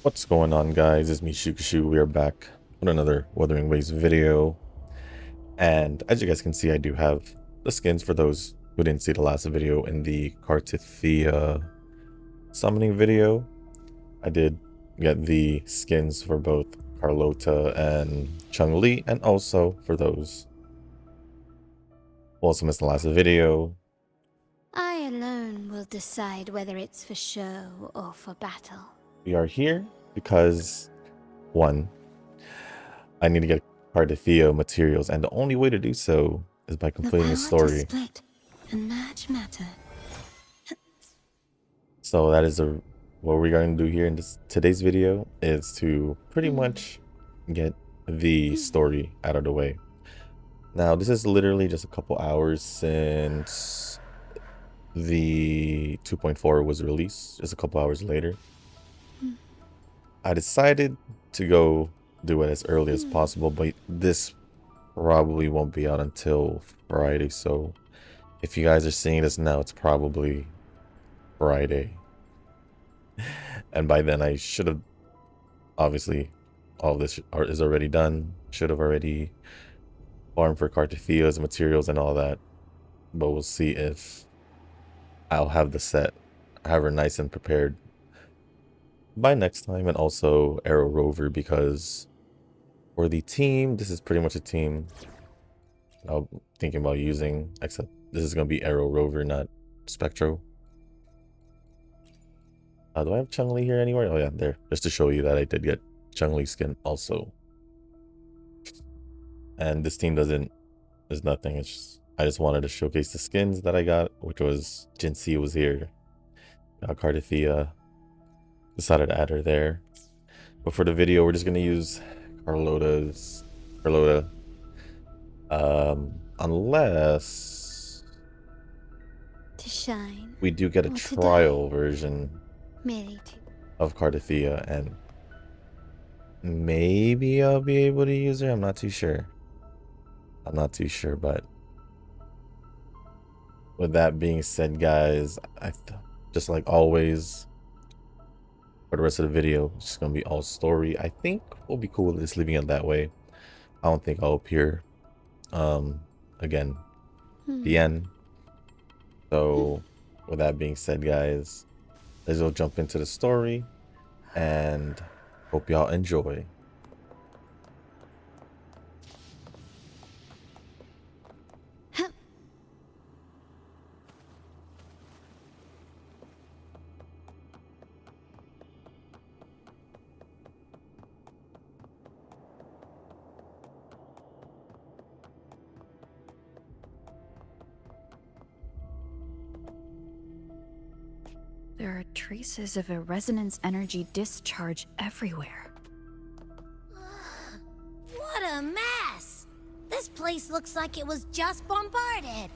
What's going on, guys? It's me, Shukashu. We are back with another Wuthering Waves video. And as you guys can see, I do have the skins for those who didn't see the last video in the Cartethyia summoning video. I did get the skins for both Carlota and Chun-Li, and also for those who also missed the last video. I alone will decide whether it's for show or for battle. We are here because, one, I need to get Cartethyia materials, and the only way to do so is by completing a story. Split and match matter. So that is what we're going to do here in today's video, is to pretty much get the story out of the way. Now, this is literally just a couple hours since the 2.4 was released, just a couple hours later. I decided to go do it as early as possible, but this probably won't be out until Friday. So if you guys are seeing this now, it's probably Friday. And by then I should have, obviously, all this is already done. Should have already farmed for Cartethyia materials and all that. But we'll see if I'll have the set, have her nice and prepared by next time. And also Rover, because for the team, this is pretty much a team I'm thinking about using, except this is going to be Rover, not Spectro. Do I have Chun-Li here anywhere? Oh yeah, there, just to show you that I did get Chun-Li skin also. And this team is nothing. It's just, I just wanted to showcase the skins that I got, which was Jinxie was here, Cartethyia. Decided to add her there. But for the video, we're just gonna use Carlota, unless To shine. we do get a trial version of Cartethyia, and maybe I'll be able to use her. I'm not too sure. But with that being said, guys, just like always, for the rest of the video, it's just gonna be all story. I think we'll be cool with just leaving it that way. I don't think I'll appear again the end. So with that being said, guys, let's go jump into the story and hope y'all enjoy. There are traces of a resonance energy discharge everywhere. What a mess! This place looks like it was just bombarded.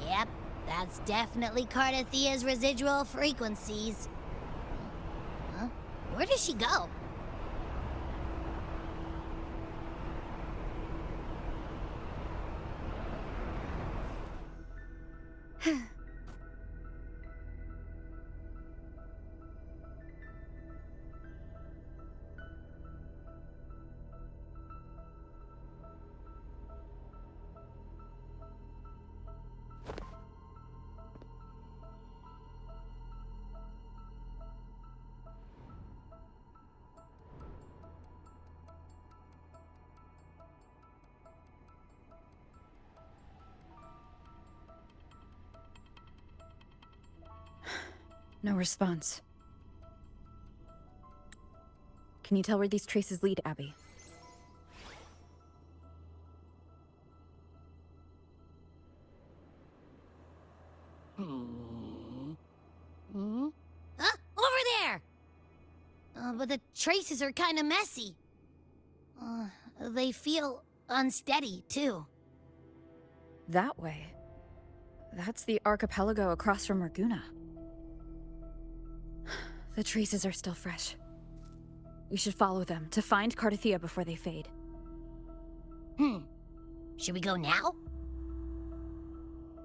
Yep, that's definitely Cartethyia's residual frequencies. Huh? Where does she go? No response. Can you tell where these traces lead, Abby? Huh? Over there! But the traces are kind of messy. They feel unsteady, too. That way. That's the archipelago across from Raguna. The traces are still fresh. We should follow them to find Cartethyia before they fade. Should we go now?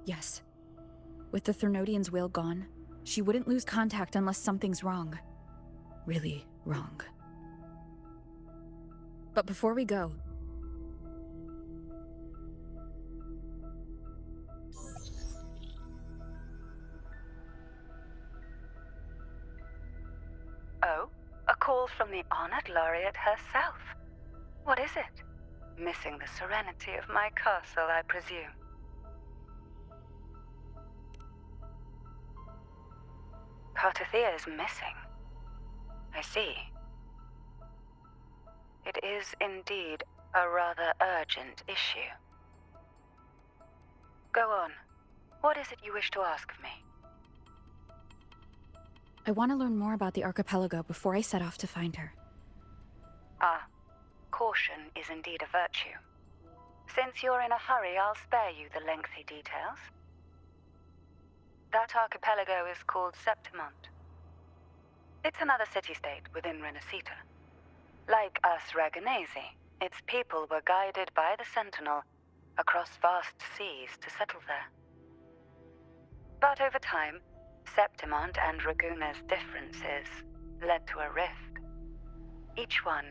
Yes. With the Thernodian's will gone, she wouldn't lose contact unless something's wrong. Really wrong. But before we go... Oh, a call from the honored laureate herself. What is it? Missing the serenity of my castle, I presume. Cartethyia is missing. I see. It is indeed a rather urgent issue. Go on. What is it you wish to ask of me? I want to learn more about the archipelago before I set off to find her. Ah, caution is indeed a virtue. Since you're in a hurry, I'll spare you the lengthy details. That archipelago is called Septimont. It's another city-state within Renacita. Like us Raganesi, its people were guided by the Sentinel across vast seas to settle there. But over time, Septimont and Raguna's differences led to a rift. Each one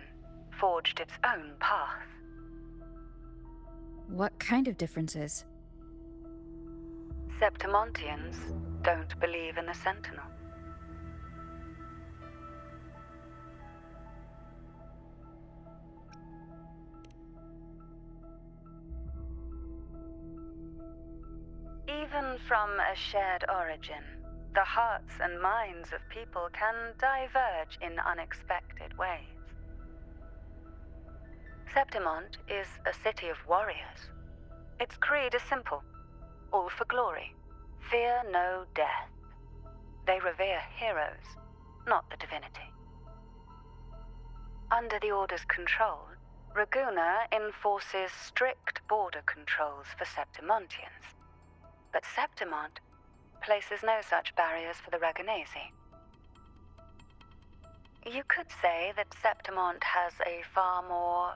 forged its own path. What kind of differences? Septimontians don't believe in the Sentinel. Even from a shared origin, the hearts and minds of people can diverge in unexpected ways. Septimont is a city of warriors. Its creed is simple: all for glory, fear no death. They revere heroes, not the divinity. Under the Order's control, Raguna enforces strict border controls for Septimontians. But Septimont places no such barriers for the Raganesi. You could say that Septimont has a far more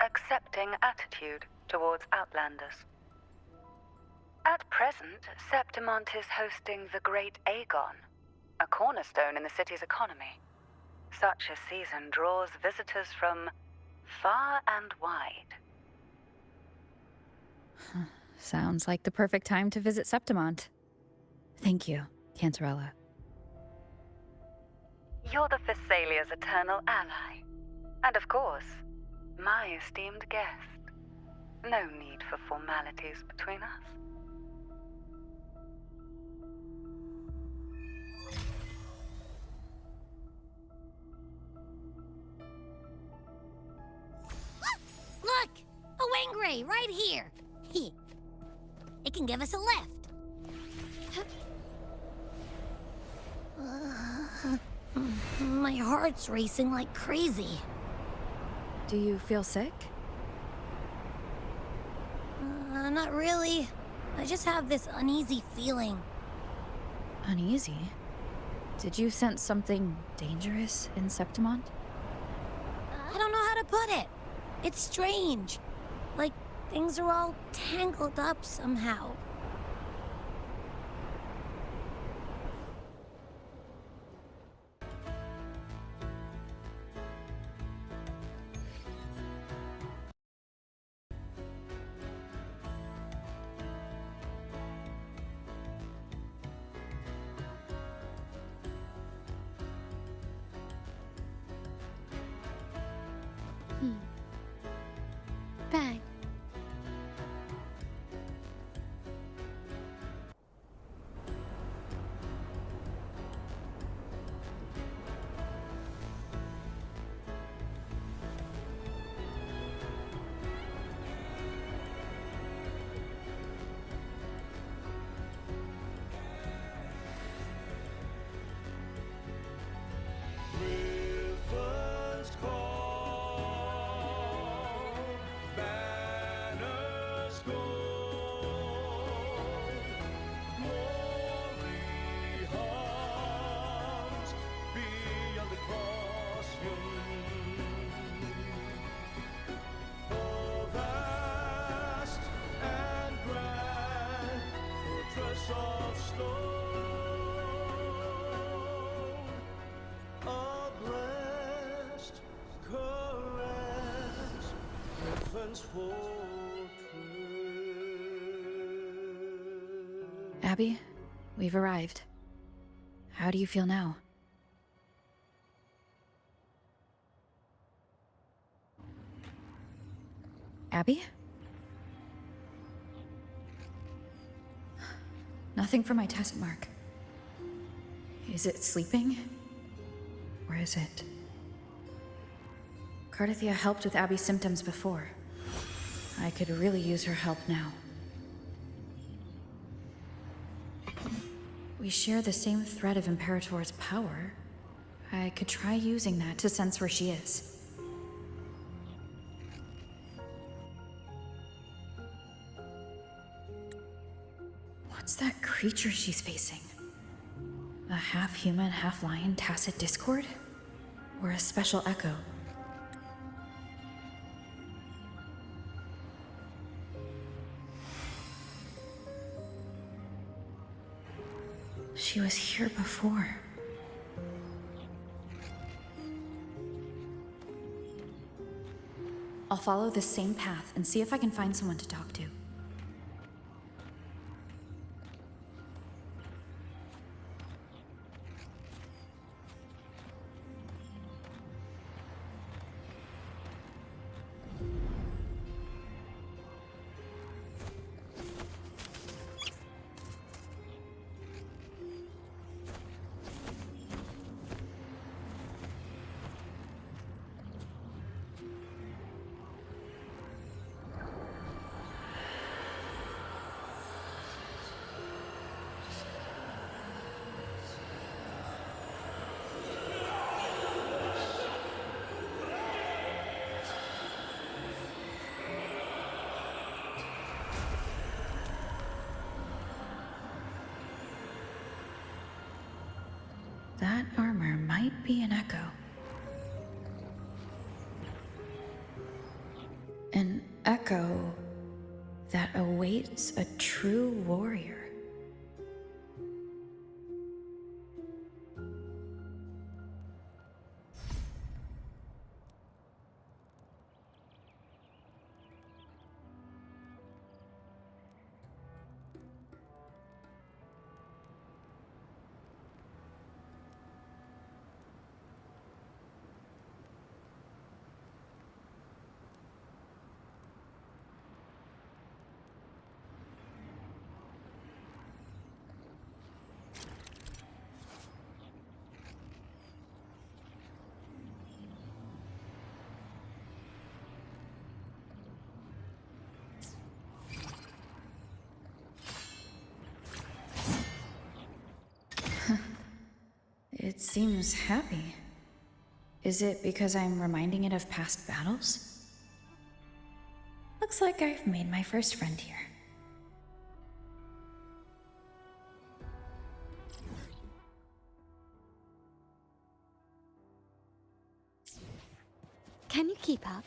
accepting attitude towards outlanders. At present, Septimont is hosting the Great Aegon, a cornerstone in the city's economy. Such a season draws visitors from far and wide. Sounds like the perfect time to visit Septimont. Thank you, Cantarella. You're the Thessalia's eternal ally. And of course, my esteemed guest. No need for formalities between us. Look! A Wangray right here! It can give us a lift. My heart's racing like crazy. Do you feel sick? Not really. I just have this uneasy feeling. Uneasy? Did you sense something dangerous in Septimont? I don't know how to put it. It's strange. Like things are all tangled up somehow. Bang. Abby, we've arrived. How do you feel now? Abby? Nothing from my test mark. Is it sleeping? Or is it? Cartethyia helped with Abby's symptoms before. I could really use her help now. We share the same thread of Imperator's power. I could try using that to sense where she is. What's that creature she's facing? A half-human, half-lion tacit discord? Or a special echo? She was here before. I'll follow this same path and see if I can find someone to talk to. That armor might be an echo. An echo that awaits a true warrior. It seems happy. Is it because I'm reminding it of past battles? Looks like I've made my first friend here. Can you keep up?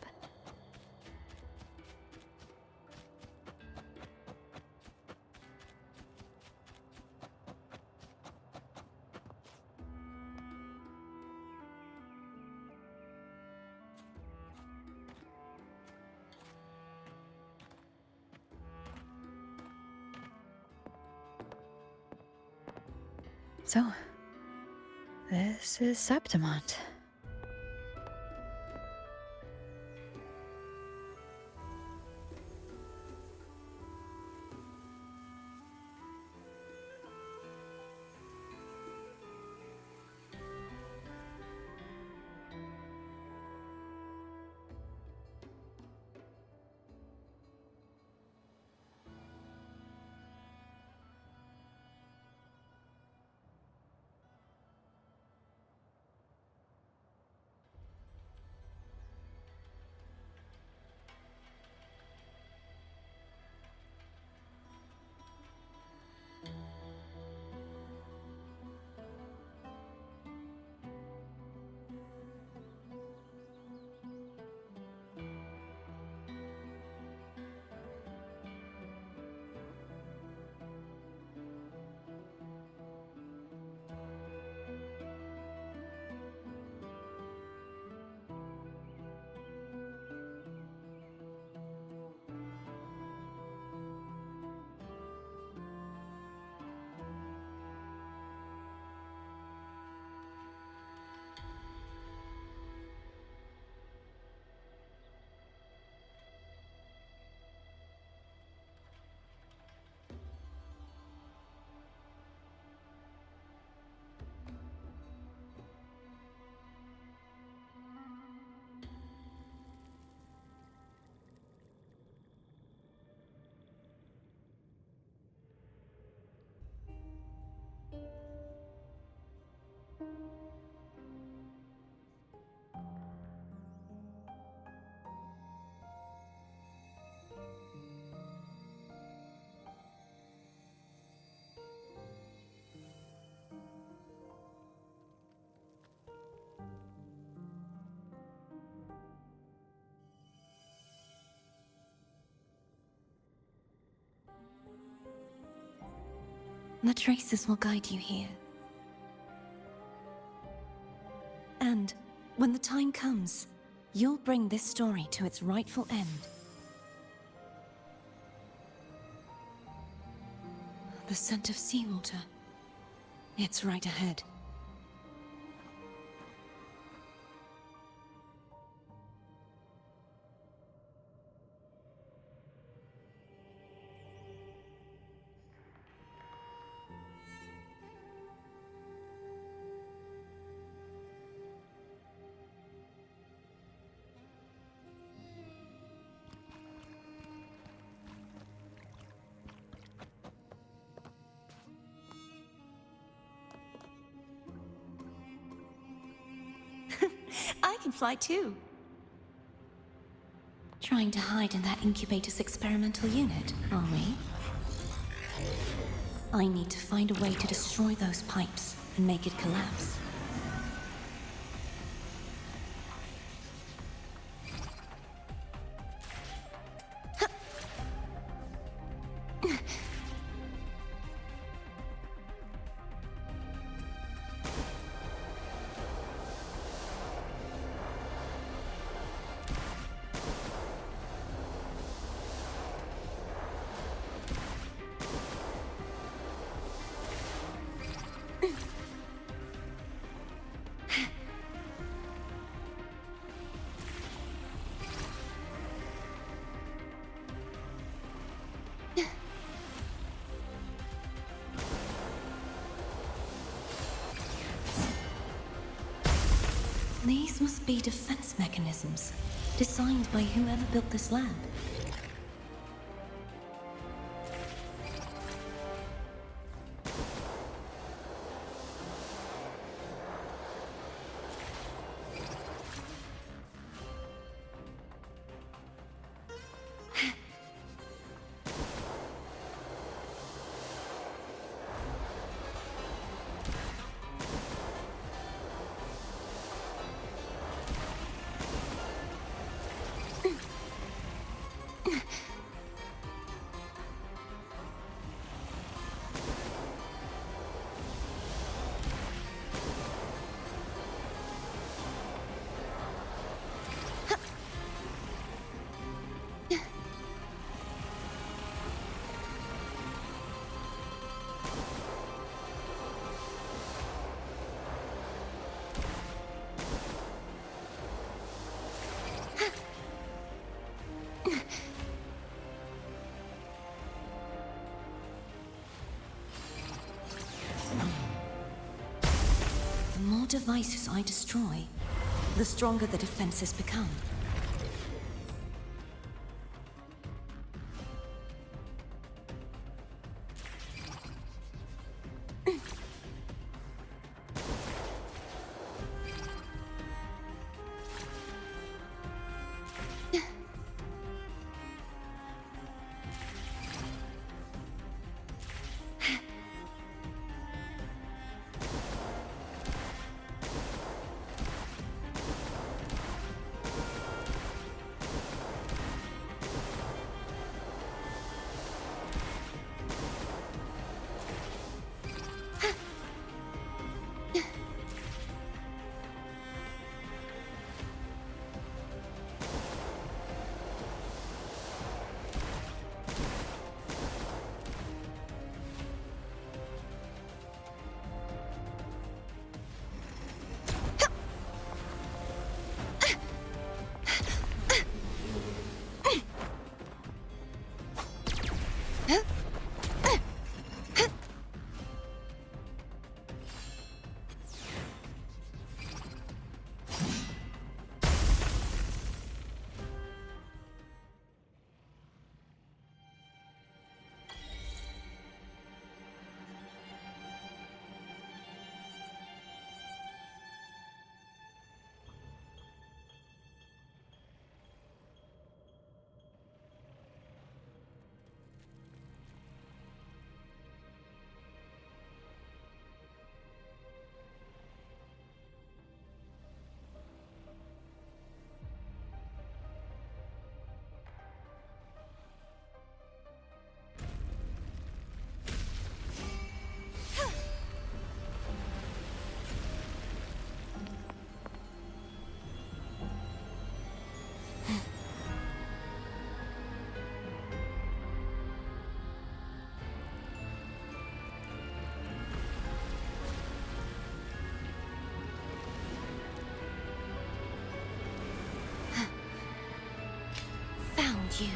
So, this is Septimont. The traces will guide you here. And when the time comes, you'll bring this story to its rightful end. The scent of seawater. It's right ahead. I can fly too. Trying to hide in that incubator's experimental unit, are we? I need to find a way to destroy those pipes and make it collapse. These must be defense mechanisms, designed by whoever built this lab. The more devices I destroy, the stronger the defenses become. you.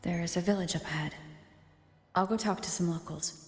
There is a village up ahead. I'll go talk to some locals.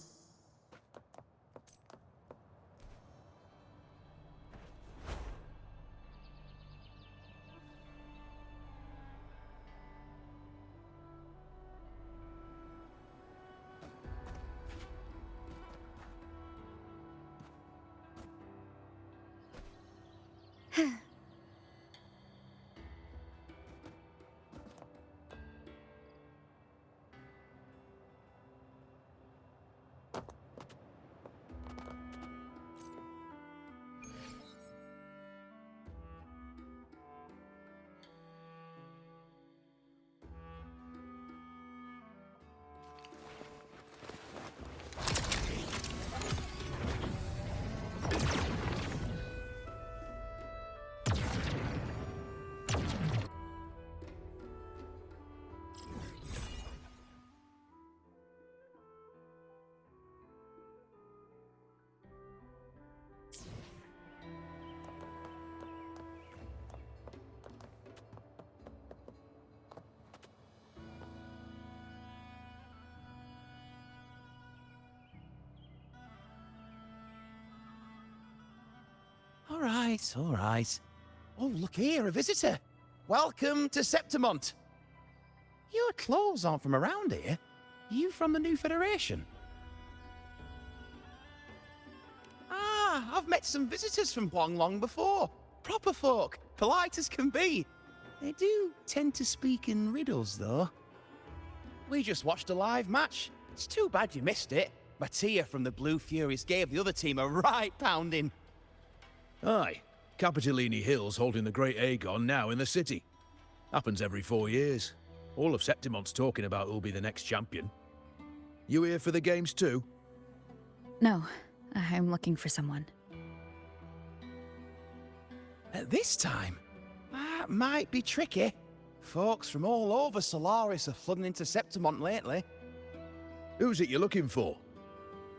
All right. Oh, look here, a visitor. Welcome to Septimont. Your clothes aren't from around here. You from the New Federation? Ah, I've met some visitors from Huanglong before. Proper folk, polite as can be. They do tend to speak in riddles, though. We just watched a live match. It's too bad you missed it. Mattia from the Blue Furies gave the other team a right pounding. Aye, Capitolini Hill's holding the Great Aegon now in the city. Happens every 4 years. All of Septimont's talking about who'll be the next champion. You here for the games too? No, I'm looking for someone. At this time, that might be tricky. Folks from all over Solaris are flooding into Septimont lately. Who's it you're looking for?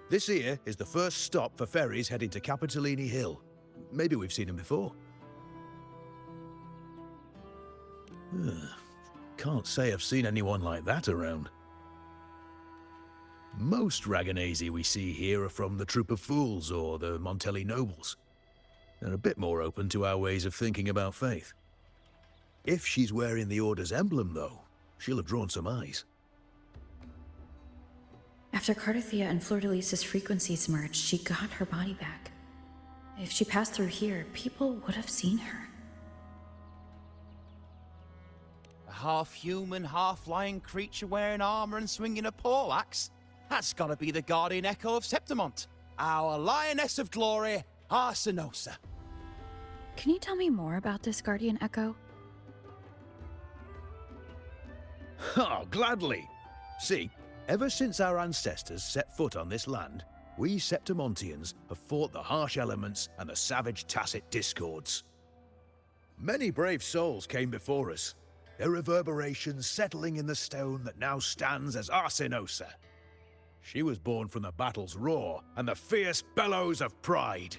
This here is the first stop for ferries heading to Capitolini Hill. Maybe we've seen him before. Can't say I've seen anyone like that around. Most Raganazi we see here are from the Troop of Fools or the Montelli Nobles. They're a bit more open to our ways of thinking about faith. If she's wearing the Order's emblem, though, she'll have drawn some eyes. After Cartethyia and Fleur-de-Lis's frequencies merged, she got her body back. If she passed through here, people would have seen her. A half-human, half-lion creature wearing armor and swinging a poleaxe? That's gotta be the Guardian Echo of Septimont. Our Lioness of Glory, Arsinosa. Can you tell me more about this Guardian Echo? Oh, gladly. See, ever since our ancestors set foot on this land, we Septimontians have fought the harsh elements and the savage tacit discords. Many brave souls came before us, their reverberations settling in the stone that now stands as Arsinosa. She was born from the battle's roar and the fierce bellows of pride.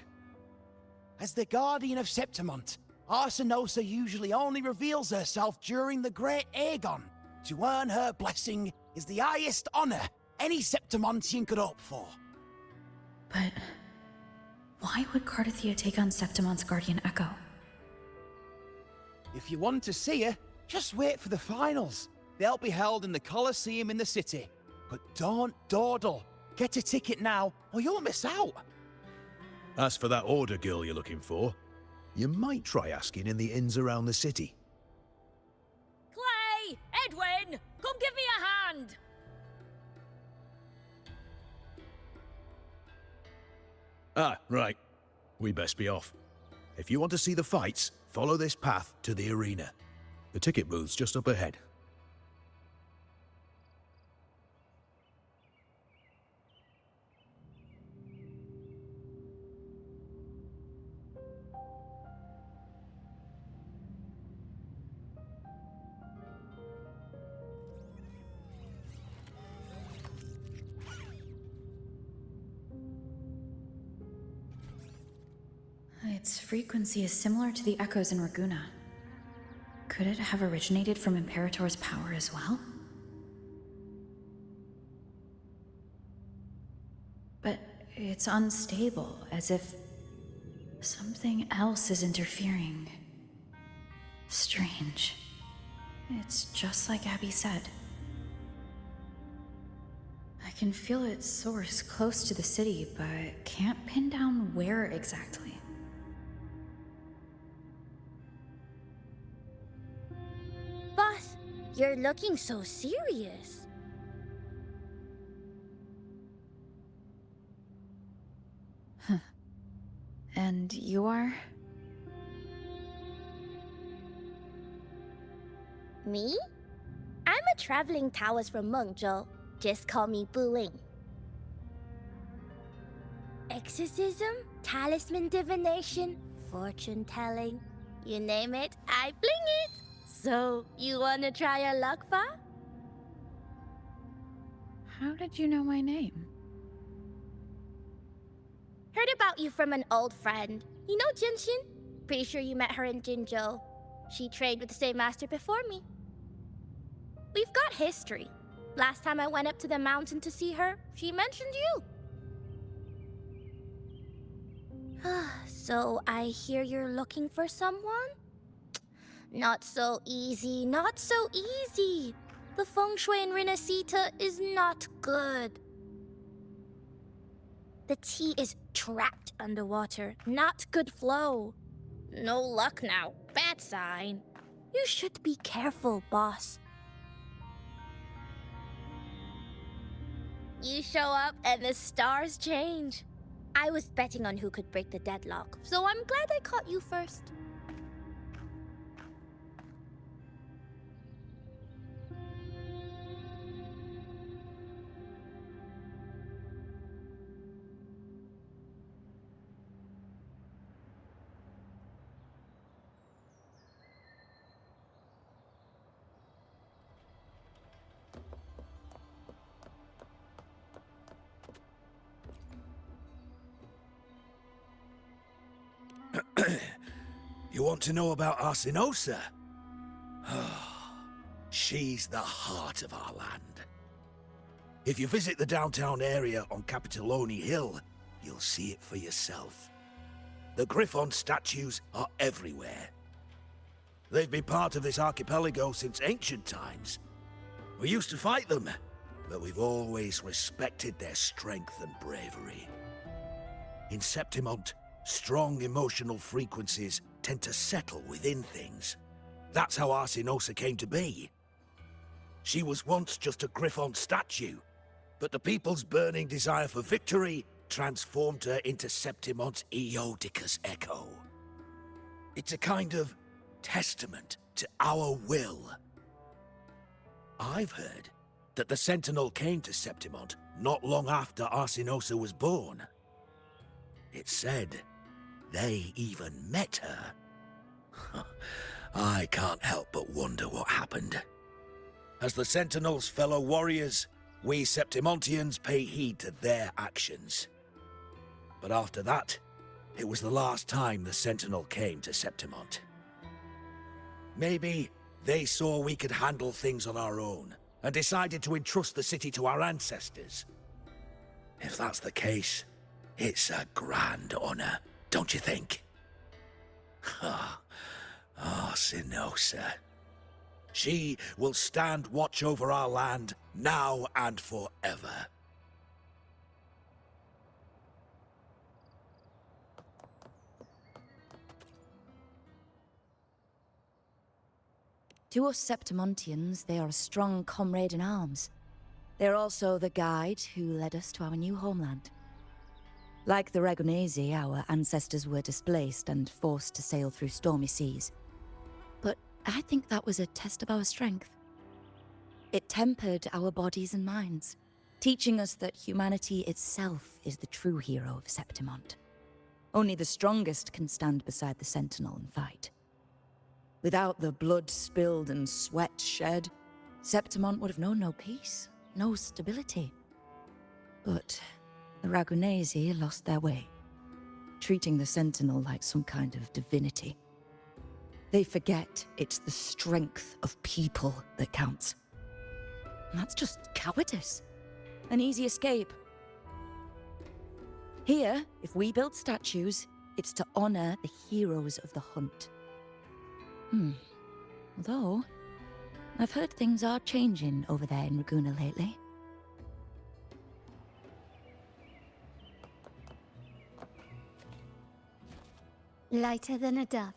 As the Guardian of Septimont, Arsinosa usually only reveals herself during the Great Aegon. To earn her blessing is the highest honor any Septimontian could hope for. But why would Cartethyia take on Septimont's Guardian Echo? If you want to see her, just wait for the finals. They'll be held in the Colosseum in the city. But don't dawdle. Get a ticket now, or you'll miss out. As for that Order girl you're looking for, You might try asking in the inns around the city. Clay! Edwin! Come give me a hand! Ah, right. We best be off. If you want to see the fights, follow this path to the arena. The ticket booth's just up ahead. Its frequency is similar to the echoes in Raguna. Could it have originated from Imperator's power as well? But it's unstable, as if something else is interfering. Strange. It's just like Abby said. I can feel its source close to the city, but can't pin down where exactly. Boss, you're looking so serious. And you are? Me? I'm a traveling Taoist from Mengzhou. Just call me Buling. Exorcism, talisman divination, fortune telling. You name it, I bling it. So, you wanna try your luck, Fa? How did you know my name? Heard about you from an old friend. You know Jinshin? Pretty sure you met her in Jinzhou. She trained with the same master before me. We've got history. Last time I went up to the mountain to see her, she mentioned you. So I hear you're looking for someone? Not so easy, not so easy. The feng shui in Renacita is not good. The tea is trapped underwater, not good flow. No luck now, bad sign. You should be careful, boss. You show up and the stars change. I was betting on who could break the deadlock, so I'm glad I caught you first. You want to know about Arsinosa? She's the heart of our land. If you visit the downtown area on Capitoloni Hill, you'll see it for yourself. The Griffon statues are everywhere. They've been part of this archipelago since ancient times. We used to fight them, but we've always respected their strength and bravery. In Septimont, strong emotional frequencies tend to settle within things. That's how Arsinosa came to be. She was once just a Griffon statue, but the people's burning desire for victory transformed her into Septimont's Eodicus echo. It's a kind of testament to our will. I've heard that the Sentinel came to Septimont not long after Arsinosa was born. It's said they even met her. I can't help but wonder what happened. As the Sentinel's fellow warriors, we Septimontians pay heed to their actions. But after that, it was the last time the Sentinel came to Septimont. Maybe they saw we could handle things on our own, and decided to entrust the city to our ancestors. If that's the case, it's a grand honor, don't you think? Arsinosa. She will stand watch over our land now and forever. To us Septimontians, they are a strong comrade in arms. They're also the guide who led us to our new homeland. Like the Ragonesi, our ancestors were displaced and forced to sail through stormy seas. But I think that was a test of our strength. It tempered our bodies and minds, teaching us that humanity itself is the true hero of Septimont. Only the strongest can stand beside the Sentinel and fight. Without the blood spilled and sweat shed, Septimont would have known no peace, no stability. But the Ragonesi lost their way, treating the Sentinel like some kind of divinity. They forget it's the strength of people that counts. And that's just cowardice. An easy escape. Here, if we build statues, it's to honor the heroes of the hunt. Although, I've heard things are changing over there in Raguna lately. Lighter than a dove.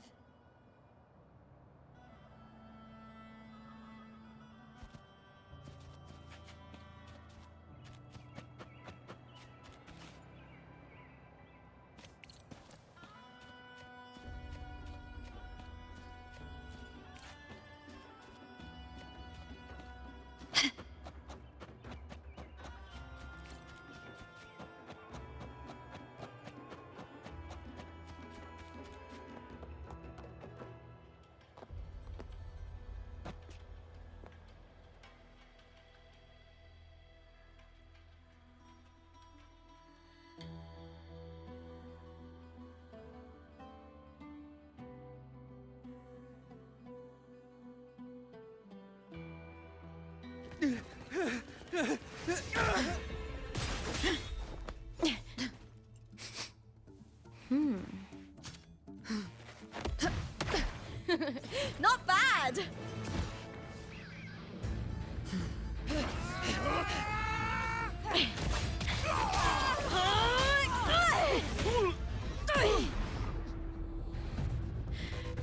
Not bad!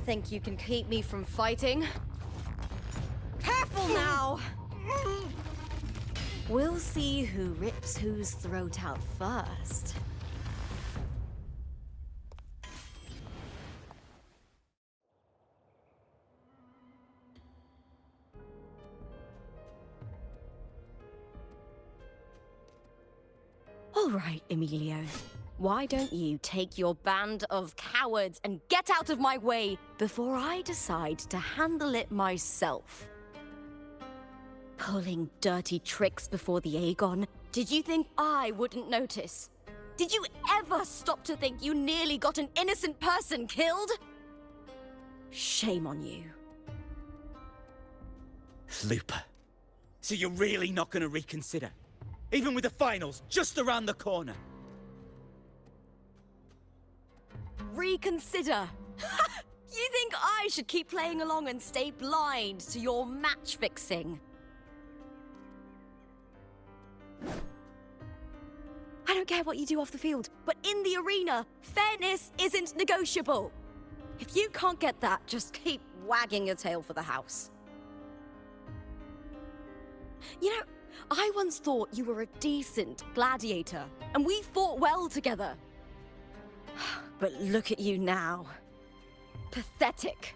Think you can keep me from fighting? Careful now! We'll see who rips whose throat out first. All right, Emilio. Why don't you take your band of cowards and get out of my way before I decide to handle it myself? Pulling dirty tricks before the Aegon? Did you think I wouldn't notice? Did you ever stop to think you nearly got an innocent person killed? Shame on you. Lupa. So you're really not gonna reconsider? Even with the finals just around the corner? Reconsider? You think I should keep playing along and stay blind to your match fixing? I don't care what you do off the field, but in the arena, fairness isn't negotiable. If you can't get that, just keep wagging your tail for the house. You know, I once thought you were a decent gladiator, and we fought well together. But look at you now. Pathetic.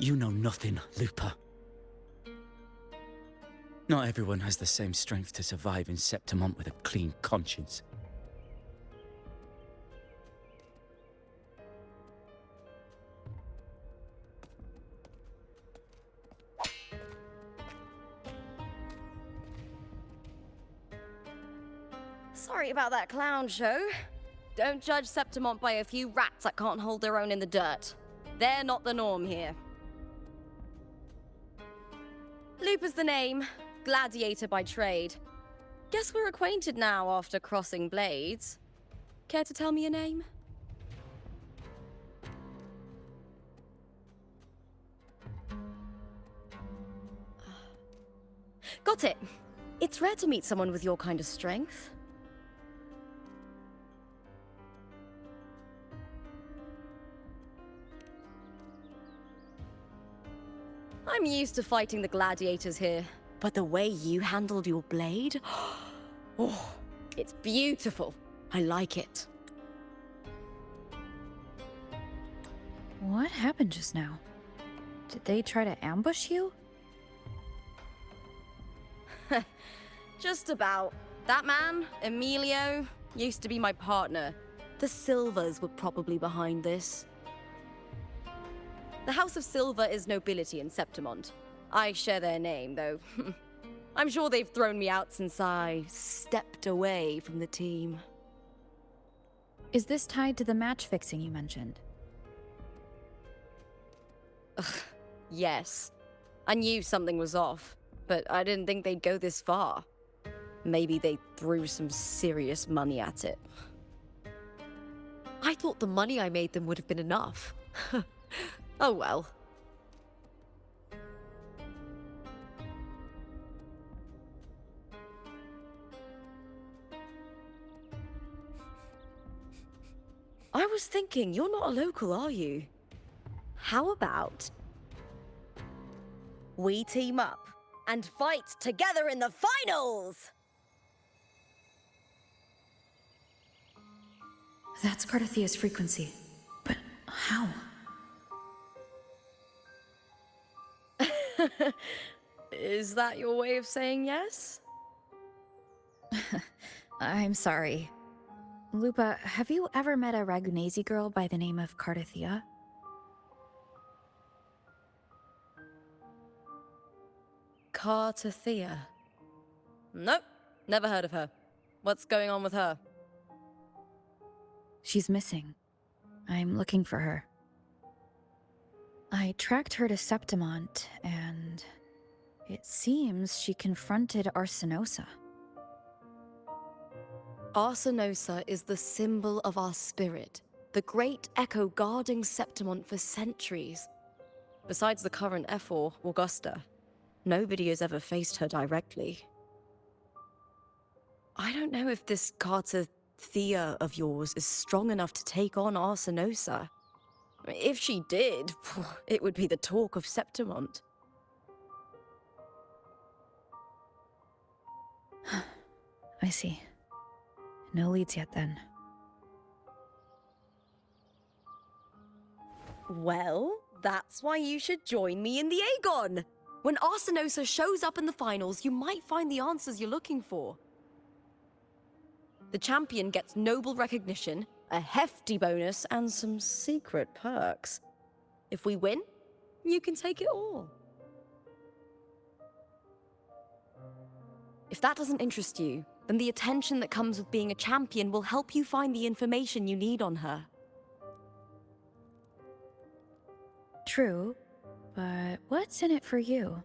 You know nothing, Lupa. Not everyone has the same strength to survive in Septimont with a clean conscience. Sorry about that clown show. Don't judge Septimont by a few rats that can't hold their own in the dirt. They're not the norm here. Lupa's the name. Gladiator by trade. Guess we're acquainted now after crossing blades. Care to tell me your name? Got it. It's rare to meet someone with your kind of strength. I'm used to fighting the gladiators here, but the way you handled your blade... Oh, it's beautiful. I like it. What happened just now? Did they try to ambush you? Just about. That man, Emilio, used to be my partner. The Silvers were probably behind this. The House of Silver is nobility in Septimont. I share their name, though. I'm sure they've thrown me out since I stepped away from the team. Is this tied to the match fixing you mentioned? Ugh, yes. I knew something was off, but I didn't think they'd go this far. Maybe they threw some serious money at it. I thought the money I made them would have been enough. Oh well. I was thinking, you're not a local, are you? How about we team up and fight together in the finals? That's Cartethia's frequency. But how? Is that your way of saying yes? I'm sorry. Lupa, have you ever met a Ragunesi girl by the name of Cartethyia? Cartethyia? Nope, never heard of her. What's going on with her? She's missing. I'm looking for her. I tracked her to Septimont, and it seems she confronted Arsenosa. Arsenosa is the symbol of our spirit, the great echo guarding Septimont for centuries. Besides the current Ephor, Augusta, nobody has ever faced her directly. I don't know if this Cartethyia of yours is strong enough to take on Arsenosa. If she did, it would be the talk of Septimont. I see. No leads yet, then. Well, that's why you should join me in the Aegon! When Arsenosa shows up in the finals, you might find the answers you're looking for. The champion gets noble recognition, a hefty bonus, and some secret perks. If we win, you can take it all. If that doesn't interest you, then the attention that comes with being a champion will help you find the information you need on her. True, but what's in it for you?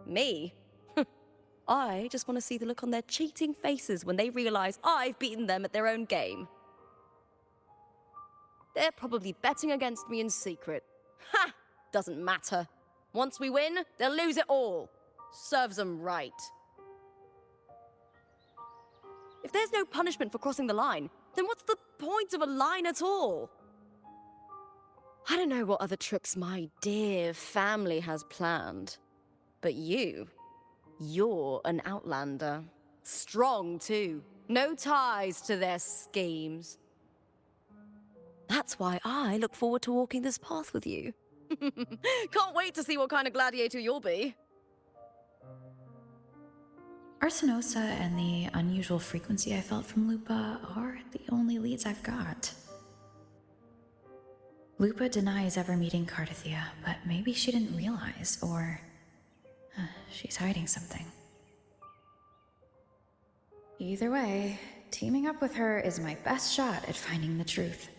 Me? I just want to see the look on their cheating faces when they realize I've beaten them at their own game. They're probably betting against me in secret. Ha! Doesn't matter. Once we win, they'll lose it all. Serves them right. If there's no punishment for crossing the line, then what's the point of a line at all? I don't know what other tricks my dear family has planned, but you're an outlander. Strong, too. No ties to their schemes. That's why I look forward to walking this path with you. Can't wait to see what kind of gladiator you'll be. Arsenosa and the unusual frequency I felt from Lupa are the only leads I've got. Lupa denies ever meeting Cartethyia, but maybe she didn't realize, or she's hiding something. Either way, teaming up with her is my best shot at finding the truth.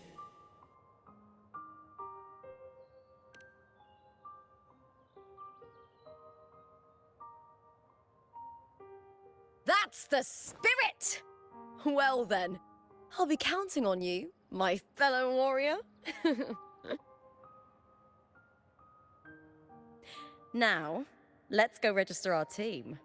That's the spirit! Well then, I'll be counting on you, my fellow warrior. Now, let's go register our team.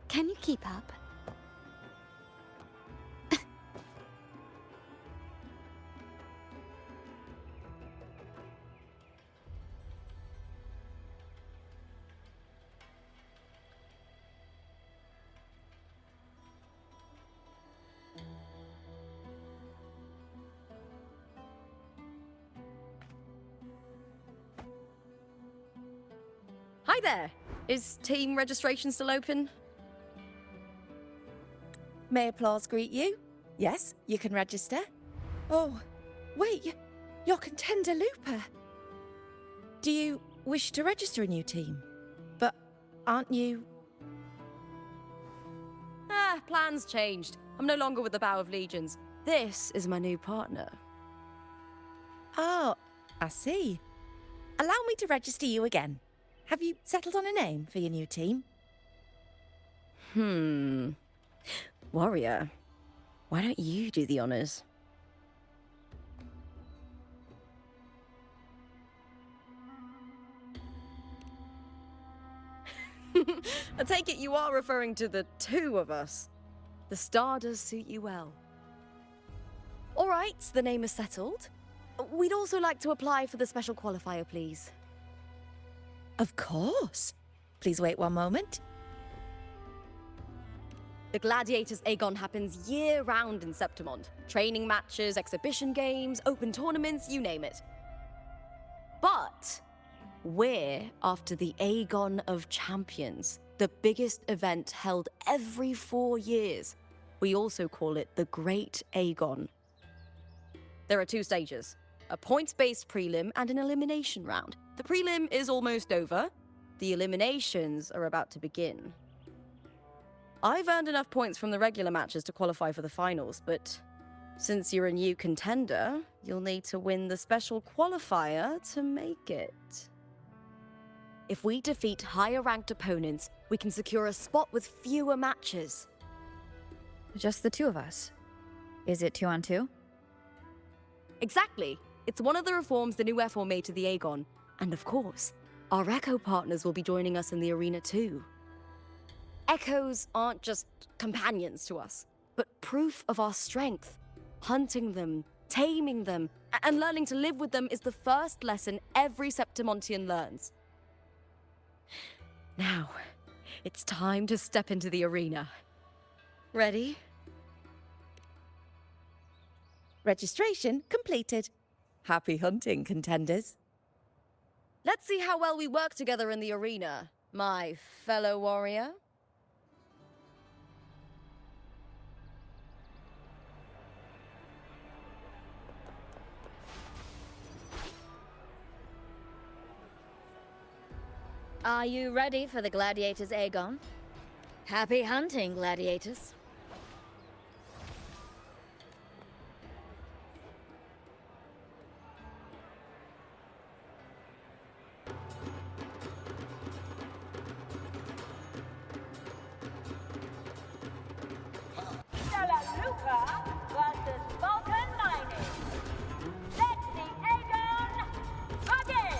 Can you keep up? Hi there! Is team registration still open? May applause greet you? Yes, you can register. Oh, wait, you're contender Lupa. Do you wish to register a new team? But aren't you... Ah, plans changed. I'm no longer with the Bow of Legions. This is my new partner. Oh, I see. Allow me to register you again. Have you settled on a name for your new team? Warrior, why don't you do the honors? I take it you are referring to the two of us. The star does suit you well. All right, the name is settled. We'd also like to apply for the special qualifier, please. Of course. Please wait one moment. The Gladiators Aegon happens year-round in Septimond. Training matches, exhibition games, open tournaments, you name it. But we're after the Aegon of Champions, the biggest event held every 4 years. We also call it the Great Aegon. There are 2 stages, a points-based prelim and an elimination round. The prelim is almost over. The eliminations are about to begin. I've earned enough points from the regular matches to qualify for the finals, but since you're a new contender, you'll need to win the special qualifier to make it. If we defeat higher-ranked opponents, we can secure a spot with fewer matches. Just the 2 of us? Is it 2 on 2? Exactly. It's one of the reforms the new FO made to the Aegon. And of course, our Echo partners will be joining us in the arena too. Echoes aren't just companions to us, but proof of our strength. Hunting them, taming them, and learning to live with them is the first lesson every Septimontian learns. Now, it's time to step into the arena. Ready? Registration completed. Happy hunting, contenders. Let's see how well we work together in the arena, my fellow warrior. Are you ready for the Gladiators Aegon? Happy hunting, Gladiators. Lupa versus Vulcan Mining. Let the Aegon begin!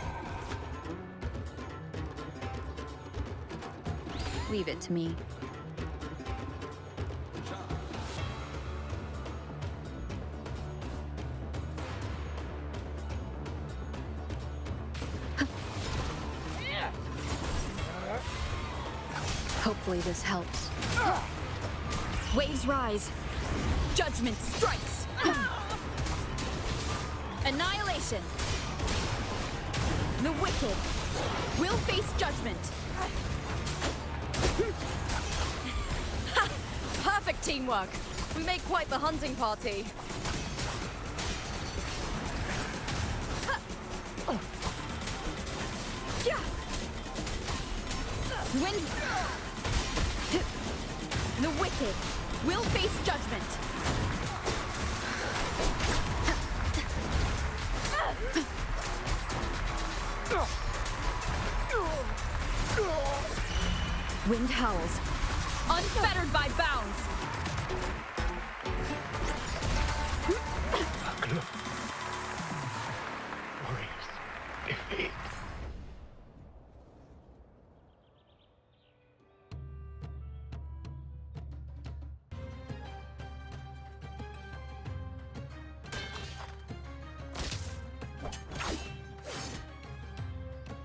Leave it to me. Hopefully this helps. Waves rise. Judgment strikes. Annihilation. The wicked will face judgment. Perfect teamwork. We make quite the hunting party. Wind. The wicked will face judgment. Wind howls, unfettered by bounds.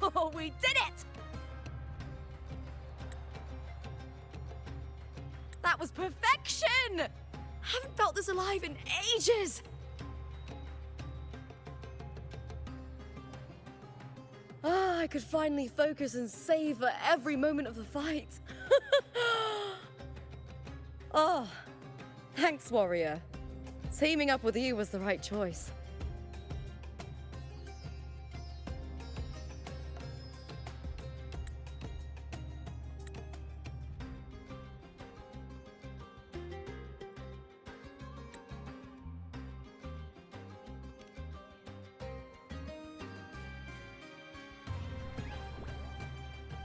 Oh, we did it! That was perfection! Haven't felt this alive in ages! Ah, I could finally focus and savor every moment of the fight. Oh, thanks, warrior. Teaming up with you was the right choice.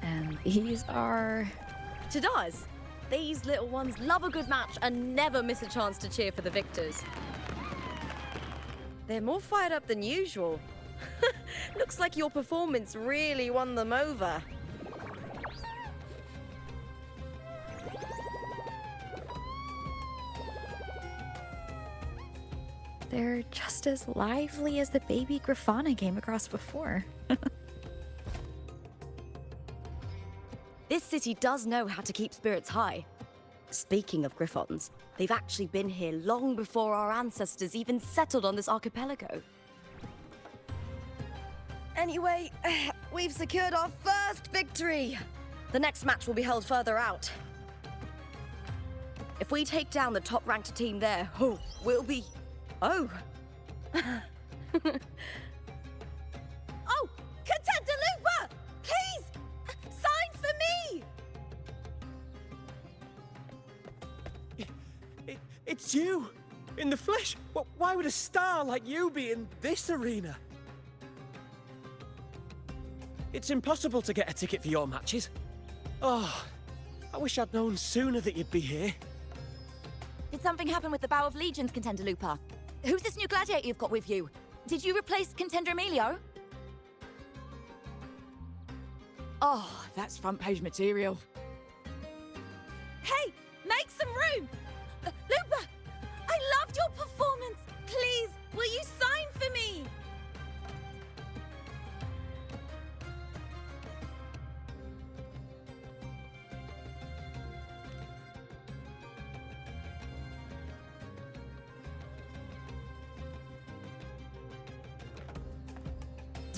And these are Tadars. These little ones love a good match and never miss a chance to cheer for the victors. They're more fired up than usual. Looks like your performance really won them over. They're just as lively as the baby Grafana came across before. This city does know how to keep spirits high. Speaking of griffons, they've actually been here long before our ancestors even settled on this archipelago. Anyway, we've secured our first victory! The next match will be held further out. If we take down the top-ranked team there, we'll be... Oh! Oh! Contender Lupa! Please! Sign for me! It's you! In the flesh! Why would a star like you be in this arena? It's impossible to get a ticket for your matches. Oh, I wish I'd known sooner that you'd be here. Did something happen with the Bow of Legions, Contender Lupa? Who's this new gladiator you've got with you? Did you replace Contender Emilio? Oh, that's front page material. Hey, make some room! Lupa, I loved your performance! Please, will you sign for me?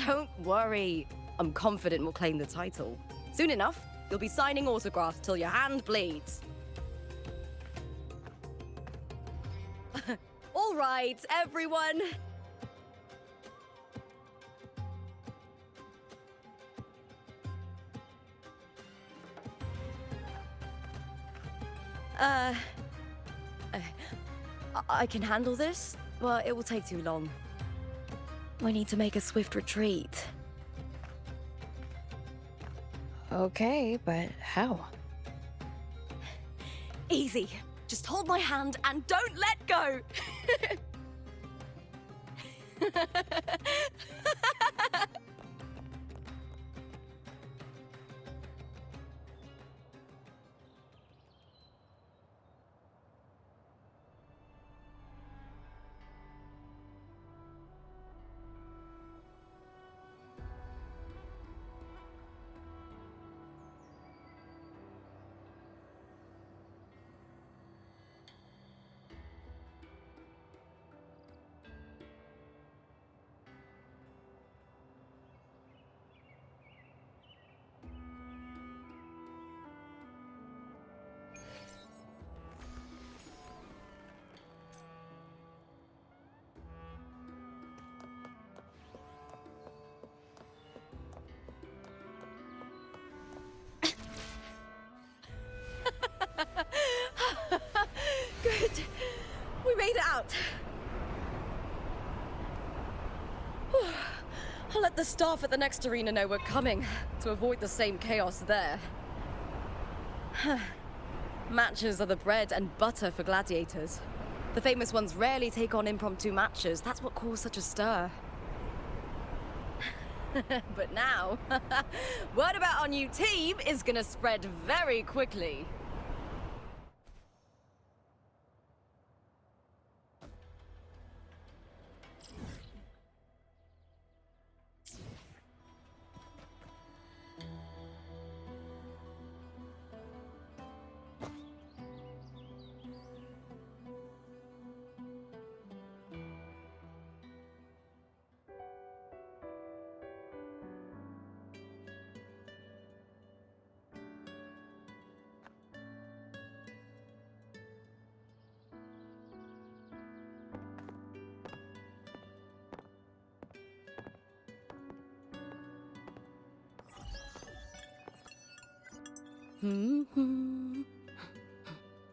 Don't worry. I'm confident we'll claim the title. Soon enough, you'll be signing autographs till your hand bleeds. All right, everyone. I can handle this, but it will take too long. We need to make a swift retreat. Okay, but how? Easy. Just hold my hand and don't let go. made it out! Whew. I'll let the staff at the next arena know we're coming, to avoid the same chaos there. Matches are the bread and butter for gladiators. The famous ones rarely take on impromptu matches. That's what caused such a stir. But now, word about our new team is gonna spread very quickly.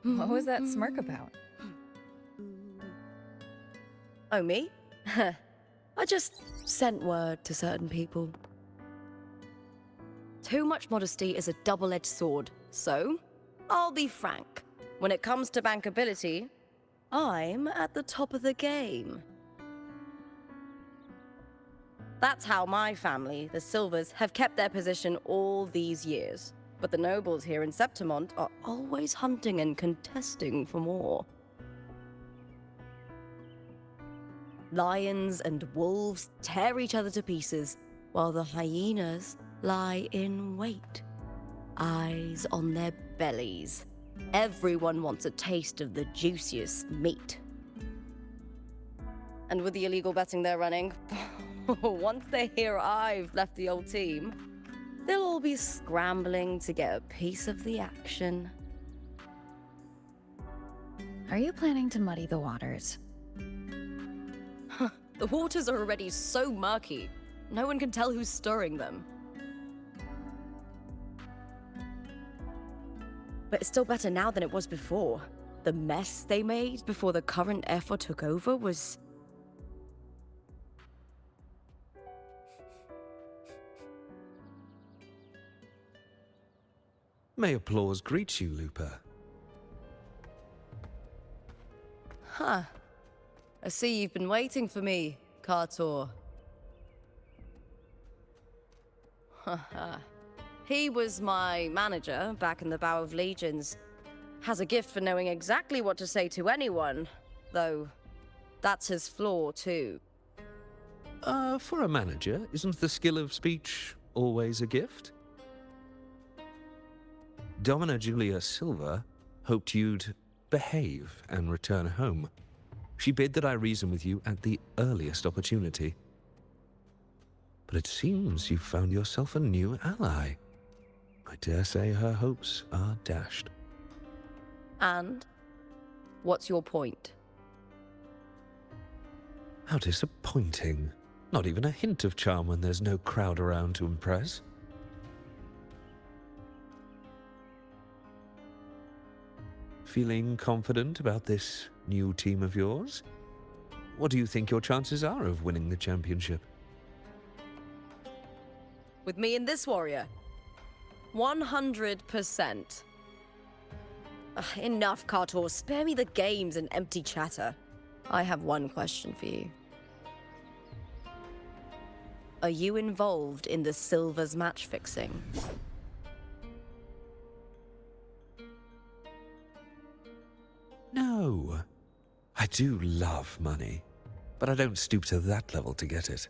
What was that smirk about? Oh, me? I just sent word to certain people. Too much modesty is a double-edged sword, so I'll be frank. When it comes to bankability, I'm at the top of the game. That's how my family, the Silvers, have kept their position all these years. But the nobles here in Septimont are always hunting and contesting for more. Lions and wolves tear each other to pieces, while the hyenas lie in wait, eyes on their bellies. Everyone wants a taste of the juiciest meat. And with the illegal betting they're running, once they hear I've left the old team, they'll all be scrambling to get a piece of the action. Are you planning to muddy the waters? The waters are already so murky, no one can tell who's stirring them. But it's still better now than it was before. The mess they made before the current effort took over was... May applause greet you, Lupa. Huh. I see you've been waiting for me, Cartor. Haha. He was my manager back in the Bow of Legions. Has a gift for knowing exactly what to say to anyone, though that's his flaw too. For a manager, isn't the skill of speech always a gift? Domina Julia Silva hoped you'd behave and return home. She bid that I reason with you at the earliest opportunity. But it seems you've found yourself a new ally. I dare say her hopes are dashed. And? What's your point? How disappointing. Not even a hint of charm when there's no crowd around to impress. Feeling confident about this new team of yours? What do you think your chances are of winning the championship? With me and this warrior? 100%. Enough, Cartor. Spare me the games and empty chatter. I have one question for you. Are you involved in the Silvers match fixing? No. I do love money, but I don't stoop to that level to get it.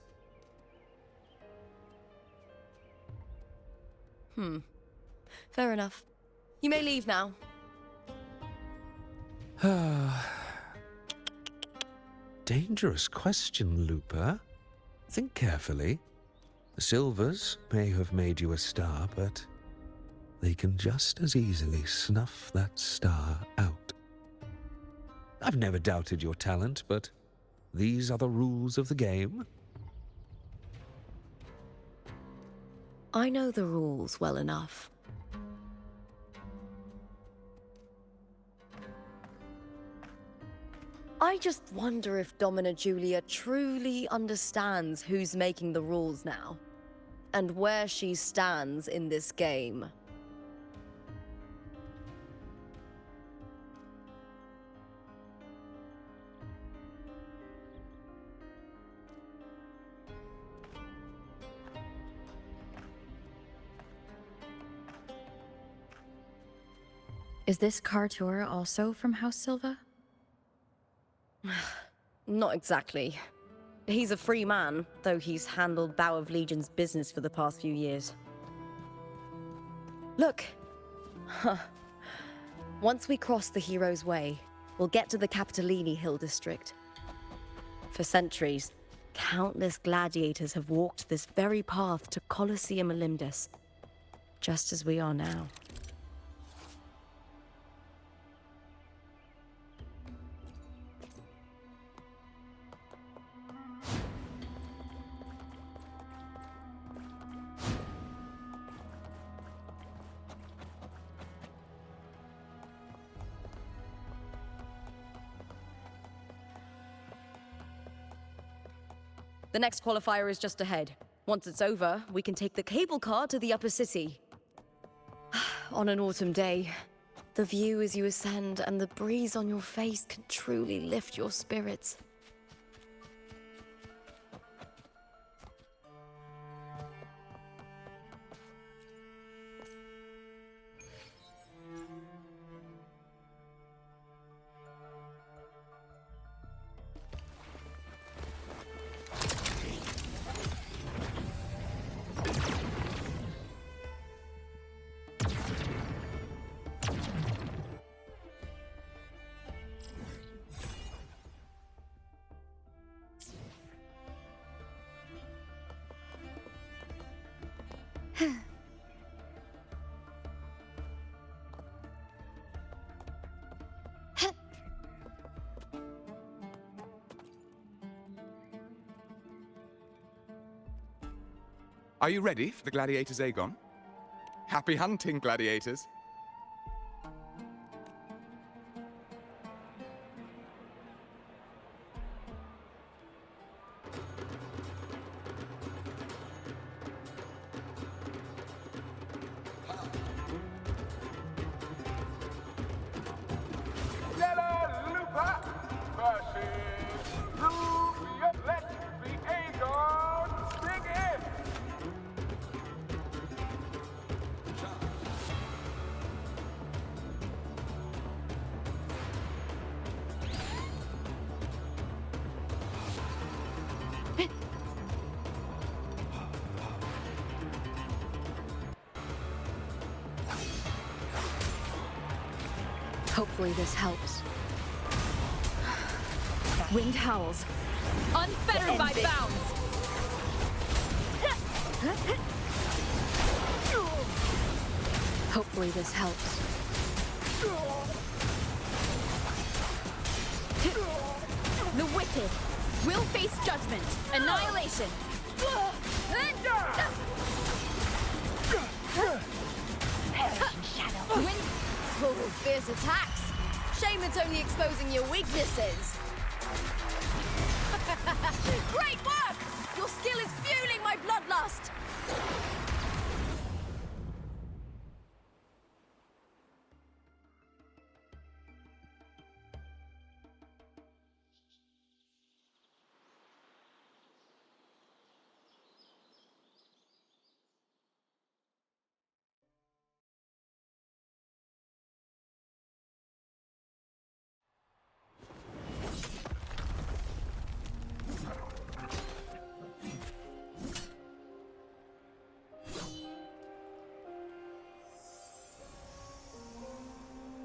Fair enough. You may leave now. Dangerous question, Lupa. Think carefully. The Silvers may have made you a star, but they can just as easily snuff that star out. I've never doubted your talent, but these are the rules of the game. I know the rules well enough. I just wonder if Domina Julia truly understands who's making the rules now, and where she stands in this game. Is this car tour also from House Silva? Not exactly. He's a free man, though he's handled Bow of Legion's business for the past few years. Look! Once we cross the Hero's Way, we'll get to the Capitolini Hill district. For centuries, countless gladiators have walked this very path to Colosseum Olympus, just as we are now. The next qualifier is just ahead. Once it's over, we can take the cable car to the upper city. On an autumn day, the view as you ascend and the breeze on your face can truly lift your spirits. Are you ready for the gladiators, Aegon? Happy hunting, gladiators! Lupa versus Rover. Let the Aegon begin! Hopefully this helps. Wind howls, unfettered by bounds. Hopefully this helps. The wicked will face judgment, annihilation. Wind. Oh, fierce attacks. Shame it's only exposing your weaknesses. Great work! Your skill is fueling my bloodlust!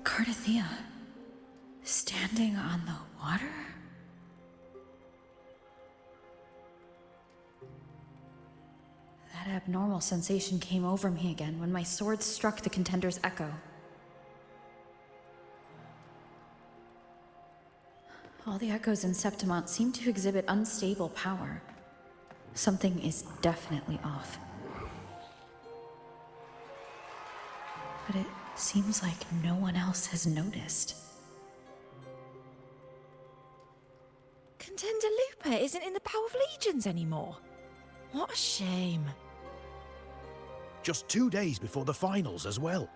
Cartethyia, standing on the water? That abnormal sensation came over me again when my sword struck the contender's echo. All the echoes in Septimont seem to exhibit unstable power. Something is definitely off. But it seems like no one else has noticed. Contender Lupa isn't in the Power of Legions anymore. What a shame. Just 2 days before the finals as well.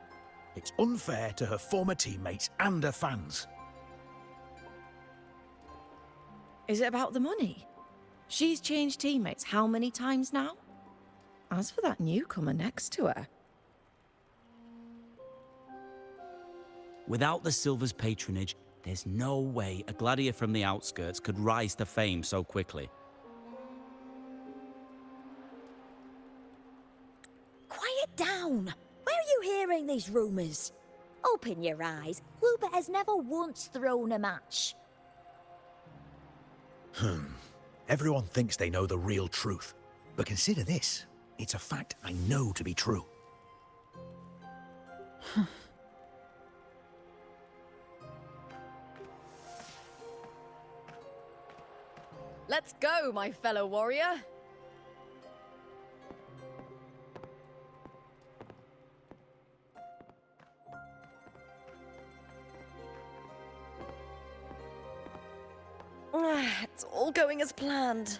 It's unfair to her former teammates and her fans. Is it about the money? She's changed teammates how many times now? As for that newcomer next to her... Without the Silver's patronage, there's no way a gladiator from the outskirts could rise to fame so quickly. Quiet down! Where are you hearing these rumours? Open your eyes. Lupa has never once thrown a match. Everyone thinks they know the real truth. But consider this. It's a fact I know to be true. Let's go, my fellow warrior. It's all going as planned.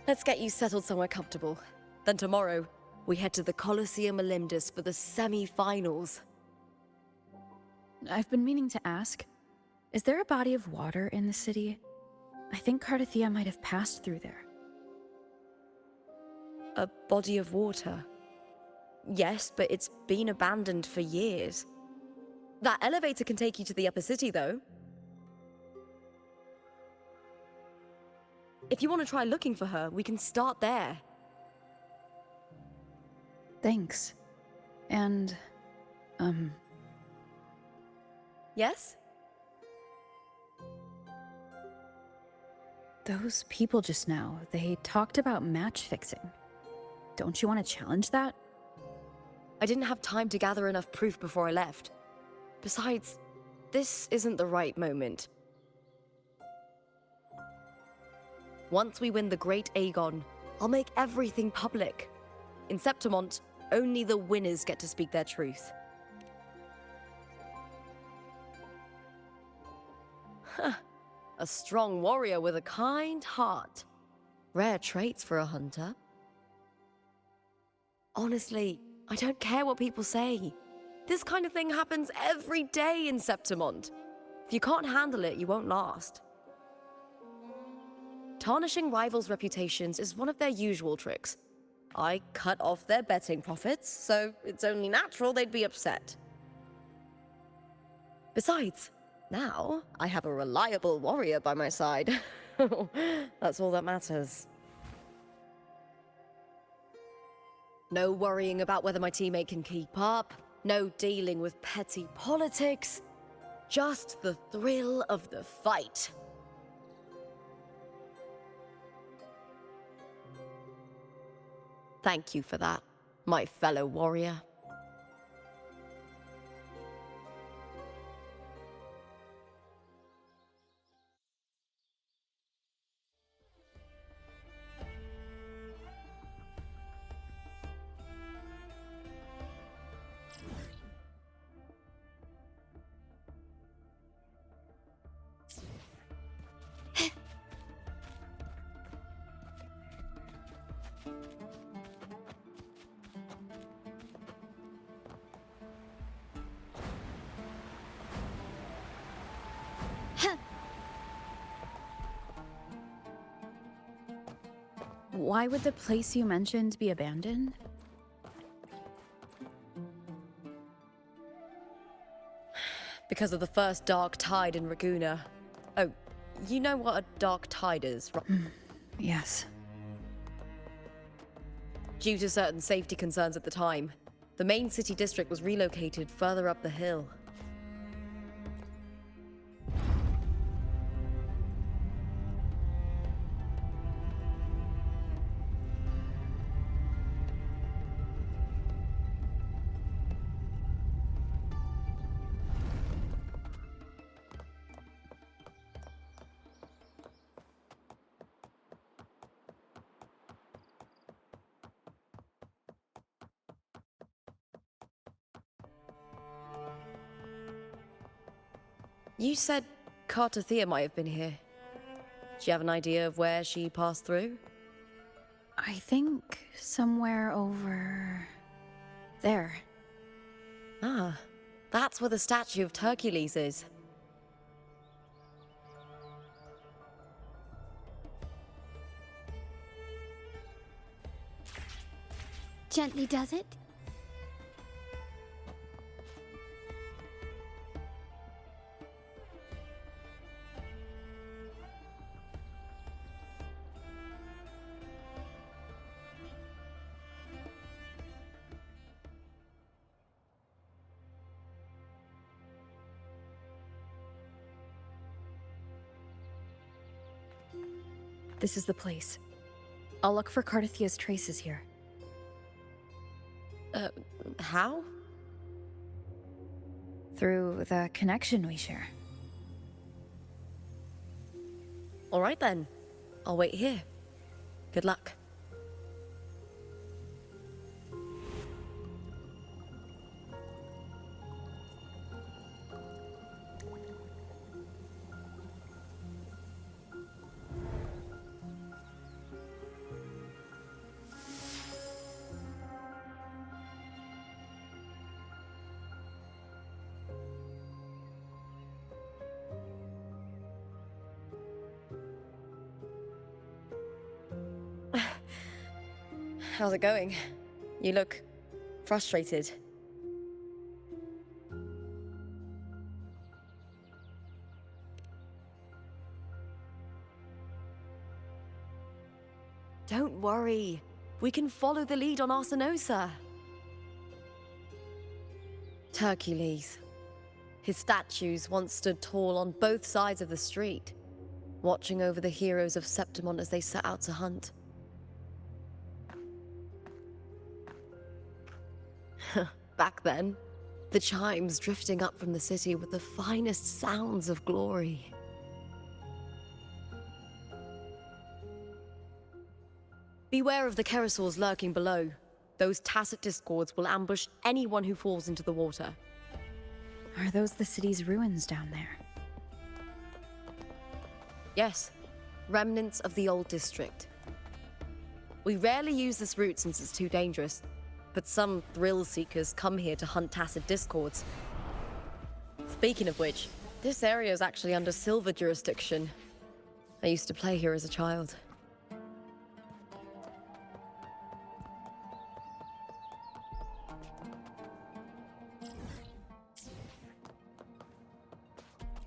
Let's get you settled somewhere comfortable. Then tomorrow, we head to the Colosseum Olympus for the semi-finals. I've been meaning to ask, is there a body of water in the city? I think Cartethyia might have passed through there. A body of water? Yes, but it's been abandoned for years. That elevator can take you to the upper city, though. If you want to try looking for her, we can start there. Thanks. And, Yes? those people just now, they talked about match fixing. Don't you want to challenge that? I didn't have time to gather enough proof before I left. Besides, this isn't the right moment. Once we win the Great Aegon, I'll make everything public. In Septimont, only the winners get to speak their truth. Huh. A strong warrior with a kind heart. Rare traits for a hunter. Honestly, I don't care what people say. This kind of thing happens every day in Septimont. If you can't handle it, you won't last. Tarnishing rivals' reputations is one of their usual tricks. I cut off their betting profits, so it's only natural they'd be upset. Besides, now I have a reliable warrior by my side. That's all that matters. No worrying about whether my teammate can keep up. No dealing with petty politics. Just the thrill of the fight. Thank you for that, my fellow warrior. Why would the place you mentioned be abandoned? Because of the first dark tide in Raguna. Oh, you know what a dark tide is, right? Yes. Due to certain safety concerns at the time, the main city district was relocated further up the hill. You said Cartethyia might have been here. Do you have an idea of where she passed through? I think somewhere over there. Ah, that's where the statue of Hercules is. Gently does it? This is the place. I'll look for Cartethia's traces here. How? Through the connection we share. All right then. I'll wait here. Good luck. How's it going? You look frustrated. Don't worry. We can follow the lead on Arsinosa. Hercules. His statues once stood tall on both sides of the street, watching over the heroes of Septimon as they set out to hunt. Back then, the chimes drifting up from the city were the finest sounds of glory. Beware of the Kerosaurs lurking below. Those tacit discords will ambush anyone who falls into the water. Are those the city's ruins down there? Yes, remnants of the old district. We rarely use this route since it's too dangerous, but some thrill-seekers come here to hunt tacit discords. Speaking of which, this area is actually under Silver jurisdiction. I used to play here as a child.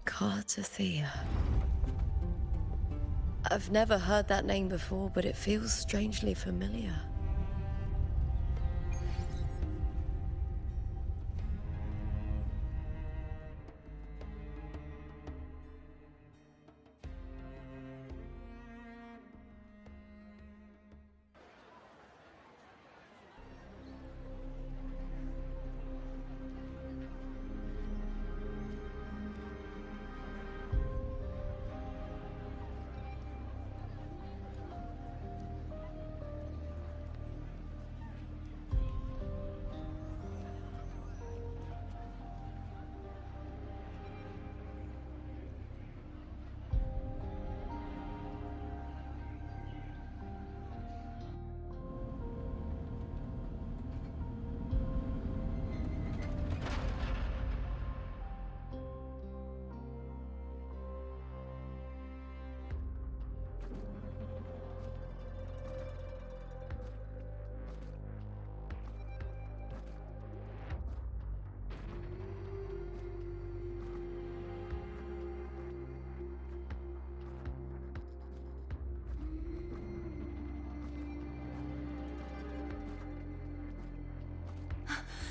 Cartethyia. I've never heard that name before, but it feels strangely familiar.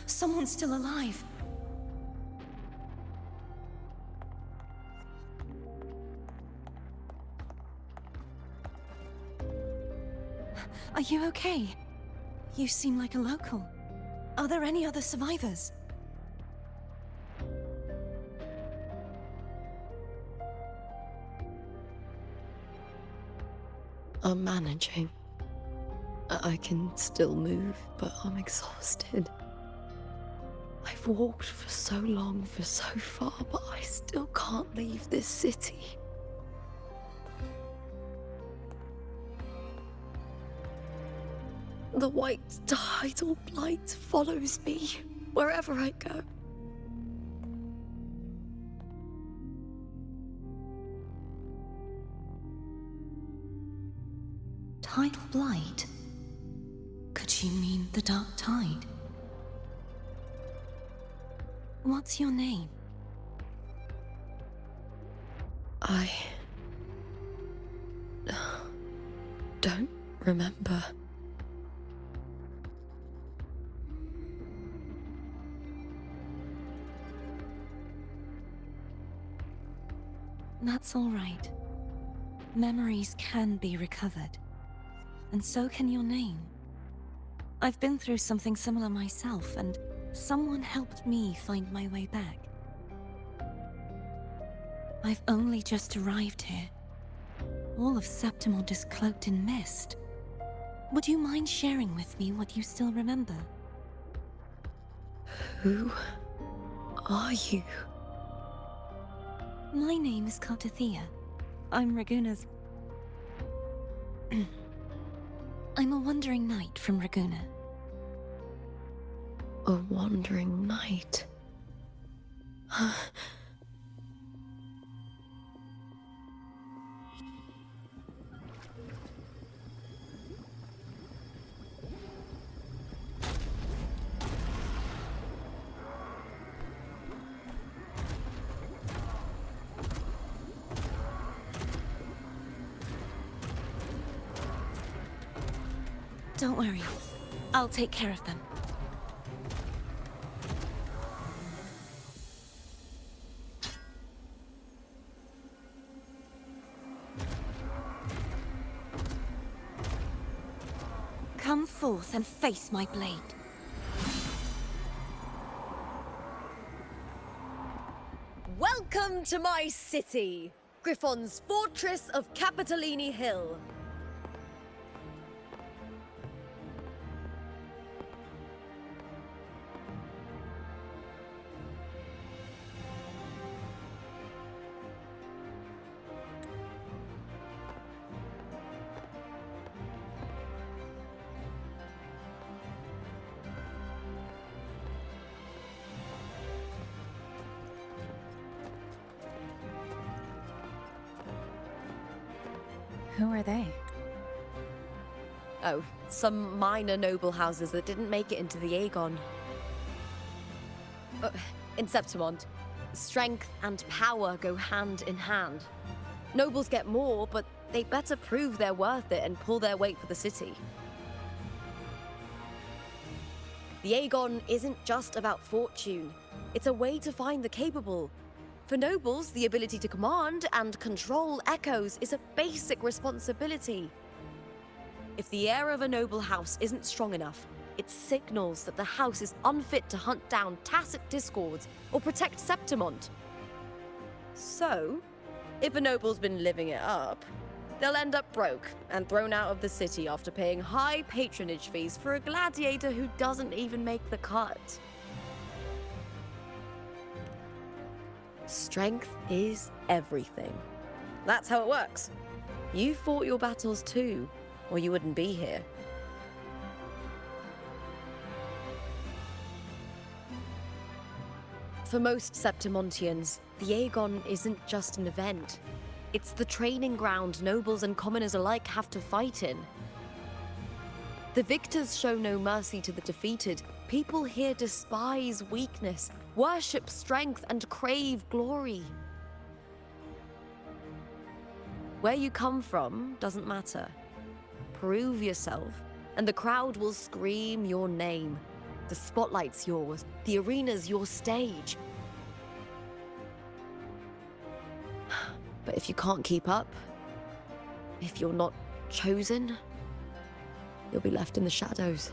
Someone's still alive. Are you okay? You seem like a local. Are there any other survivors? I'm managing. I can still move, but I'm exhausted. I've walked for so long, for so far, but I still can't leave this city. The white tidal blight follows me wherever I go. Tidal blight? Could she mean the dark tide? What's your name? I don't remember. That's all right. Memories can be recovered. And so can your name. I've been through something similar myself, and someone helped me find my way back. I've only just arrived here. All of Septimont is cloaked in mist. Would you mind sharing with me what you still remember? Who are you? My name is Cartethyia. I'm Raguna's... I'm a wandering knight from Raguna. A wandering knight? Don't worry. I'll take care of them. Come forth and face my blade. Welcome to my city, Griffon's fortress of Capitolini Hill. Who are they? Oh, some minor noble houses that didn't make it into the Aegon. In Septimont, strength and power go hand in hand. Nobles get more, but they better prove they're worth it and pull their weight for the city. The Aegon isn't just about fortune. It's a way to find the capable. For nobles, the ability to command and control echoes is a basic responsibility. If the heir of a noble house isn't strong enough, it signals that the house is unfit to hunt down tacit discords or protect Septimont. So, if a noble's been living it up, they'll end up broke and thrown out of the city after paying high patronage fees for a gladiator who doesn't even make the cut. Strength is everything. That's how it works. You fought your battles too, or you wouldn't be here. For most Septimontians, the Aegon isn't just an event. It's the training ground nobles and commoners alike have to fight in. The victors show no mercy to the defeated. People here despise weakness, worship strength, and crave glory. Where you come from doesn't matter. Prove yourself, and the crowd will scream your name. The spotlight's yours, the arena's your stage. But if you can't keep up, if you're not chosen, you'll be left in the shadows.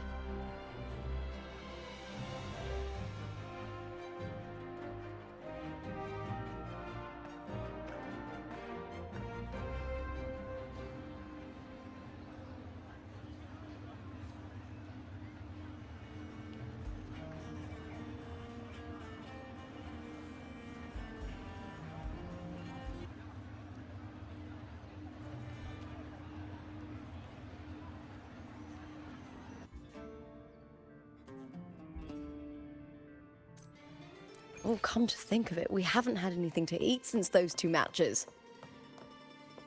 Oh, come to think of it, we haven't had anything to eat since those 2 matches.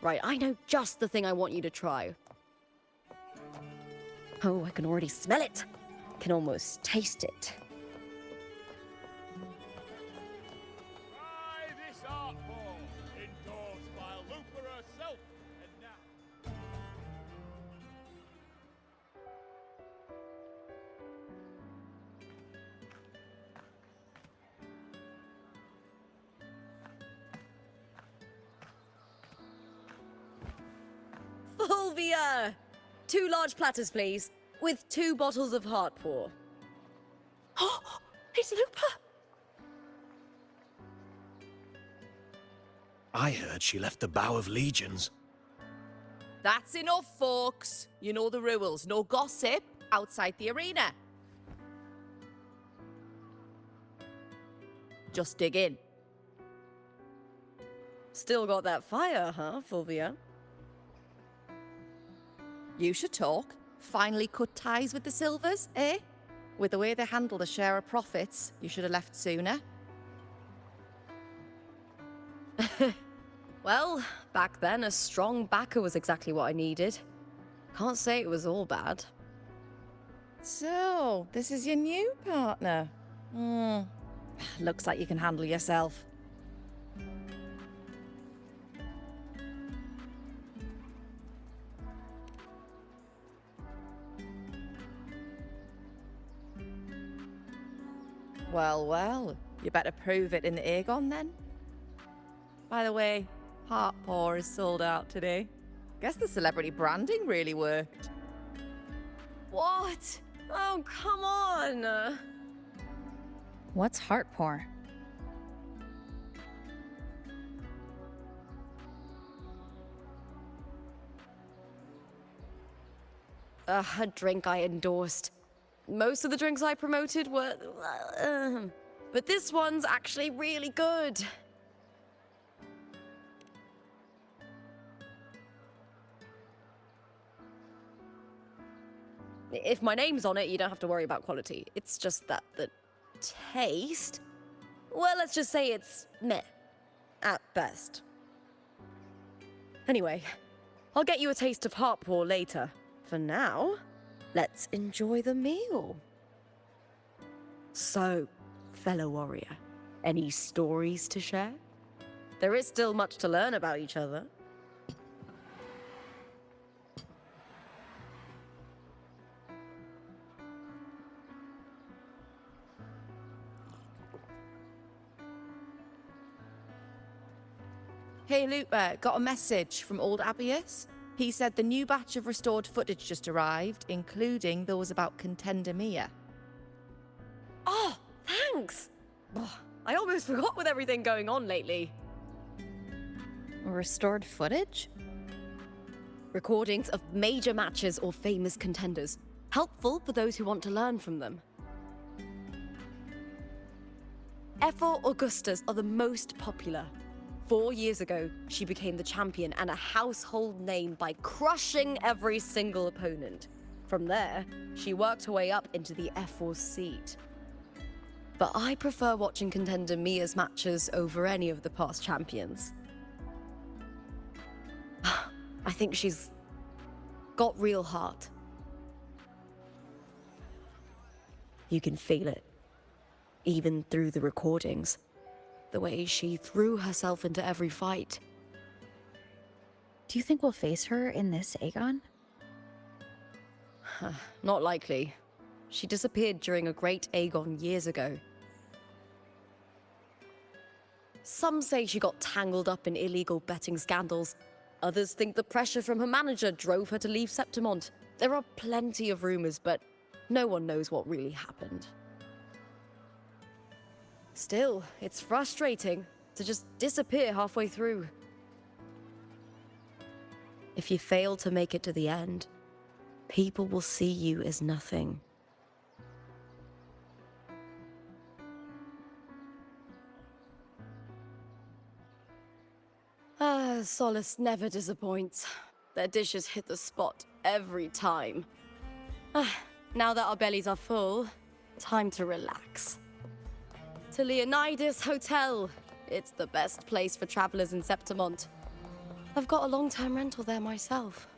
Right, I know just the thing I want you to try. Oh, I can already smell it. Can almost taste it. Try this art form, endorsed by Lupa herself, and now... Fulvia! 2 large platters, please, with 2 bottles of Heartpour. Oh, it's Lupa! I heard she left the Bow of Legions. That's enough, folks. You know the rules. No gossip outside the arena. Just dig in. Still got that fire, huh, Fulvia? You should talk. Finally cut ties with the Silvers, eh? With the way they handle the share of profits, you should have left sooner. Well, back then, a strong backer was exactly what I needed. Can't say it was all bad. So, this is your new partner. Looks like you can handle yourself. Well, well, you better prove it in the Aegon then. By the way, Heartpour is sold out today. Guess the celebrity branding really worked. What? Oh, come on! What's Heartpour? A drink I endorsed. Most of the drinks I promoted were... but this one's actually really good. If my name's on it, you don't have to worry about quality. It's just that the taste... Well, let's just say it's meh. At best. Anyway, I'll get you a taste of Heartpour later. For now, let's enjoy the meal. So, fellow warrior, any stories to share? There is still much to learn about each other. Hey, Lupa, got a message from old Abius. He said the new batch of restored footage just arrived, including those about Contender Mia. Oh, thanks! Oh, I almost forgot with everything going on lately. Restored footage? Recordings of major matches or famous contenders. Helpful for those who want to learn from them. Ephor Augustas are the most popular. 4 years ago, she became the champion and a household name by crushing every single opponent. From there, she worked her way up into the Ephor's seat. But I prefer watching Contender Mia's matches over any of the past champions. I think she's got real heart. You can feel it, even through the recordings. The way she threw herself into every fight. Do you think we'll face her in this Aegon? Not likely. She disappeared during a great Aegon years ago. Some say she got tangled up in illegal betting scandals. Others think the pressure from her manager drove her to leave Septimont. There are plenty of rumors, but no one knows what really happened. Still, it's frustrating to just disappear halfway through. If you fail to make it to the end, people will see you as nothing. Solace never disappoints. Their dishes hit the spot every time. Now that our bellies are full, time to relax. to Leonidas Hotel. It's the best place for travelers in Septimont. I've got a long-term rental there myself.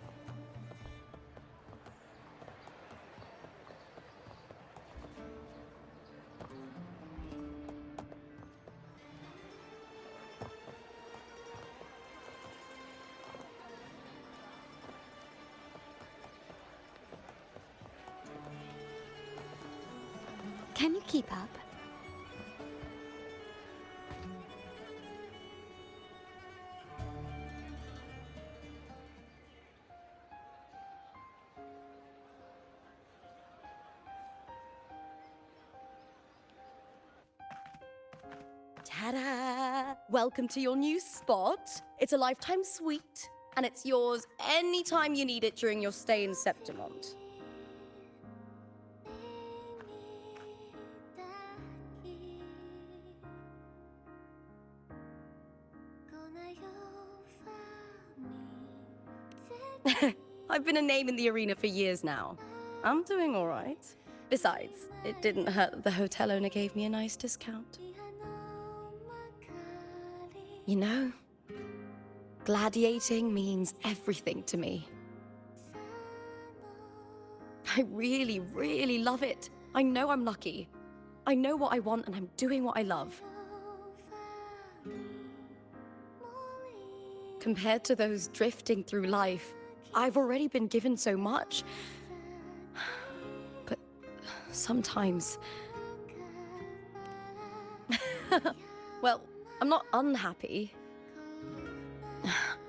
Can you keep up? Ta-da! Welcome to your new spot. It's a lifetime suite, and it's yours anytime you need it during your stay in Septimont. I've been a name in the arena for years now. I'm doing all right. Besides, it didn't hurt that the hotel owner gave me a nice discount. You know, gladiating means everything to me. I really, really love it. I know I'm lucky. I know what I want and I'm doing what I love. Compared to those drifting through life, I've already been given so much. But sometimes... Well, I'm not unhappy.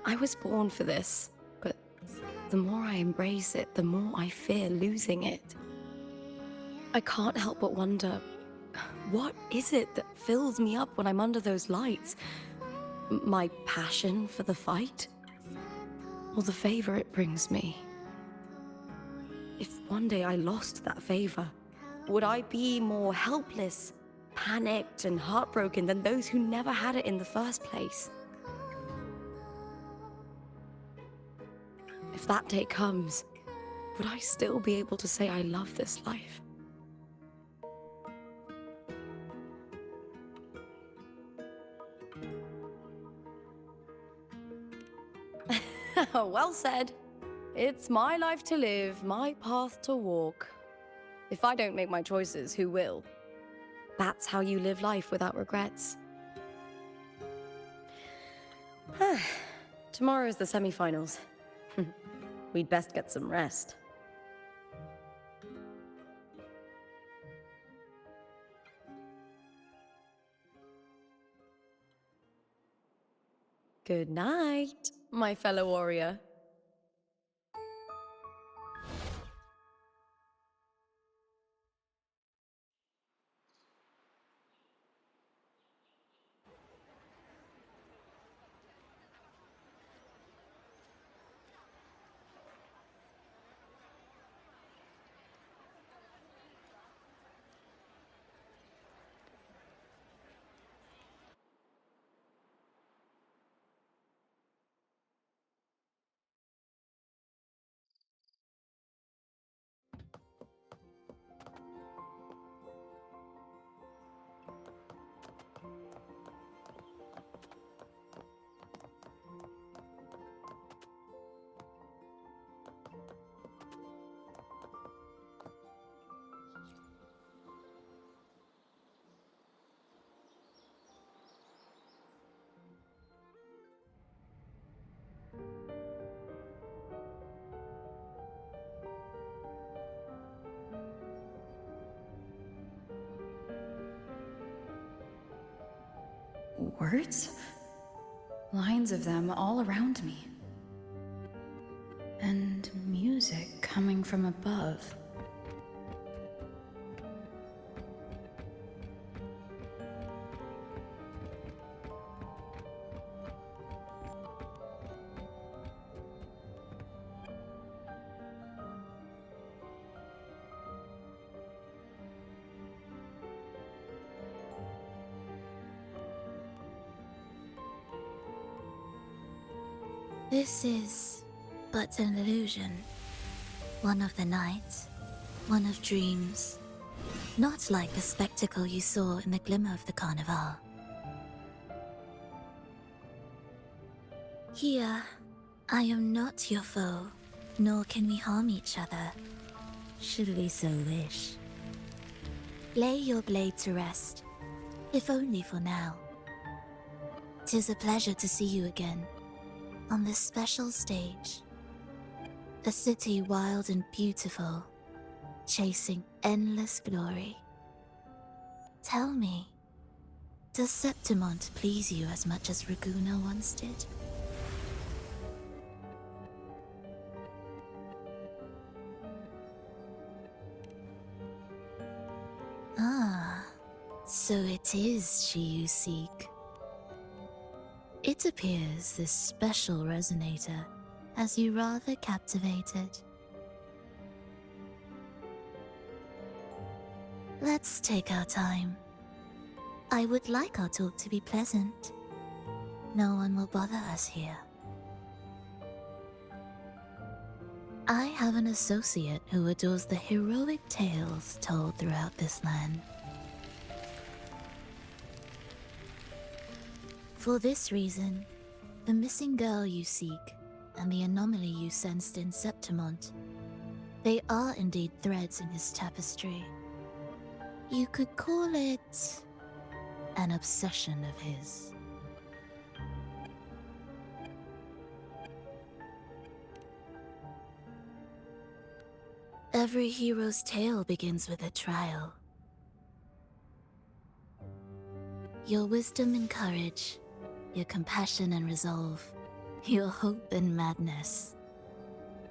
I was born for this, but the more I embrace it, the more I fear losing it. I can't help but wonder, what is it that fills me up when I'm under those lights? My passion for the fight? Or the favor it brings me? If one day I lost that favor, would I be more helpless, panicked, and heartbroken than those who never had it in the first place? If that day comes, would I still be able to say I love this life? Well said. It's my life to live, my path to walk. If I don't make my choices, who will? That's how you live life without regrets. Tomorrow's the semi-finals. We'd best get some rest. Good night, my fellow warrior. Words? Lines of them all around me. And music coming from above. This is but an illusion. One of the nights, one of dreams. Not like the spectacle you saw in the glimmer of the carnival. Here, I am not your foe, nor can we harm each other, should we so wish. Lay your blade to rest, if only for now. 'Tis a pleasure to see you again, on this special stage. A city wild and beautiful, chasing endless glory. Tell me, does Septimont please you as much as Raguna once did? Ah, so it is she you seek. It appears this special resonator has you rather captivated. Let's take our time. I would like our talk to be pleasant. No one will bother us here. I have an associate who adores the heroic tales told throughout this land. For this reason, the missing girl you seek and the anomaly you sensed in Septimont, they are indeed threads in his tapestry. You could call it an obsession of his. Every hero's tale begins with a trial. Your wisdom and courage, your compassion and resolve, your hope and madness.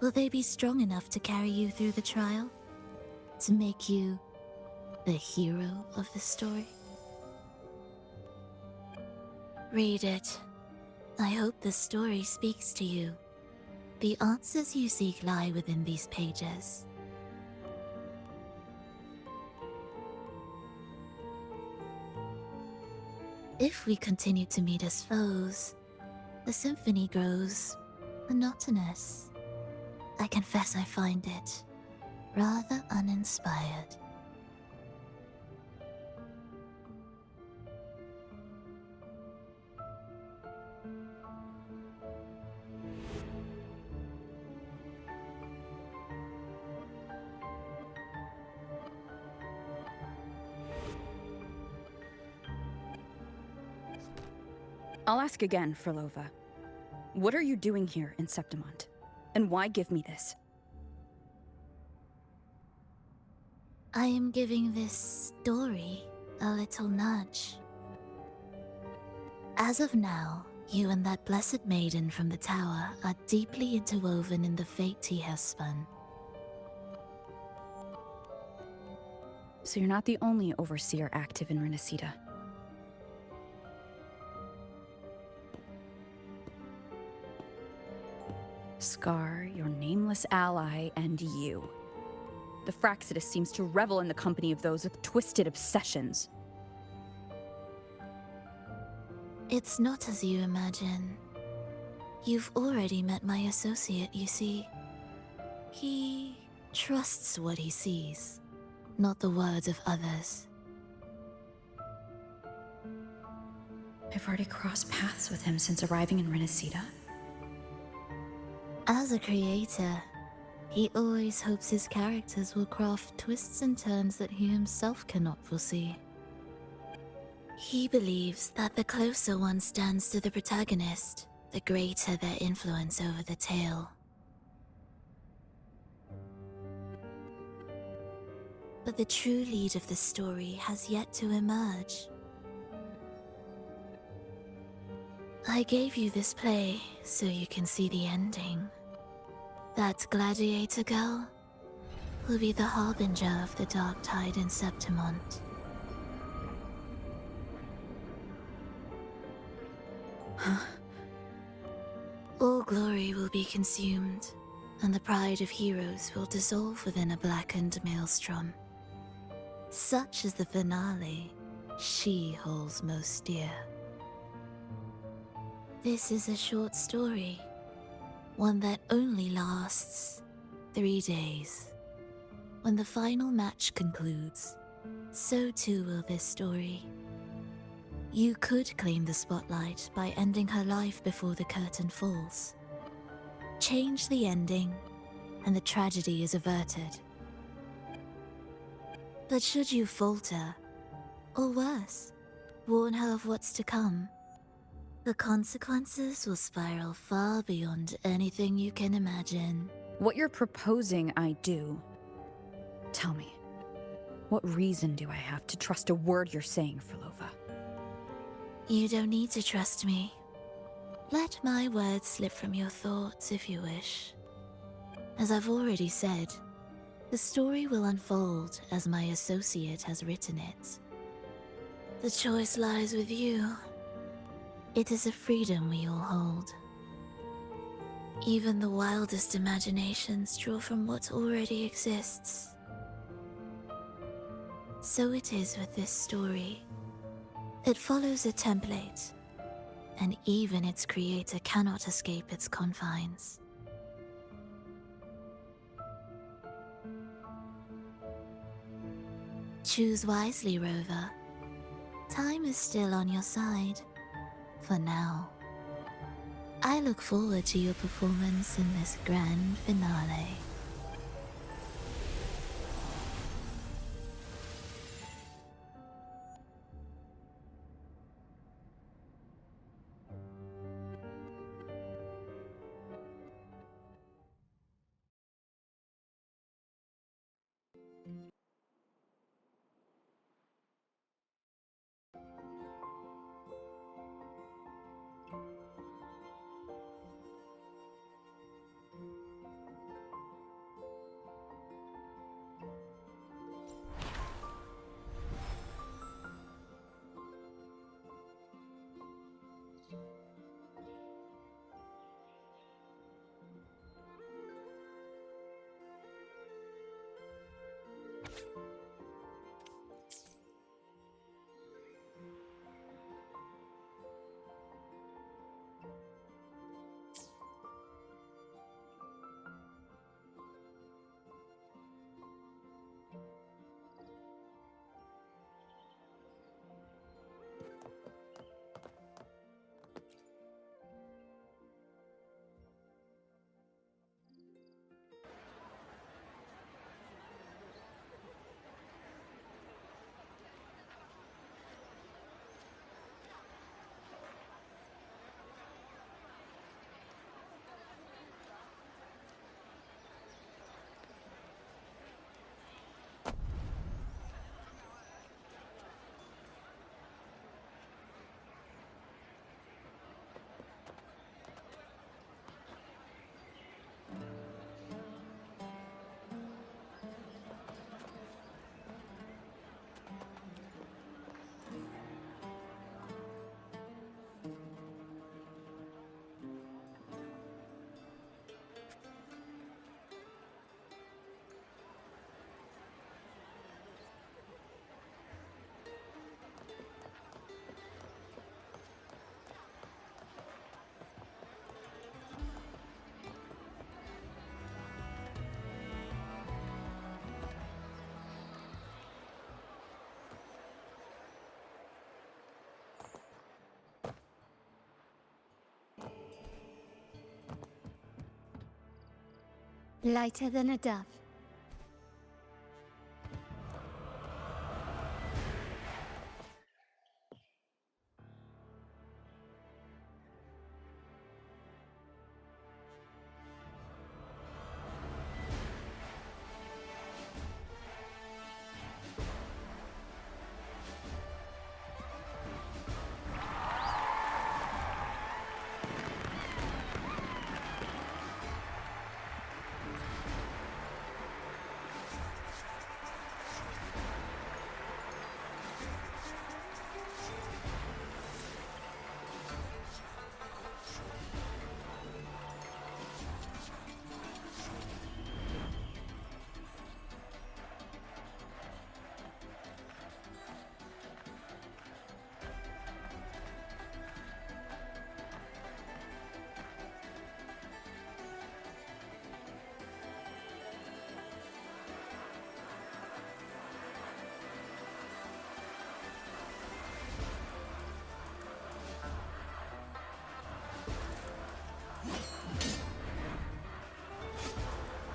Will they be strong enough to carry you through the trial? To make you the hero of the story? Read it. I hope the story speaks to you. The answers you seek lie within these pages. If we continue to meet as foes, the symphony grows monotonous. I confess I find it rather uninspired. I'll ask again, Frolova. What are you doing here in Septimont? And why give me this? I am giving this story a little nudge. As of now, you and that blessed maiden from the tower are deeply interwoven in the fate he has spun. So you're not the only overseer active in Renacita. Scar, your nameless ally, and you. The Fraxidus seems to revel in the company of those with twisted obsessions. It's not as you imagine. You've already met my associate, you see. He trusts what he sees, not the words of others. I've already crossed paths with him since arriving in Renacita. As a creator, he always hopes his characters will craft twists and turns that he himself cannot foresee. He believes that the closer one stands to the protagonist, the greater their influence over the tale. But the true lead of the story has yet to emerge. I gave you this play so you can see the ending. That gladiator girl will be the harbinger of the dark tide in Septimont. All glory will be consumed, and the pride of heroes will dissolve within a blackened maelstrom. Such is the finale she holds most dear. This is a short story, one that only lasts 3 days. When the final match concludes, So too will this story. You could claim the spotlight by ending her life before the curtain falls. Change the ending, and the tragedy is averted. But should you falter, or worse, warn her of what's to come, the consequences will spiral far beyond anything you can imagine. What you're proposing I do. Tell me, what reason do I have to trust a word you're saying, Filova? You don't need to trust me. Let my words slip from your thoughts if you wish. As I've already said, the story will unfold as my associate has written it. The choice lies with you. It is a freedom we all hold. Even the wildest imaginations draw from what already exists. So it is with this story. It follows a template, and even its creator cannot escape its confines. Choose wisely, Rover. Time is still on your side, for now. I look forward to your performance in this grand finale. Lighter than a dove.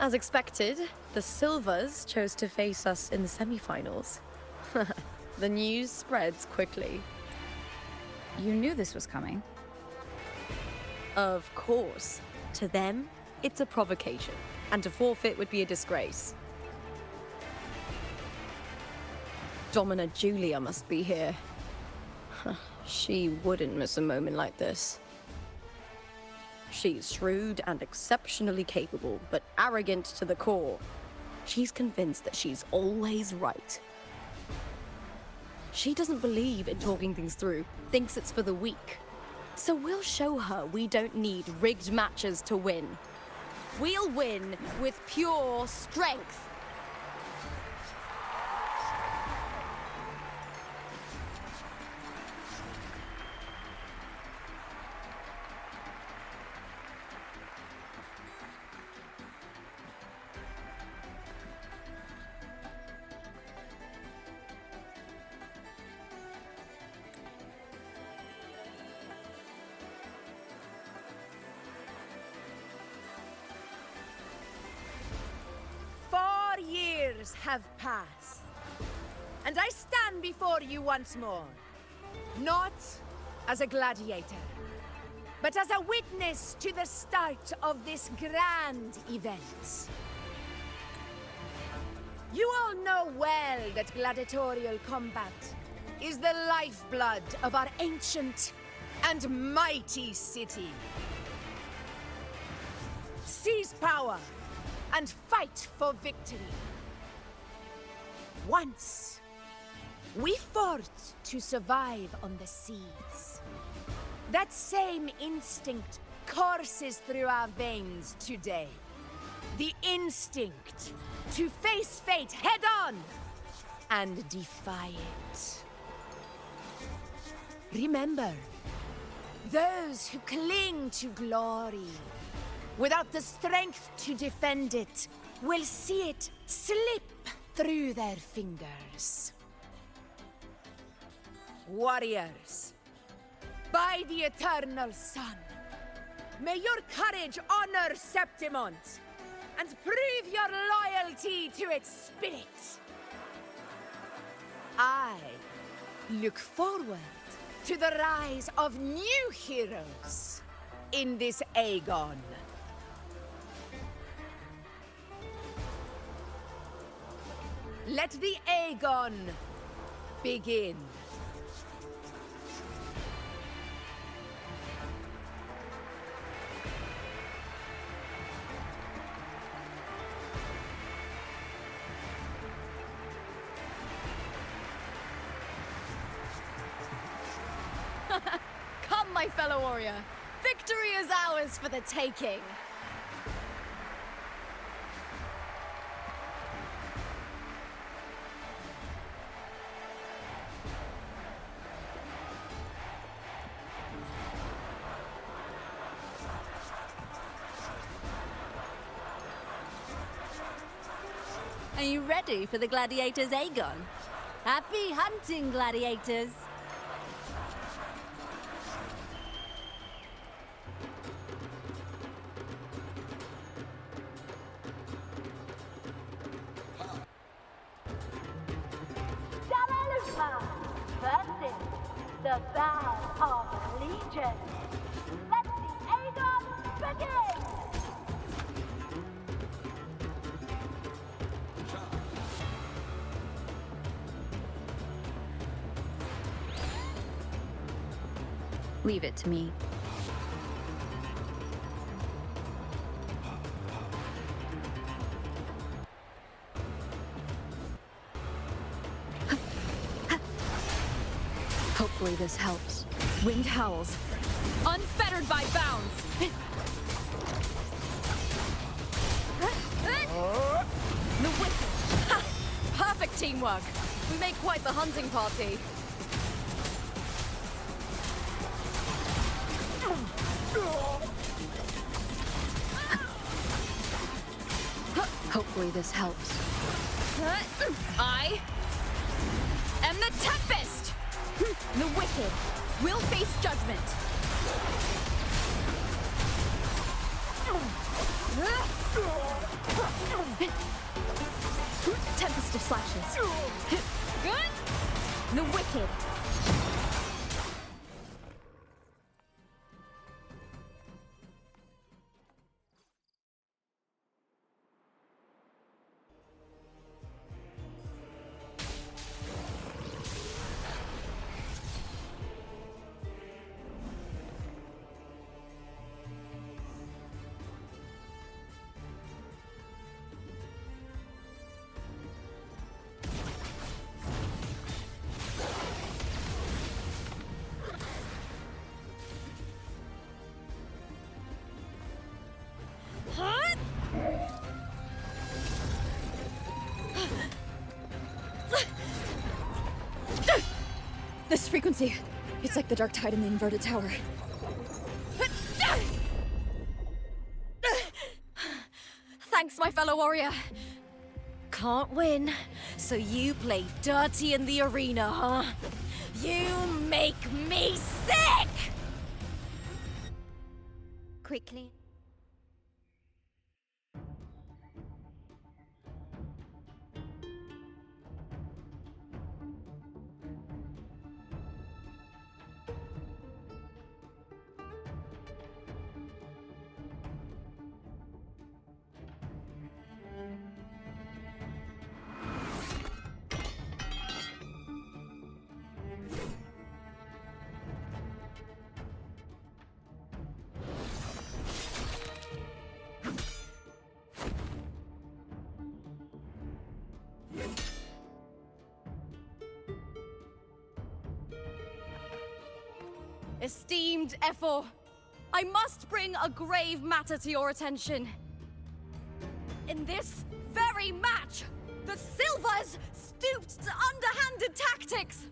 As expected, the Silvers chose to face us in the semi-finals. The news spreads quickly. You knew this was coming. Of course. To them, it's a provocation, and to forfeit would be a disgrace. Domina Julia must be here. She wouldn't miss a moment like this. She's shrewd and exceptionally capable, but arrogant to the core. She's convinced that she's always right. She doesn't believe in talking things through, thinks it's for the weak. So we'll show her we don't need rigged matches to win. We'll win with pure strength. Have passed, and I stand before you once more, not as a gladiator, but as a witness to the start of this grand event. You all know well that gladiatorial combat is the lifeblood of our ancient and mighty city. Seize power and fight for victory. Once, we fought to survive on the seas. That same instinct courses through our veins today. The instinct to face fate head-on and defy it. Remember, those who cling to glory without the strength to defend it will see it slip through their fingers. Warriors, by the eternal sun, may your courage honor Septimont and prove your loyalty to its spirit. I look forward to the rise of new heroes in this Aegon. Let the Aegon begin. Come, my fellow warrior. Victory is ours for the taking. Are you ready for the gladiators, Aegon? Happy hunting, gladiators! Lupa versus the Band of Legion. Let the Aegon begin! Leave it to me. Hopefully this helps. Wind howls, unfettered by bounds. The whip. Ha! Perfect teamwork. We make quite the hunting party. Hopefully this helps. I am the Tempest! The wicked will face judgment. slashes. Good. The wicked. This frequency, it's like the dark tide in the inverted tower. Thanks, my fellow warrior. Can't win, so you play dirty in the arena, huh? You make me sick! Quickly. Esteemed Ephor, I must bring a grave matter to your attention. In this very match, the Silvers stooped to underhanded tactics.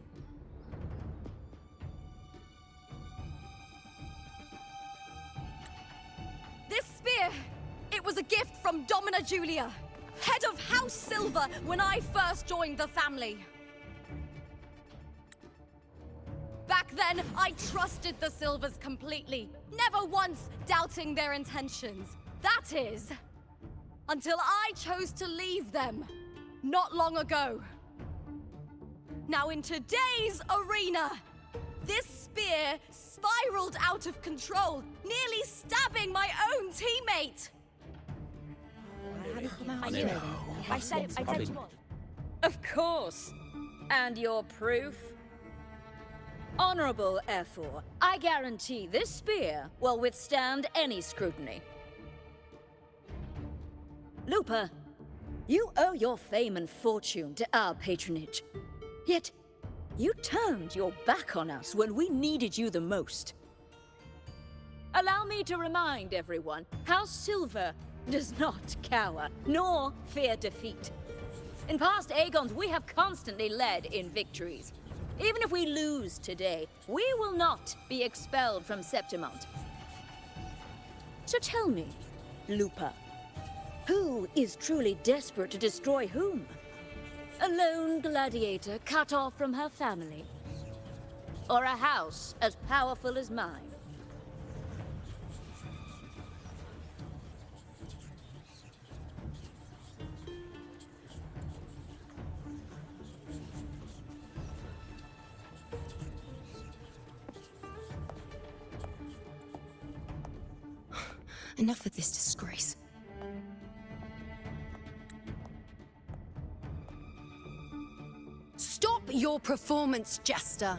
This spear, it was a gift from Domina Julia, head of House Silver when I first joined the family. Back then, I trusted the Silvers completely, never once doubting their intentions. That is, until I chose to leave them, not long ago. Now in today's arena, this spear spiraled out of control, nearly stabbing my own teammate. I knew it. I said you would. Of course. And your proof? Honorable Ephor, I guarantee this spear will withstand any scrutiny. Lupa, you owe your fame and fortune to our patronage. Yet, you turned your back on us when we needed you the most. Allow me to remind everyone, House Silver does not cower, nor fear defeat. In past Aegons, we have constantly led in victories. Even if we lose today, we will not be expelled from Septimont. So tell me, Lupa, who is truly desperate to destroy whom? A lone gladiator cut off from her family? Or a house as powerful as mine? Enough of this disgrace. Stop your performance, Jester.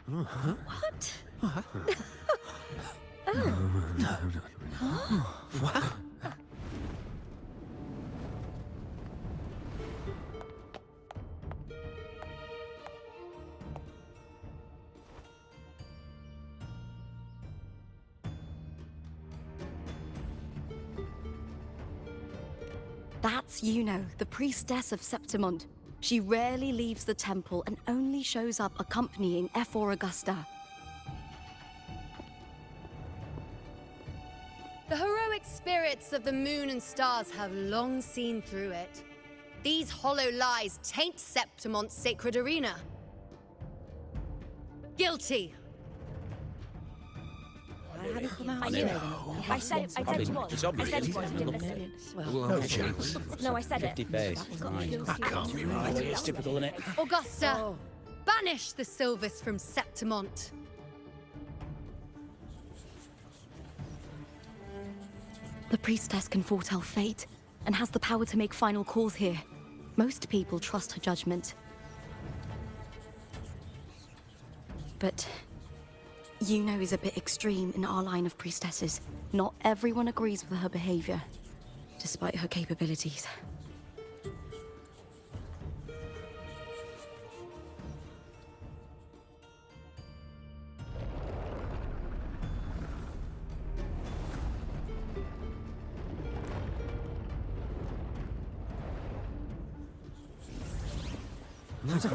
What? What? That's Yuno, the priestess of Septimont. She rarely leaves the temple and only shows up accompanying Ephor Augusta. The heroic spirits of the moon and stars have long seen through it. These hollow lies taint Septimont's sacred arena. Guilty. it. come out I anyway. know. I said it was. It's I obvious. said it was. I didn't listen. No chance. No, I said it. 50 face. Right. That can't be right. It's typical, isn't it? Augusta, banish the Silvers from Septimont. The priestess can foretell fate and has the power to make final calls here. Most people trust her judgment. But Yuno is a bit extreme in our line of priestesses. Not everyone agrees with her behavior, despite her capabilities.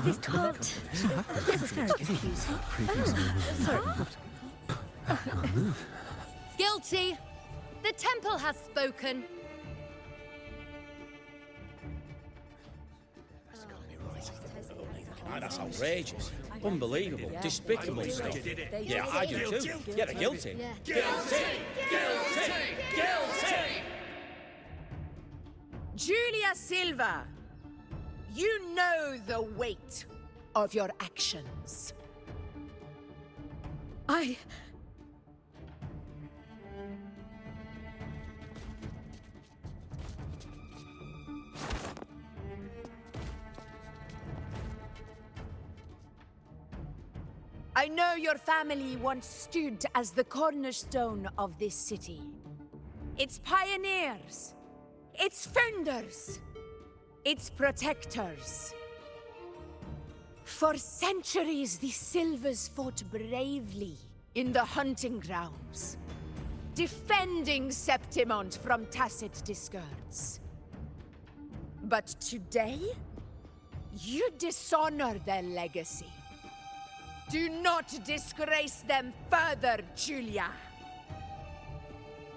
This can't. This is very confusing. Guilty! The temple has spoken. That's outrageous. Unbelievable. Despicable stuff. Yeah, I do too. Yeah, they're guilty. Guilty! Julia Silva, you know the weight of your actions. I know your family once stood as the cornerstone of this city. Its pioneers, its founders, its protectors. For centuries, the Silvers fought bravely in the hunting grounds, defending Septimont from tacit discords. But today, you dishonor their legacy. Do not disgrace them further, Julia.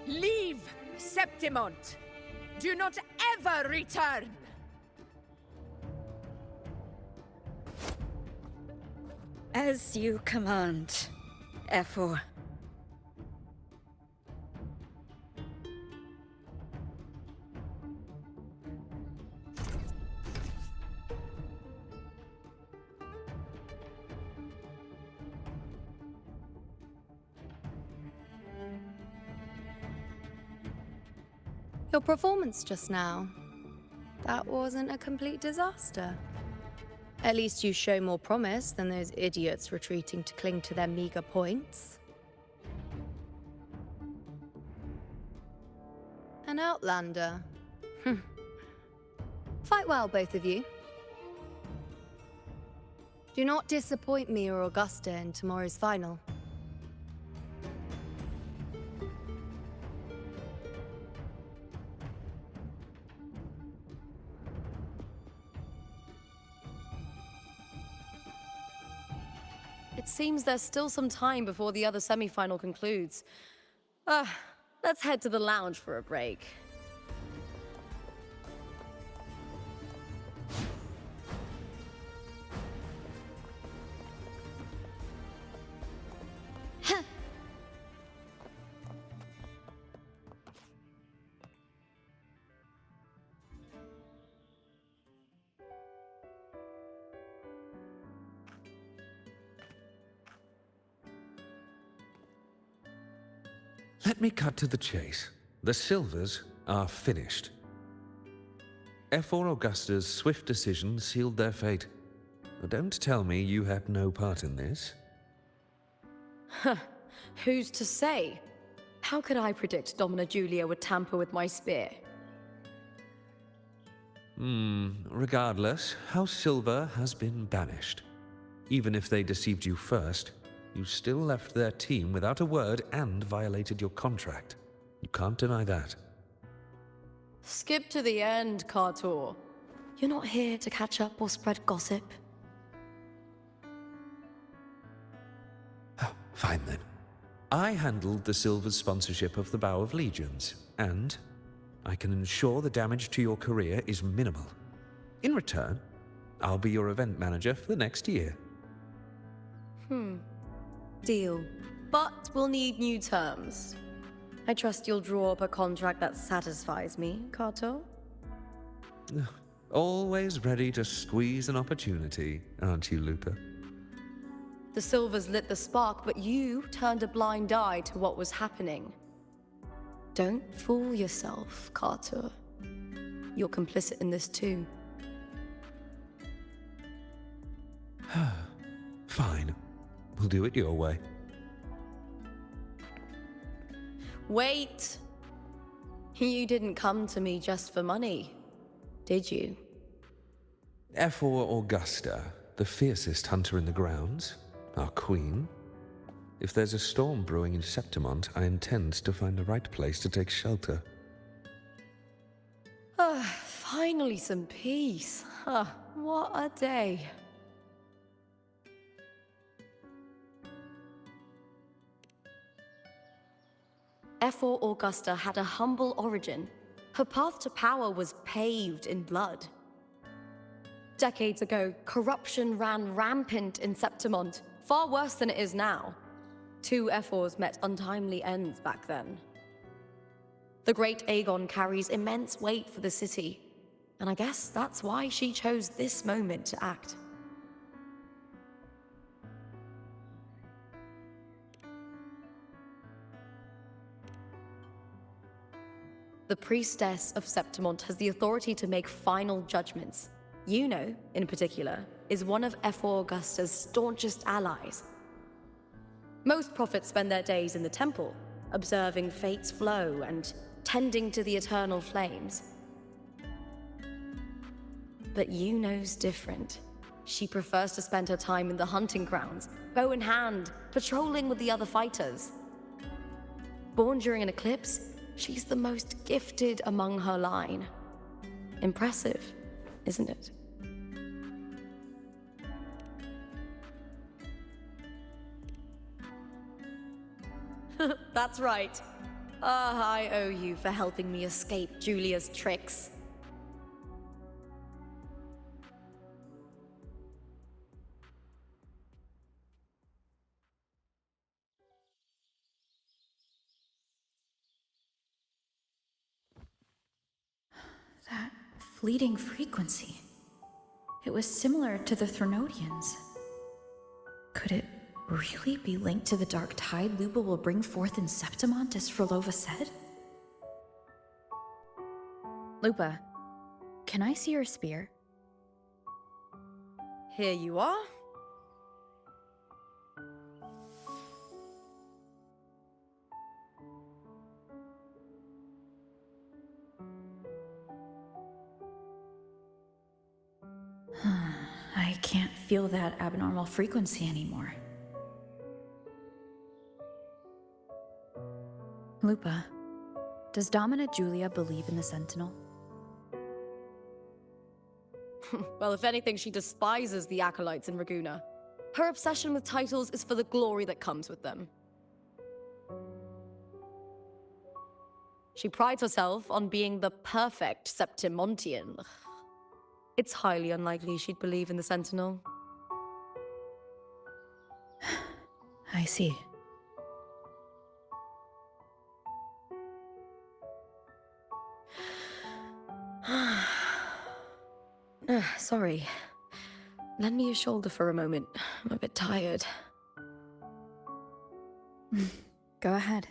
Leave Septimont. Do not ever return. As you command, Ephor. Your performance just now, that wasn't a complete disaster. At least you show more promise than those idiots retreating to cling to their meager points. An outlander. Fight well, both of you. Do not disappoint me or Augusta in tomorrow's final. It seems there's still some time before the other semi-final concludes. Let's head to the lounge for a break. Let me cut to the chase. The Silvers are finished. Ephor Augusta's swift decision sealed their fate. But don't tell me you had no part in this. Who's to say? How could I predict Domina Julia would tamper with my spear? Regardless, House Silver has been banished. Even if they deceived you first, you still left their team without a word and violated your contract. You can't deny that. Skip to the end, Cartor. You're not here to catch up or spread gossip. Fine then. I handled the Silver's sponsorship of the Bow of Legions, and I can ensure the damage to your career is minimal. In return, I'll be your event manager for the next year. Deal. But we'll need new terms. I trust you'll draw up a contract that satisfies me, Kato? Always ready to squeeze an opportunity, aren't you, Lupa? The Silvers lit the spark, but you turned a blind eye to what was happening. Don't fool yourself, Kato. You're complicit in this too. Fine. We'll do it your way. Wait! You didn't come to me just for money, did you? F4 Augusta, the fiercest hunter in the grounds, our queen. If there's a storm brewing in Septimont, I intend to find the right place to take shelter. Finally some peace. What a day. F4 Augusta had a humble origin. Her path to power was paved in blood. Decades ago, corruption ran rampant in Septimont, far worse than it is now. 2 F4s met untimely ends back then. The great Aegon carries immense weight for the city, and I guess that's why she chose this moment to act. The priestess of Septimont has the authority to make final judgments. Yuno, in particular, is one of F4 Augusta's staunchest allies. Most prophets spend their days in the temple, observing fate's flow and tending to the eternal flames. But Yuno's different. She prefers to spend her time in the hunting grounds, bow in hand, patrolling with the other fighters. Born during an eclipse, she's the most gifted among her line. Impressive, isn't it? That's right. I owe you for helping me escape Julia's tricks. That fleeting frequency. It was similar to the Threnodians. Could it really be linked to the dark tide Lupa will bring forth in Septimont, as Frolova said? Lupa, can I see your spear? Here you are. I can't feel that abnormal frequency anymore. Lupa, does Domina Julia believe in the Sentinel? Well, if anything, she despises the acolytes in Raguna. Her obsession with titles is for the glory that comes with them. She prides herself on being the perfect Septimontian. It's highly unlikely she'd believe in the Sentinel. I see. Sorry. Lend me your shoulder for a moment. I'm a bit tired. Go ahead.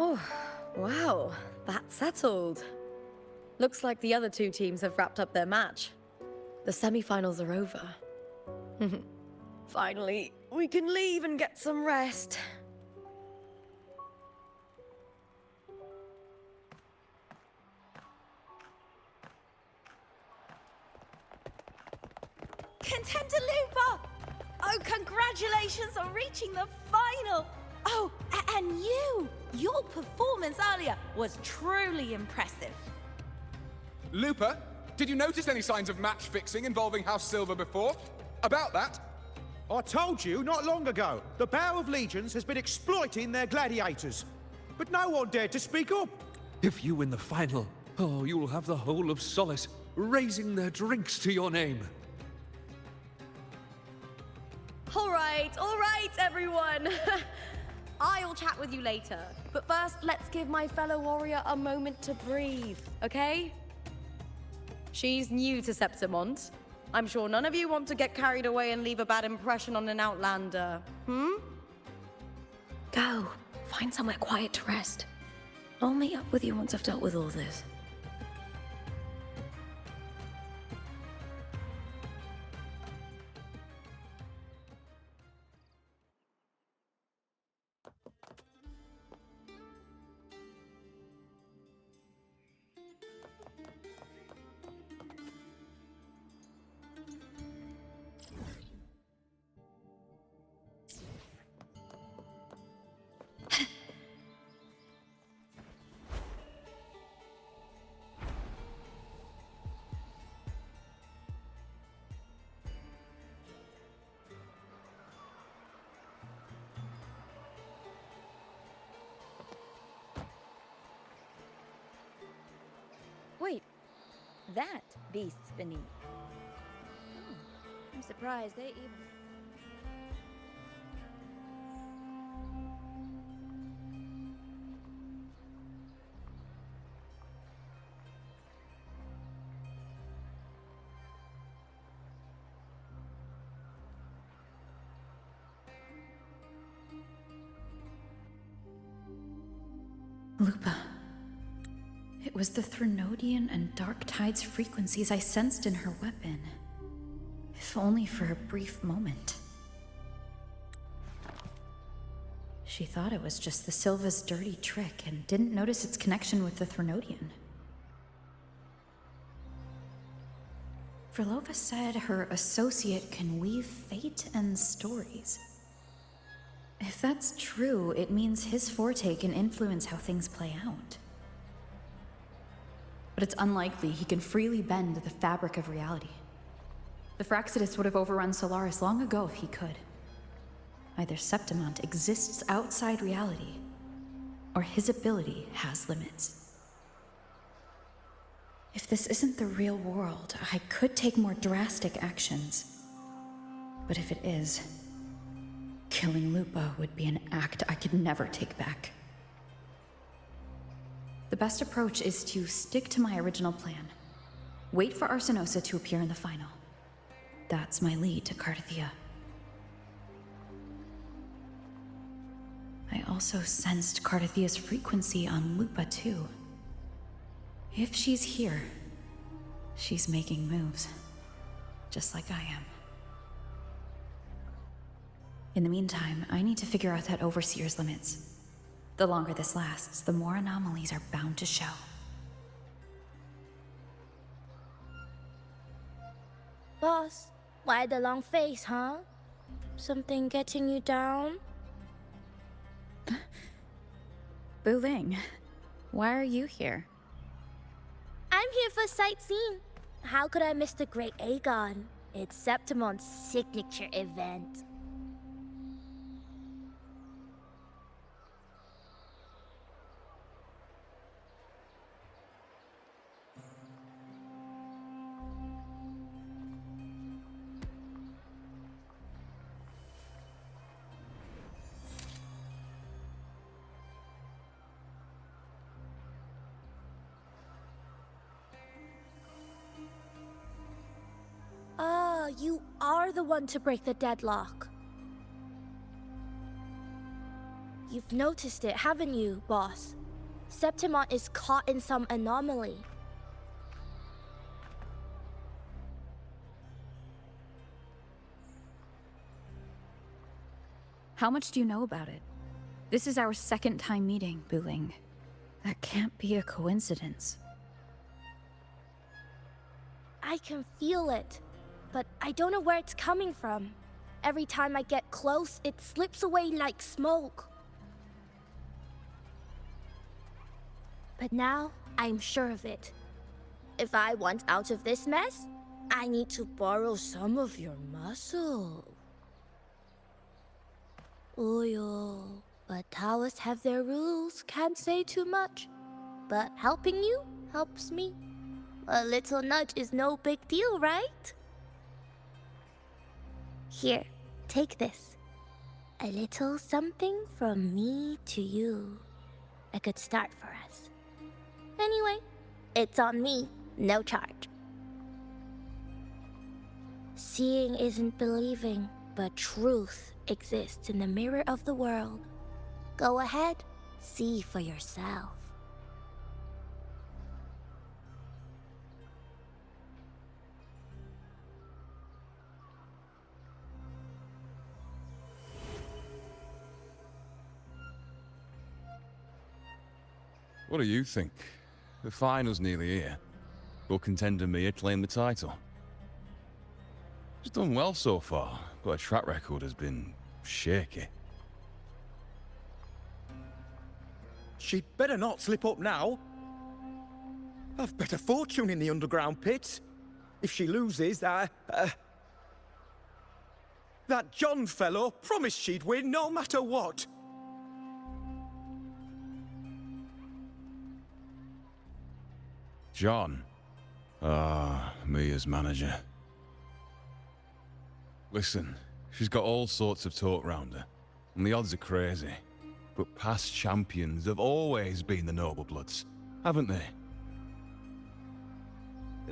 Oh, wow. That's settled. Looks like the other 2 teams have wrapped up their match. The semi-finals are over. Finally, we can leave and get some rest. Contender Lupa! Oh, congratulations on reaching the final! Oh, and your performance earlier was truly impressive. Lupa, did you notice any signs of match fixing involving House Silver before? About that? I told you not long ago, the Bow of Legions has been exploiting their gladiators. But no one dared to speak up. If you win the final, oh, you'll have the whole of Solace raising their drinks to your name. All right, everyone. I'll chat with you later. But first, let's give my fellow warrior a moment to breathe, okay? She's new to Septimont. I'm sure none of you want to get carried away and leave a bad impression on an outlander, Go. Find somewhere quiet to rest. I'll meet up with you once I've dealt with all this. Wait, that beast's beneath. Oh, I'm surprised they even... Lupa. It was the Threnodian and Dark Tide's frequencies I sensed in her weapon. If only for a brief moment. She thought it was just the Silva's dirty trick and didn't notice its connection with the Threnodian. Verlova said her associate can weave fate and stories. If that's true, it means his forte can influence how things play out. But it's unlikely he can freely bend the fabric of reality. The Fraxidus would have overrun Solaris long ago if he could. Either Septimont exists outside reality, or his ability has limits. If this isn't the real world, I could take more drastic actions. But if it is, killing Lupa would be an act I could never take back. The best approach is to stick to my original plan. Wait for Arsenosa to appear in the final. That's my lead to Cartethyia. I also sensed Cartethyia's frequency on Lupa too. If she's here, she's making moves, just like I am. In the meantime, I need to figure out that Overseer's limits. The longer this lasts, the more anomalies are bound to show. Boss, why the long face, huh? Something getting you down? Wuthering, why are you here? I'm here for sightseeing. How could I miss the Great Aegon? It's Septimont's signature event. You are the one to break the deadlock. You've noticed it, haven't you, boss? Septimont is caught in some anomaly. How much do you know about it? This is our second time meeting, Wuthering. That can't be a coincidence. I can feel it, but I don't know where it's coming from. Every time I get close, it slips away like smoke. But now, I'm sure of it. If I want out of this mess, I need to borrow some of your muscle. Oyo. But Taoists have their rules, can't say too much. But helping you helps me. A little nudge is no big deal, right? Here, take this. A little something from me to you. A good start for us. Anyway, it's on me, no charge. Seeing isn't believing, but truth exists in the mirror of the world. Go ahead, see for yourself. What do you think? The final's nearly here. Will contender Mia claim the title? She's done well so far, but her track record has been shaky. She'd better not slip up now. I've better fortune in the underground pits. If she loses, that John fellow promised she'd win no matter what. John. Mia's manager. Listen, she's got all sorts of talk round her, and the odds are crazy. But past champions have always been the noble bloods, haven't they?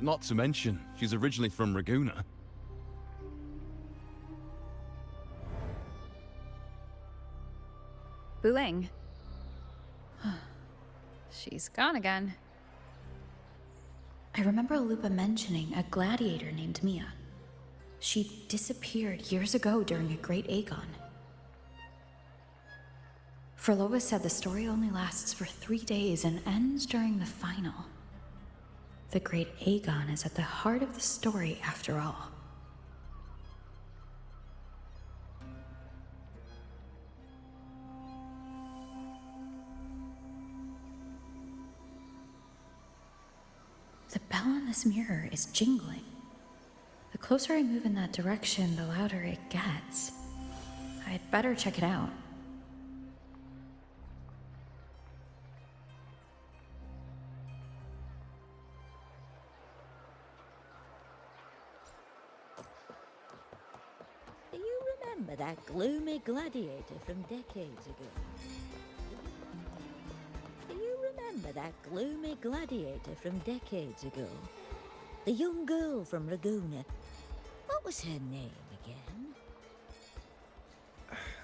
Not to mention, she's originally from Raguna. Buling. She's gone again. I remember Lupa mentioning a gladiator named Mia. She disappeared years ago during a great Aegon. Frolova said the story only lasts for 3 days and ends during the final. The great Aegon is at the heart of the story after all. The bell on this mirror is jingling. The closer I move in that direction, the louder it gets. I'd better check it out. Do you remember that gloomy gladiator from decades ago? Do you remember that gloomy gladiator from decades ago? The young girl from Raguna. What was her name again?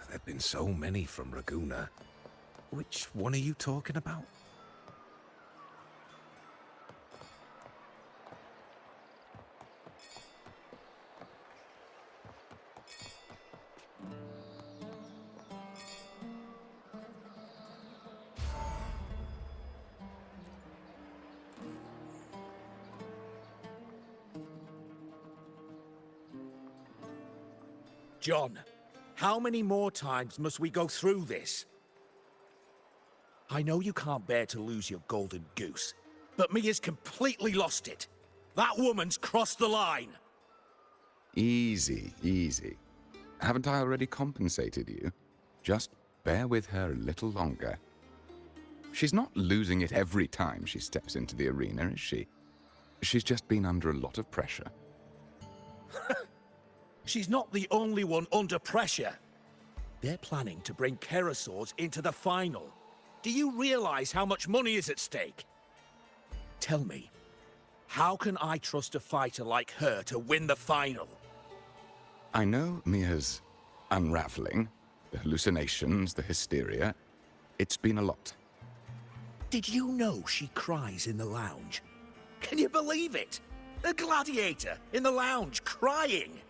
There've been so many from Raguna. Which one are you talking about? John, how many more times must we go through this? I know you can't bear to lose your golden goose, but Mia's completely lost it. That woman's crossed the line. Easy, easy. Haven't I already compensated you? Just bear with her a little longer. She's not losing it every time she steps into the arena, is she? She's just been under a lot of pressure. She's not the only one under pressure. They're planning to bring Kerasaurs into the final. Do you realize how much money is at stake? Tell me, how can I trust a fighter like her to win the final? I know Mia's unraveling, the hallucinations, the hysteria. It's been a lot. Did you know she cries in the lounge? Can you believe it? A gladiator in the lounge crying.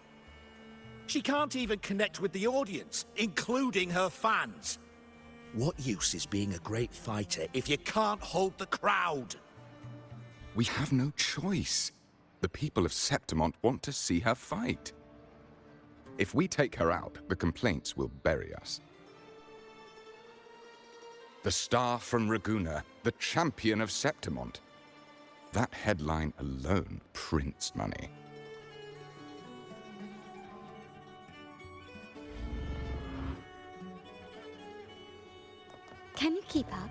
She can't even connect with the audience, including her fans. What use is being a great fighter if you can't hold the crowd? We have no choice. The people of Septimont want to see her fight. If we take her out, the complaints will bury us. The star from Raguna, the champion of Septimont. That headline alone prints money. Can you keep up?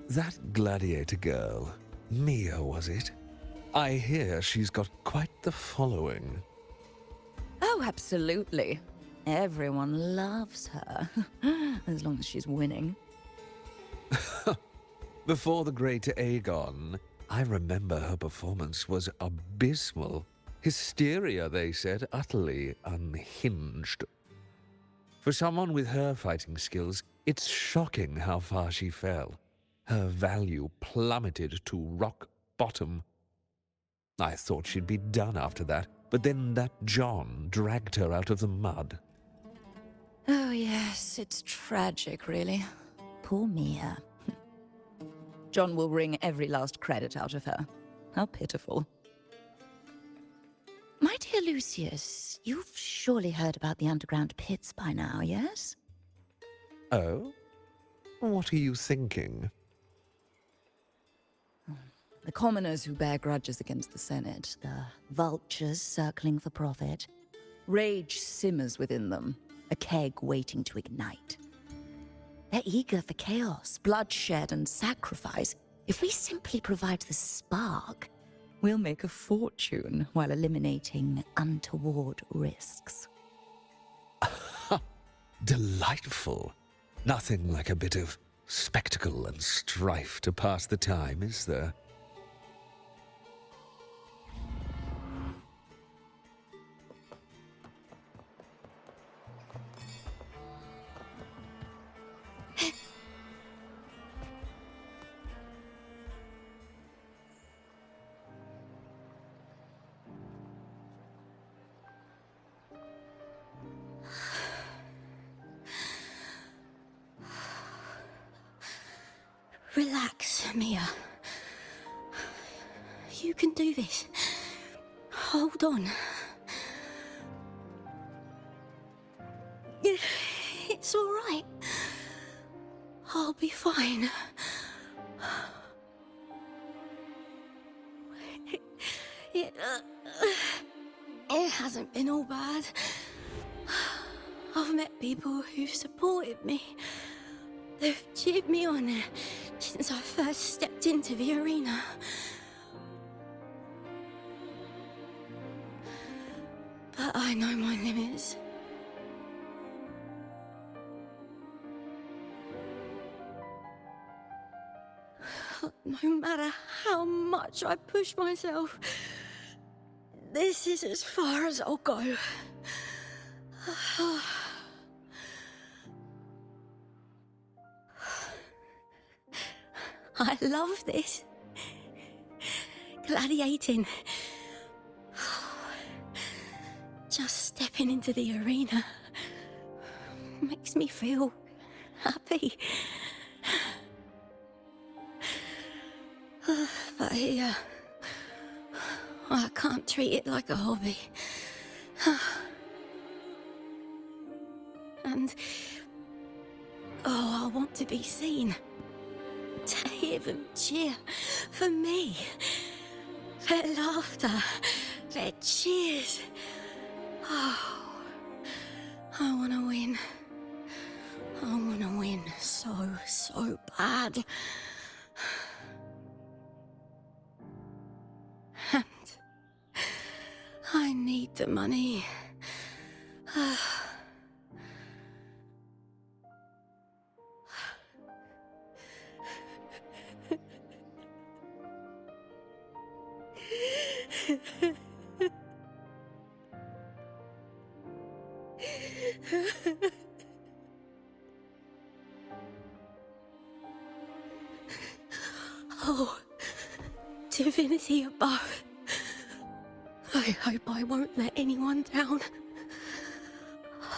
That gladiator girl, Mia, was it? I hear she's got quite the following. Oh, absolutely. Everyone loves her, as long as she's winning. Before the great Aegon, I remember her performance was abysmal. Hysteria, they said, utterly unhinged. For someone with her fighting skills, it's shocking how far she fell. Her value plummeted to rock bottom. I thought she'd be done after that, but then that John dragged her out of the mud. Oh, yes, it's tragic, really. Poor Mia. John will wring every last credit out of her. How pitiful. My dear Lucius, you've surely heard about the underground pits by now, yes? Oh? What are you thinking? The commoners who bear grudges against the Senate, the vultures circling for profit. Rage simmers within them, a keg waiting to ignite. They're eager for chaos, bloodshed, and sacrifice. If we simply provide the spark, we'll make a fortune while eliminating untoward risks. Delightful. Nothing like a bit of spectacle and strife to pass the time, is there? Relax, Mia. You can do this. Hold on. It's all right. I'll be fine. It hasn't been all bad. I've met people who've supported me. They've cheered me on since I first stepped into the arena. But I know my limits. No matter how much I push myself, this is as far as I'll go. I love this. Gladiating. Just stepping into the arena makes me feel happy. But here, I can't treat it like a hobby. And, I want to be seen. To hear them cheer for me. Their laughter, their cheers. Oh, I want to win. I want to win so bad. And I need the money. Oh, divinity above. I hope I won't let anyone down.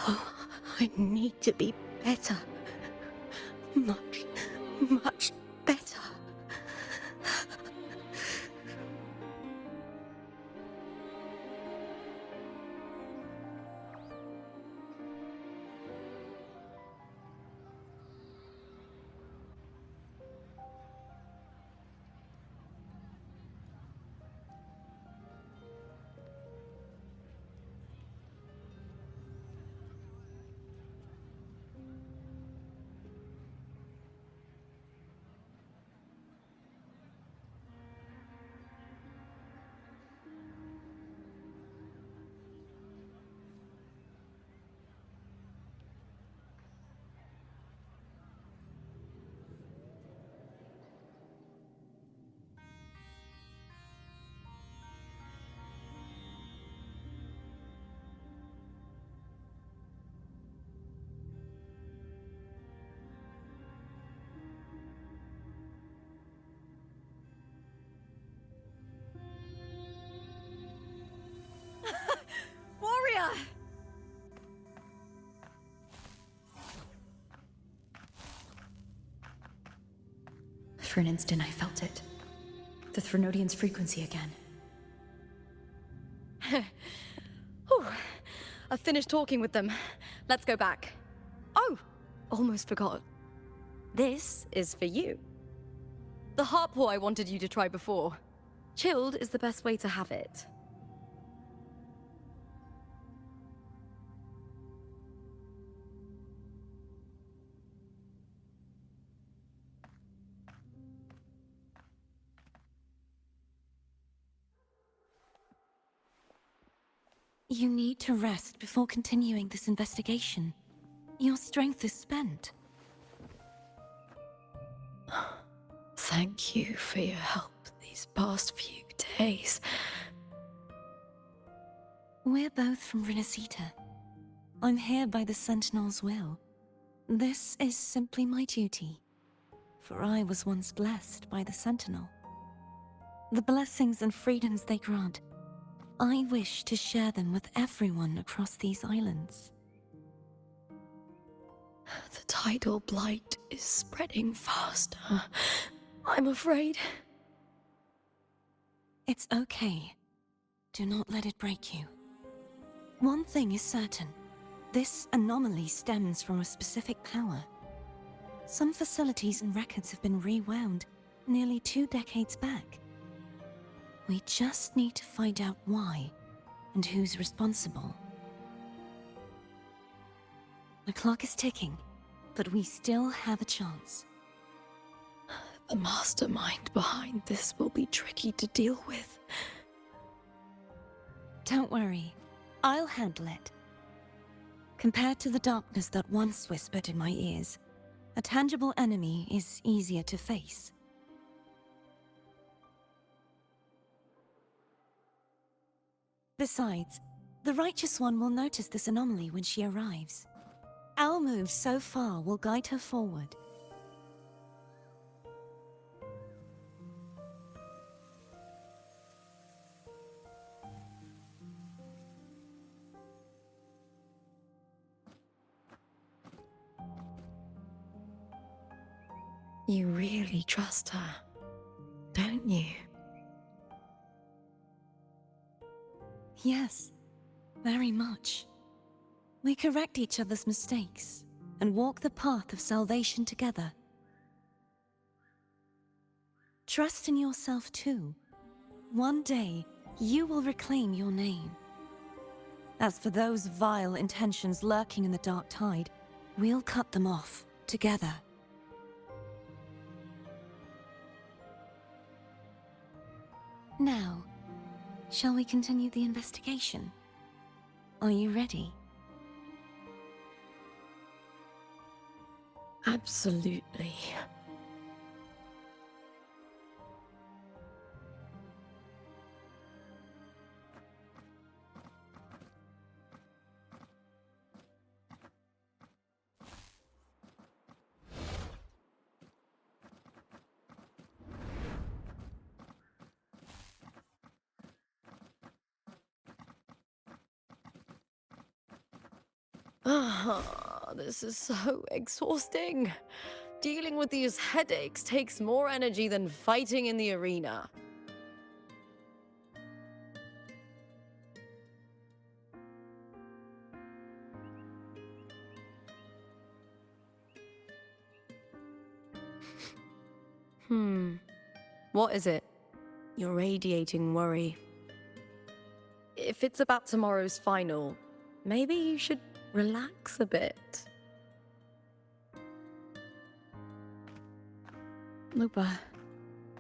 Oh, I need to be better. Much better. For an instant, I felt it. The Threnodian's frequency again. Whew. I've finished talking with them. Let's go back. Oh, almost forgot. This is for you. The heart pour I wanted you to try before. Chilled is the best way to have it. You need to rest before continuing this investigation. Your strength is spent. Thank you for your help these past few days. We're both from Renacita. I'm here by the Sentinel's will. This is simply my duty, for I was once blessed by the Sentinel. The blessings and freedoms they grant, I wish to share them with everyone across these islands. The tidal blight is spreading faster. I'm afraid. It's okay. Do not let it break you. One thing is certain. This anomaly stems from a specific power. Some facilities and records have been rewound nearly 2 decades back. We just need to find out why and who's responsible. The clock is ticking, but we still have a chance. The mastermind behind this will be tricky to deal with. Don't worry, I'll handle it. Compared to the darkness that once whispered in my ears, a tangible enemy is easier to face. Besides, the Righteous One will notice this anomaly when she arrives. Our moves so far will guide her forward. You really trust her, don't you? Yes, very much. We correct each other's mistakes and walk the path of salvation together. Trust in yourself too. One day, you will reclaim your name. As for those vile intentions lurking in the Dark Tide, we'll cut them off together. Now, shall we continue the investigation? Are you ready? Absolutely. This is so exhausting. Dealing with these headaches takes more energy than fighting in the arena. What is it? You're radiating worry. If it's about tomorrow's final, maybe you should relax a bit. Lupa,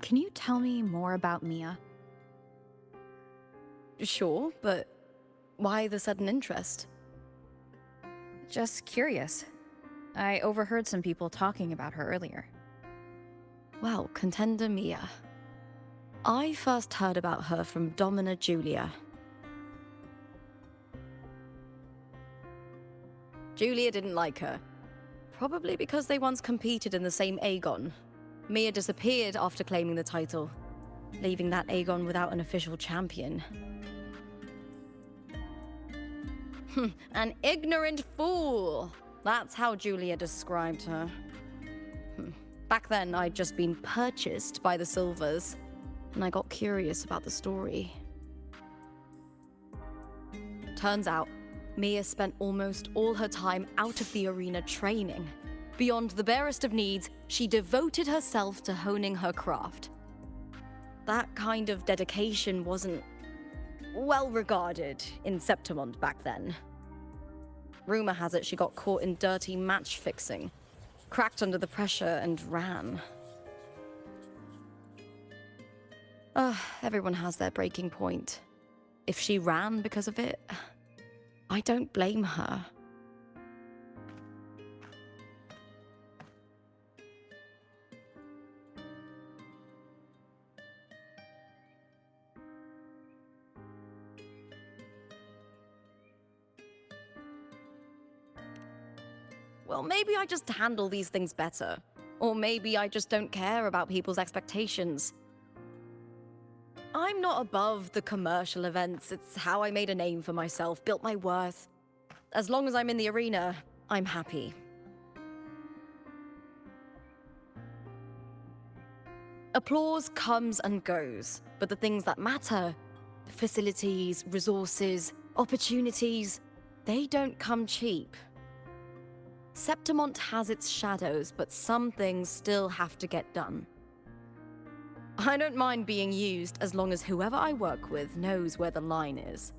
can you tell me more about Mia? Sure, but why the sudden interest? Just curious. I overheard some people talking about her earlier. Well, contender Mia. I first heard about her from Domina Julia. Julia didn't like her. Probably because they once competed in the same Aegon. Mia disappeared after claiming the title, leaving that Aegon without an official champion. An ignorant fool. That's how Julia described her. Back then, I'd just been purchased by the Silvers, and I got curious about the story. Turns out, Mia spent almost all her time out of the arena training. Beyond the barest of needs, she devoted herself to honing her craft. That kind of dedication wasn't well regarded in Septimond back then. Rumor has it she got caught in dirty match fixing, cracked under the pressure, and ran. Everyone has their breaking point. If she ran because of it, I don't blame her. Well, maybe I just handle these things better. Or maybe I just don't care about people's expectations. I'm not above the commercial events. It's how I made a name for myself, built my worth. As long as I'm in the arena, I'm happy. Applause comes and goes, but the things that matter, facilities, resources, opportunities, they don't come cheap. Septimont has its shadows, but some things still have to get done. I don't mind being used as long as whoever I work with knows where the line is.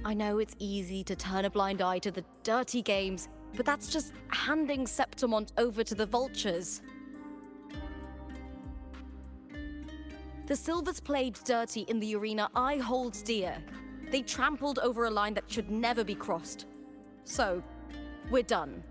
I know it's easy to turn a blind eye to the dirty games, but that's just handing Septimont over to the vultures. The Silvers played dirty in the arena I hold dear. They trampled over a line that should never be crossed. So, we're done.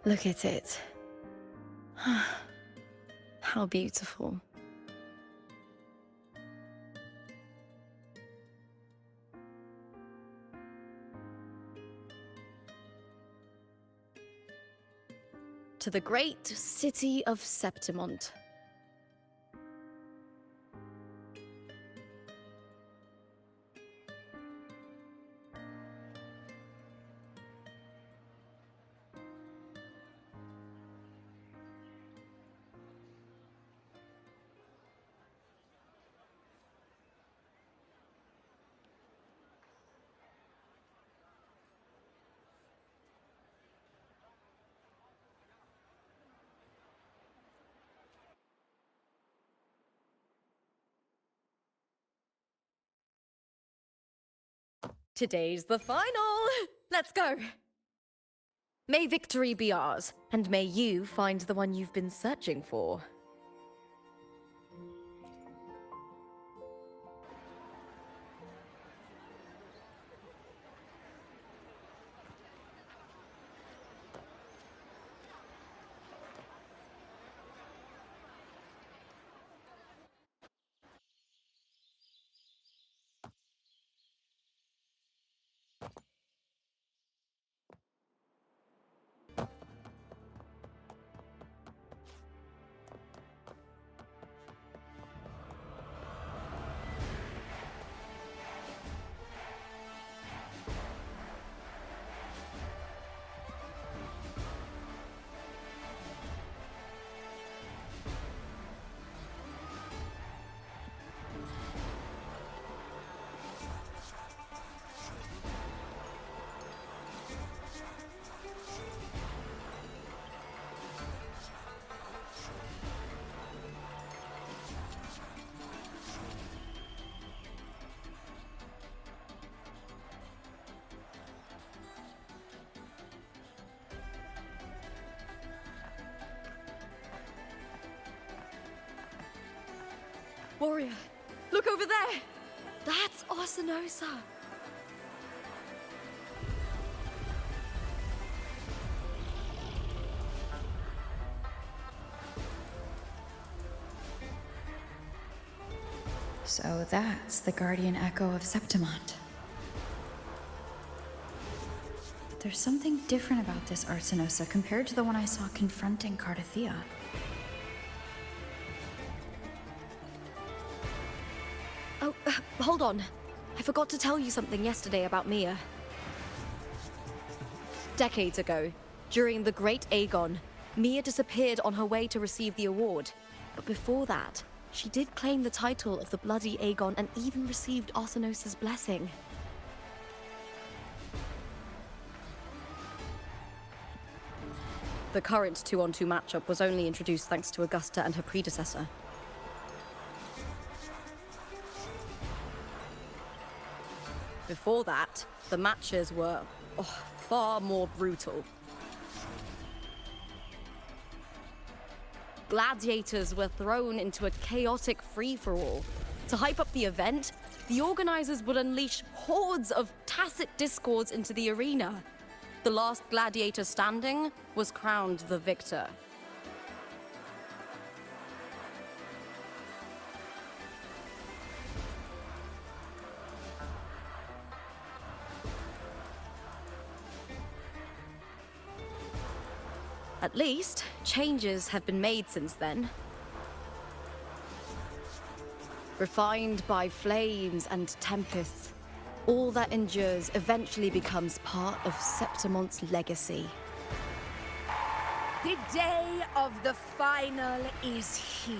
Look at it. How beautiful. To the great city of Septimont. Today's the final! Let's go! May victory be ours, and may you find the one you've been searching for. Warrior, look over there! That's Orsinosa! So that's the guardian echo of Septimont. There's something different about this Arsinosa compared to the one I saw confronting Cartethyia. Oh, hold on. I forgot to tell you something yesterday about Mia. Decades ago, during the Great Aegon, Mia disappeared on her way to receive the award. But before that, she did claim the title of the Bloody Aegon and even received Arsinosa's blessing. The current 2-on-2 matchup was only introduced thanks to Augusta and her predecessor. Before that, the matches were far more brutal. Gladiators were thrown into a chaotic free-for-all. To hype up the event, the organizers would unleash hordes of tacit discords into the arena. The last gladiator standing was crowned the victor. At least, changes have been made since then. Refined by flames and tempests, all that endures eventually becomes part of Septimont's legacy. The day of the final is here.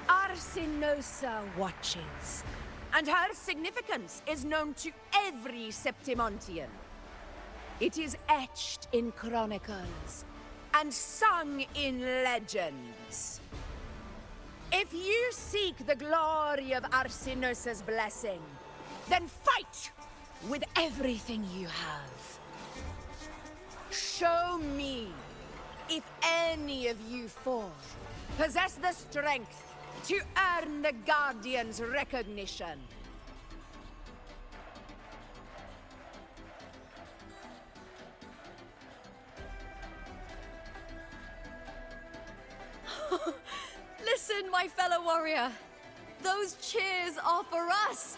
Arsinosa watches, and her significance is known to every Septimontian. It is etched in chronicles and sung in legends. If you seek the glory of Arsinosa's blessing, then fight with everything you have. Show me if any of you four possess the strength to earn the Guardian's recognition. Listen, my fellow warrior. Those cheers are for us.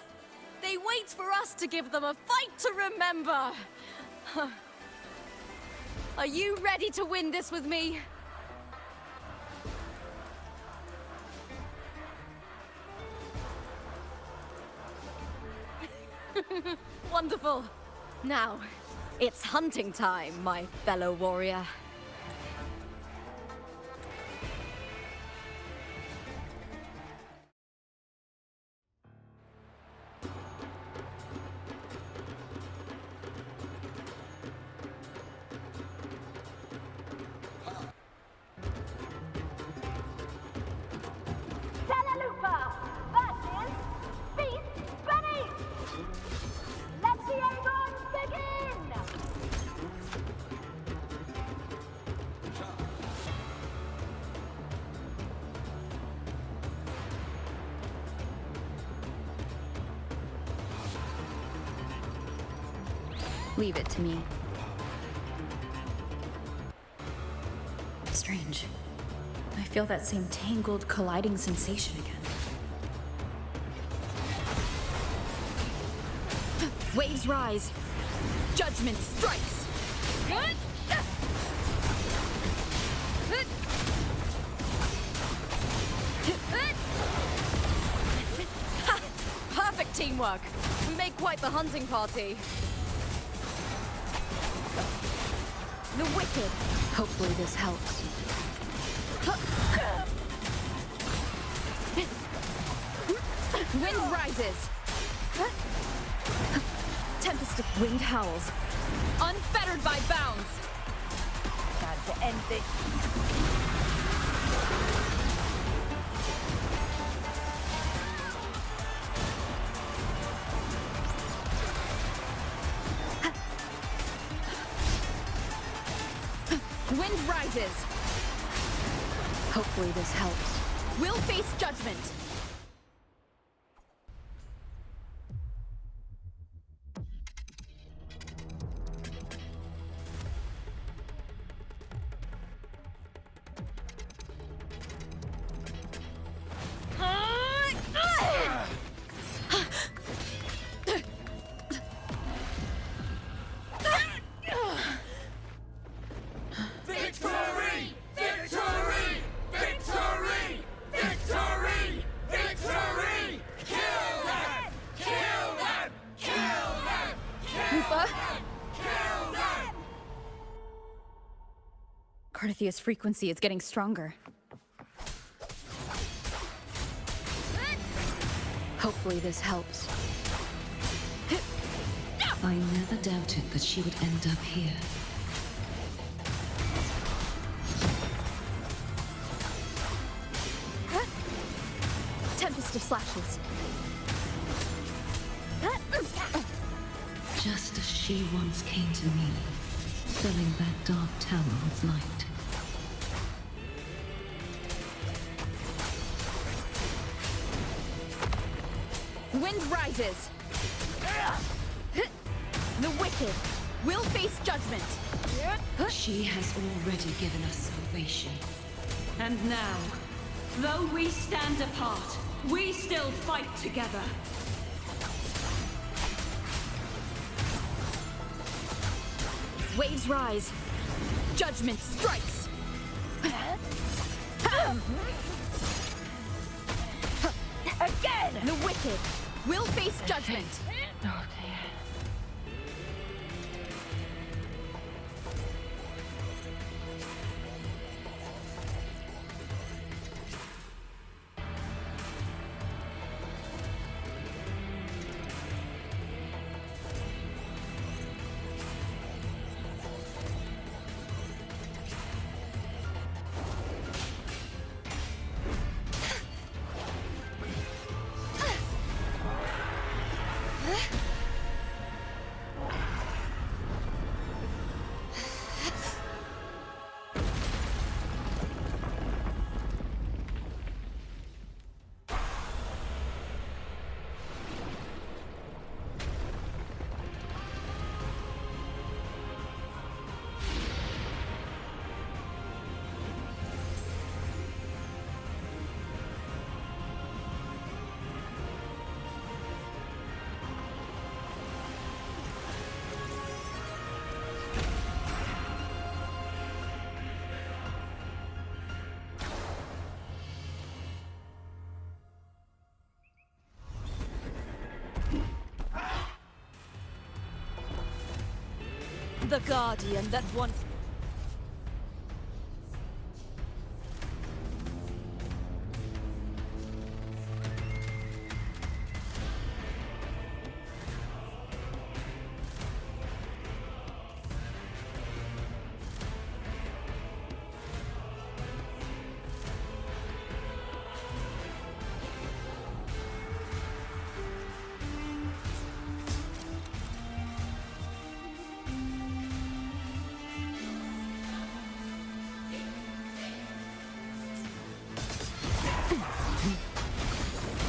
They wait for us to give them a fight to remember. Are you ready to win this with me? Wonderful. Now, it's hunting time, my fellow warrior. Lupa! That is feast ready! Let the Aegon begin! Leave it to me. Strange. I feel that same tangled, colliding sensation again. Waves rise. Judgment strikes. Perfect teamwork. We make quite the hunting party. The wicked. Hopefully this helps. Wind rises. Tempest of wind howls. Unfettered by bounds. Time to end this. Wind rises. Hopefully this helps. We'll face judgment. Cartethia's frequency is getting stronger. Hopefully this helps. I never doubted that she would end up here. Tempest of slashes. Just as she once came to me, filling that dark tower with light. Wind rises. The wicked will face judgment. She has already given us salvation. And now, though we stand apart, we still fight together. Waves rise. Judgment strikes. Again! The wicked will face judgment. Oh dear. The guardian that once...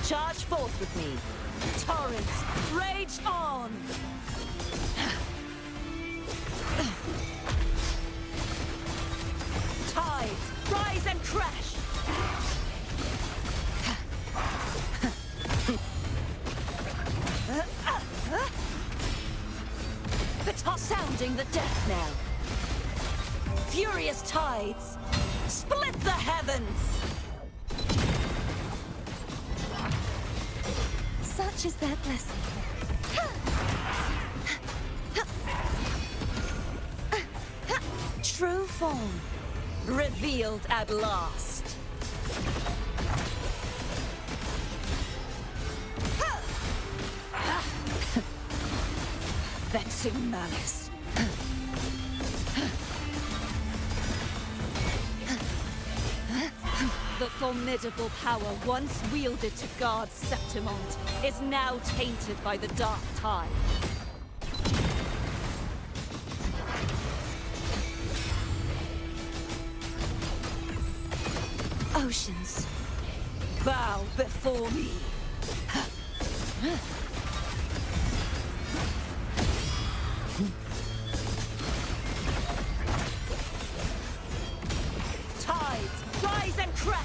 Charge forth with me. Torrents, rage on! Tides, rise and crash! Sounding the death knell. Furious tides, split the heavens! Such is their blessing. True form, revealed at last. Vexing malice. The formidable power once wielded to guard Septimont is now tainted by the dark tide. Oceans, bow before me. Tides, rise and crash!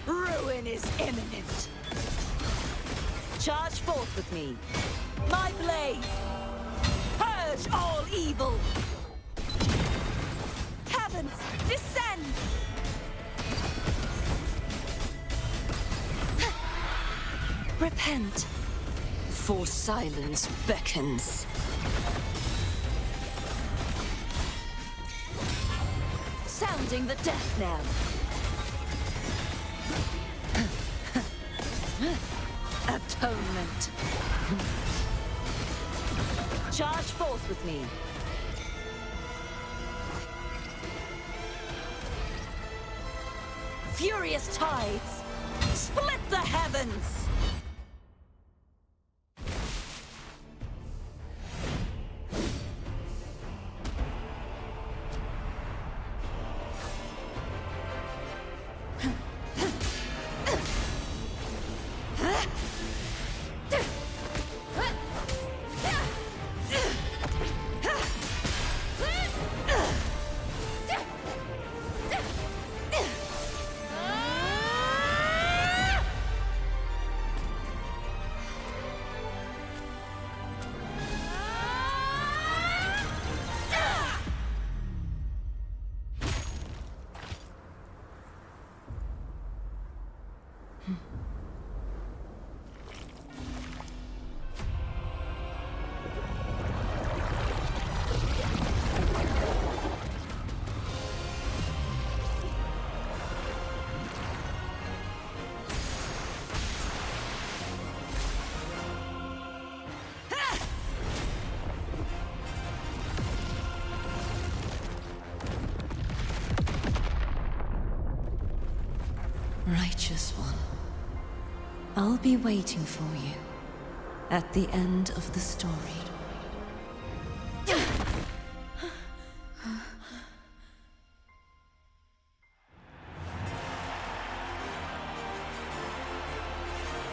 Ruin is imminent. Charge forth with me. My blade! Purge all evil! Heavens, descend! Repent, for silence beckons. Sounding the death knell. Atonement. Charge forth with me. Furious tides, split the heavens! Righteous one, I'll be waiting for you at the end of the story.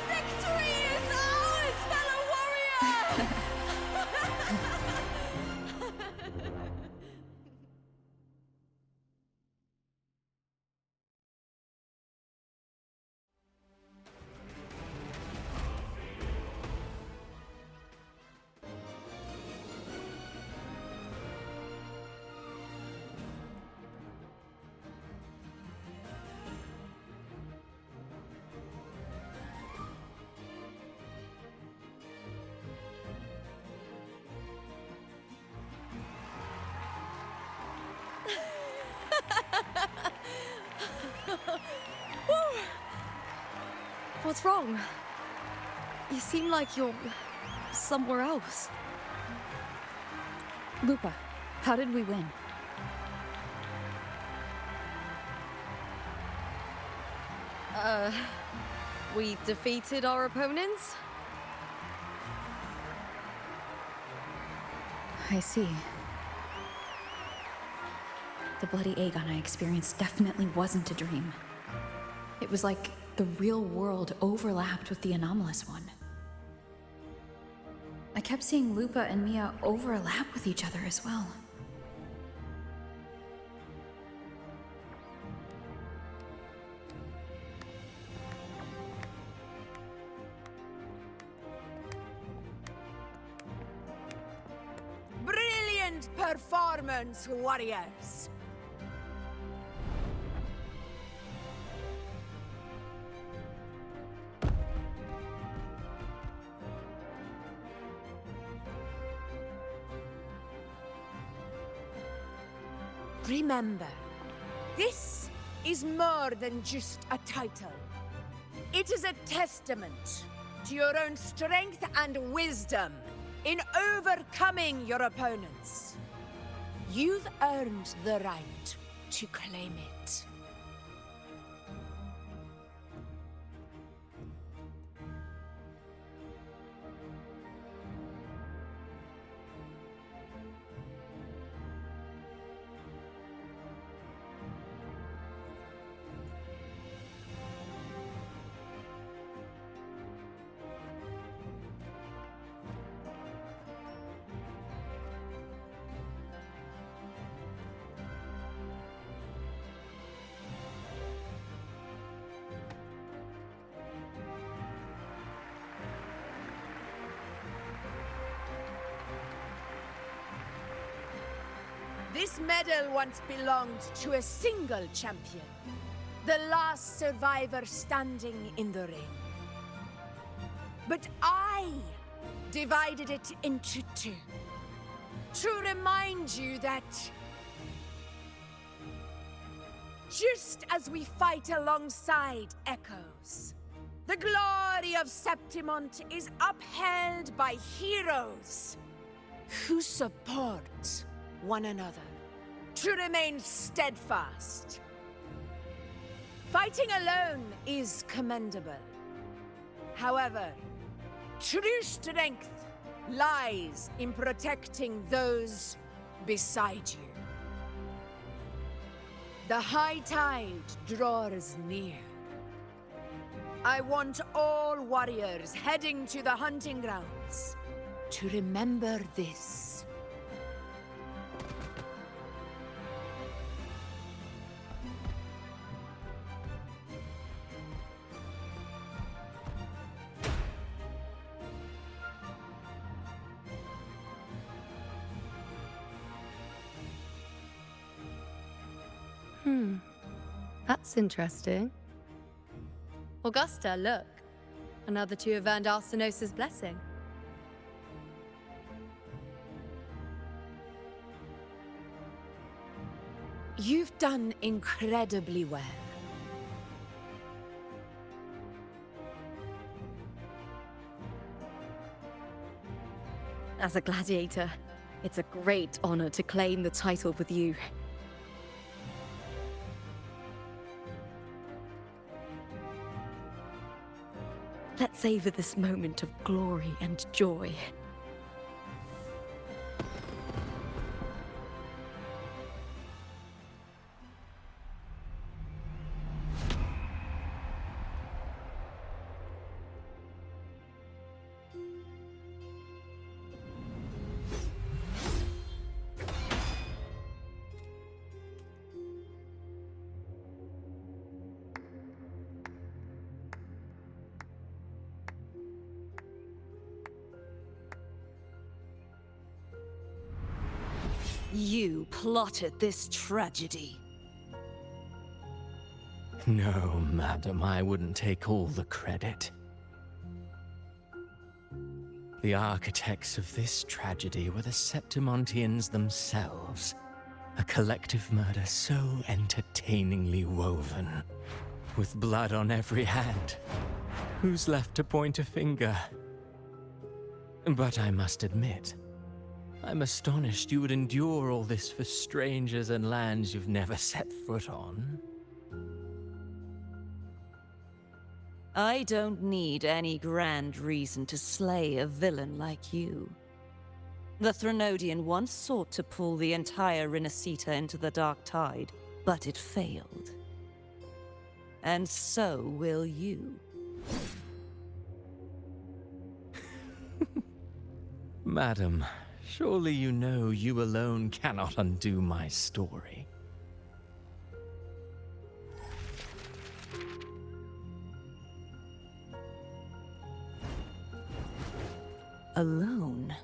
Victory is ours, fellow warrior! What's wrong? You seem like you're somewhere else. Lupa, how did we win? We defeated our opponents? I see. The bloody Aegon I experienced definitely wasn't a dream. It was like the real world overlapped with the anomalous one. I kept seeing Lupa and Mia overlap with each other as well. Brilliant performance, warriors! Remember, this is more than just a title. It is a testament to your own strength and wisdom in overcoming your opponents. You've earned the right to claim it. This medal once belonged to a single champion, the last survivor standing in the ring. But I divided it into two, to remind you that just as we fight alongside echoes. The glory of Septimont is upheld by heroes who support one another to remain steadfast. Fighting alone is commendable. However, true strength lies in protecting those beside you. The high tide draws near. I want all warriors heading to the hunting grounds to remember this. That's interesting. Augusta, look. Another two have earned Arsenos's blessing. You've done incredibly well. As a gladiator, it's a great honor to claim the title with you. Let's savor this moment of glory and joy. You plotted this tragedy. No, madam, I wouldn't take all the credit. The architects of this tragedy were the Septimontians themselves. A collective murder so entertainingly woven. With blood on every hand. Who's left to point a finger? But I must admit, I'm astonished you would endure all this for strangers and lands you've never set foot on. I don't need any grand reason to slay a villain like you. The Threnodian once sought to pull the entire Rinascita into the Dark Tide, but it failed. And so will you. Madam, surely you know you alone cannot undo my story. Alone.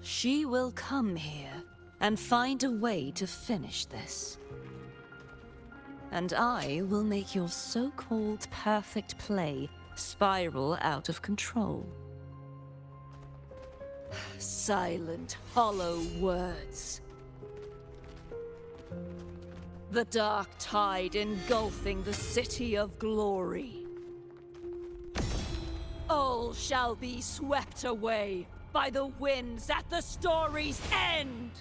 She will come here and find a way to finish this. And I will make your so-called perfect play spiral out of control. Silent, hollow words. The dark tide engulfing the city of glory. All shall be swept away by the winds at the story's end!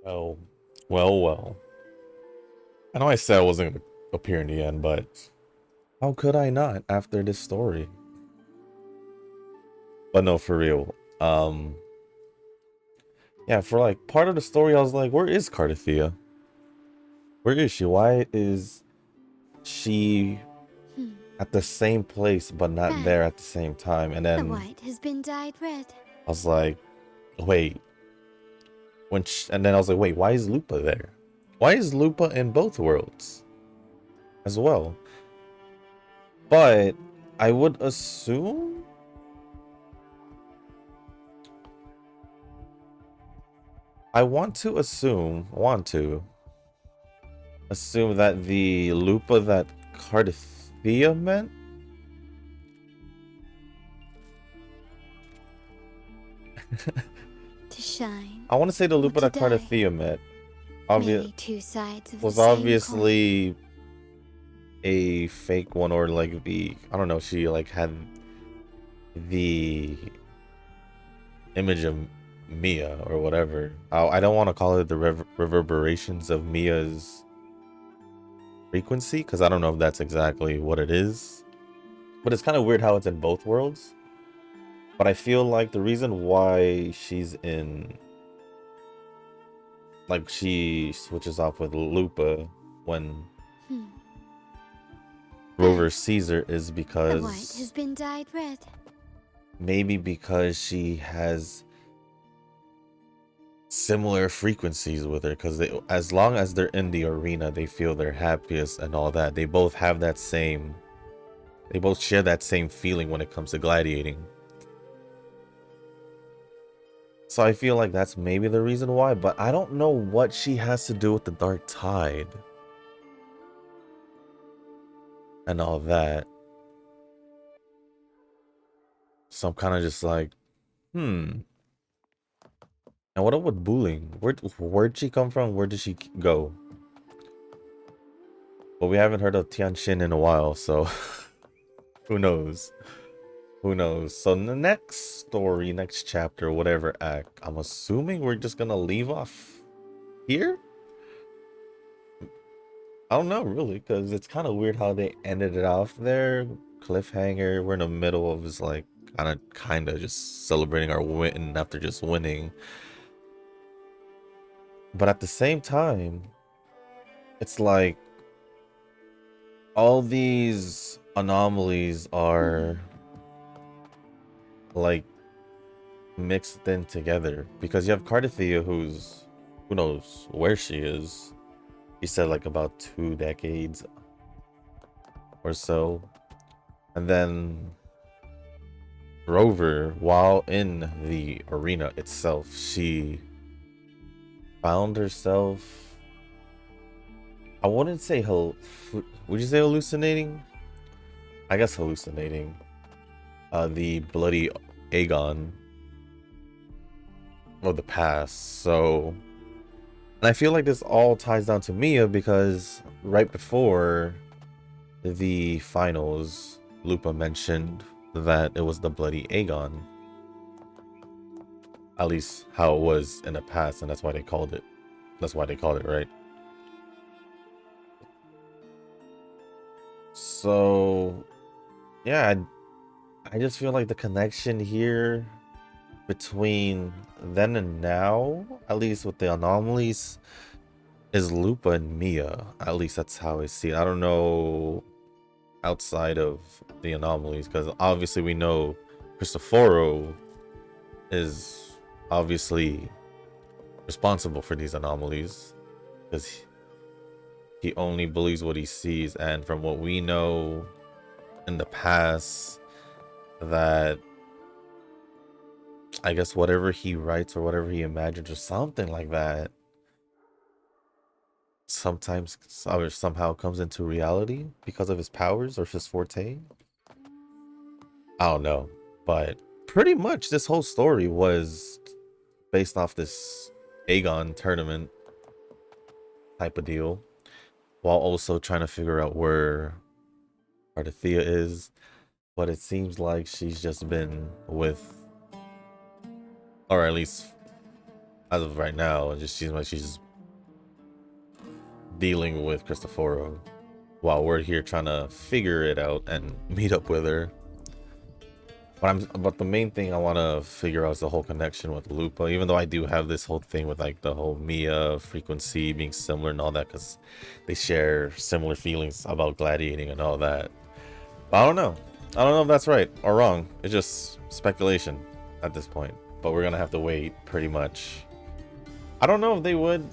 Well, well. I know I said I wasn't going to appear in the end, but how could I not after this story? But no, for real. Yeah, for like part of the story, I was like, where is Cartethyia? Where is she? Why is she at the same place but not there at the same time? And The then white has been dyed red. I was like, wait. And then I was like, wait, why is Lupa there? Why is Lupa in both worlds as well? But I would assume I want to assume that the Lupa that Cartethyia meant To shine. I want to say the Lupa that to die. Cartethyia meant Maybe two sides of was the same obviously a fake one, or like I don't know, she like had the image of Mia or whatever. I don't want to call it the reverberations of Mia's frequency, because I don't know if that's exactly what it is. But it's kind of weird how it's in both worlds. But I feel like the reason why she's in, like, she switches off with Lupa when Rover sees her is because The white has been dyed red. maybe because she has similar frequencies with her, because as long as they're in the arena, they feel their happiest and all that. They both have that same, they both share that same feeling when it comes to gladiating. So I feel like that's maybe the reason why, but I don't know what she has to do with the Dark Tide and all that. So I'm kind of just like, And what up with bullying? Where'd she come from? Where did she go? Well, we haven't heard of Tianxin in a while, so who knows? Who knows? So in the next story, next chapter, whatever act, I'm assuming we're just gonna leave off here? I don't know, really, because it's kind of weird how they ended it off there. Cliffhanger. We're in the middle of this, like, kind of just celebrating our win after just winning. But at the same time, it's like all these anomalies are like mixed in together, because you have Cartethyia, who knows where she is. He said like about 2 decades or so. And then Rover, while in the arena itself, she found herself, I wouldn't say would you say hallucinating? I guess hallucinating the bloody Aegon of the past. So, and I feel like this all ties down to Mia, because right before the finals, Lupa mentioned that it was the bloody Aegon. At least how it was in the past, and that's why they called it. That's why they called it, right? So, yeah, I just feel like the connection here between then and now, at least with the anomalies, is Lupa and Mia. At least that's how I see it. I don't know outside of the anomalies, because obviously we know Cristoforo is obviously responsible for these anomalies, because he only believes what he sees. And from what we know in the past, that I guess whatever he writes or whatever he imagines or something like that sometimes or somehow comes into reality because of his powers or his forte. I don't know, but pretty much this whole story was based off this Aegon tournament type of deal, while also trying to figure out where Cartethyia is. But it seems like she's just been with, or at least as of right now, it just seems like she's dealing with Cristoforo while we're here trying to figure it out and meet up with her. But the main thing I want to figure out is the whole connection with Lupa, even though I do have this whole thing with like the whole Mia frequency being similar and all that, because they share similar feelings about gladiating and all that. But I don't know if that's right or wrong. It's just speculation at this point, but we're gonna have to wait pretty much. I don't know if they would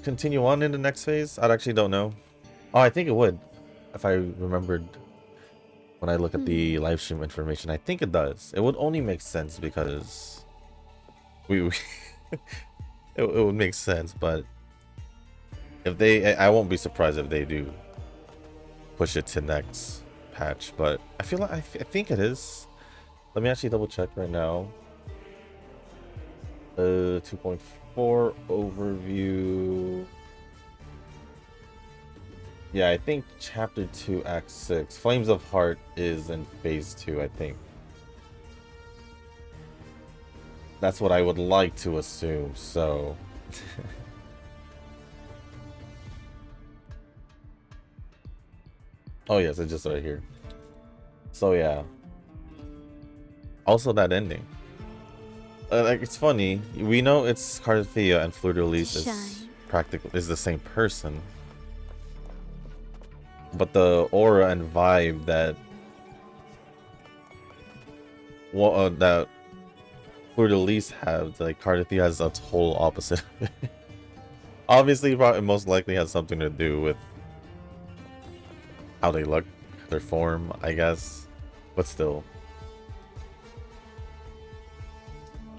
continue on in the next phase. I actually don't know. Oh, I think it would, if I remembered when I look at the live stream information. I think it does. It would only make sense because it would make sense. But if they, I won't be surprised if they do push it to next patch. But I feel like I think it is. Let me actually double check right now. 2.4 overview. Yeah, I think chapter 2 act 6 Flames of Heart is in phase 2. I think that's what I would like to assume. So oh yes, it's just right here. So yeah, also that ending, like, it's funny, we know it's Cartethyia and Fleur-de-Lis is the same person, but the aura and vibe that that Fleur-de-Lis have, like, Cartethyia has a total opposite. Obviously, probably most likely has something to do with how they look, their form, I guess, but still.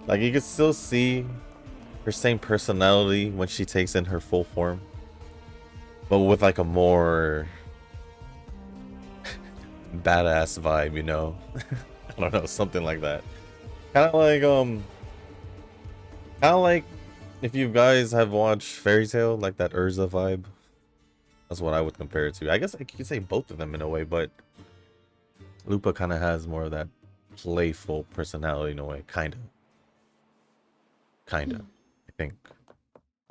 Like, you can still see her same personality when she takes in her full form, but with like a more badass vibe, you know? I don't know, something like that. Kind of like if you guys have watched Fairy Tail, like that Urza vibe. That's what I would compare it to. I guess I could say both of them in a way, but Lupa kind of has more of that playful personality in a way, kind of, I think.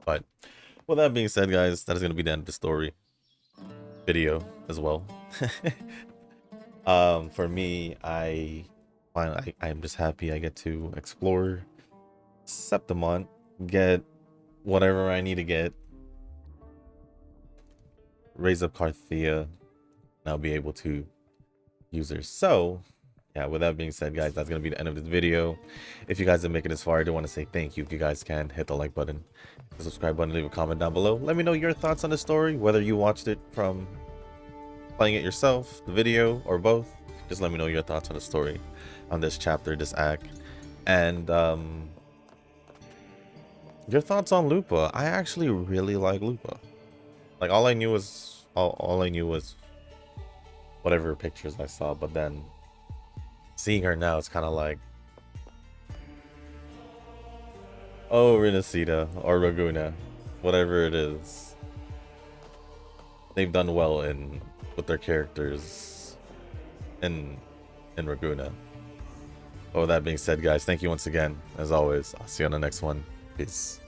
But with that being said, guys, that is going to be the end of the story video as well. For me, I'm just happy I get to explore Septimont, get whatever I need to get, raise up Cartethyia, and I'll be able to use her. So yeah, with that being said, guys, that's gonna be the end of this video. If you guys didn't make it this far, I do want to say thank you. If you guys can, hit the like button, the subscribe button, leave a comment down below. Let me know your thoughts on the story, whether you watched it from playing it yourself, the video, or both. Just let me know your thoughts on the story, on this chapter, this act, and your thoughts on Lupa. I actually really like Lupa. Like, all I knew was whatever pictures I saw, but then seeing her now, it's kind of like, oh, Renacita or Raguna, whatever it is, they've done well with their characters in Raguna. But with that being said, guys, thank you once again. As always, I'll see you on the next one. Peace.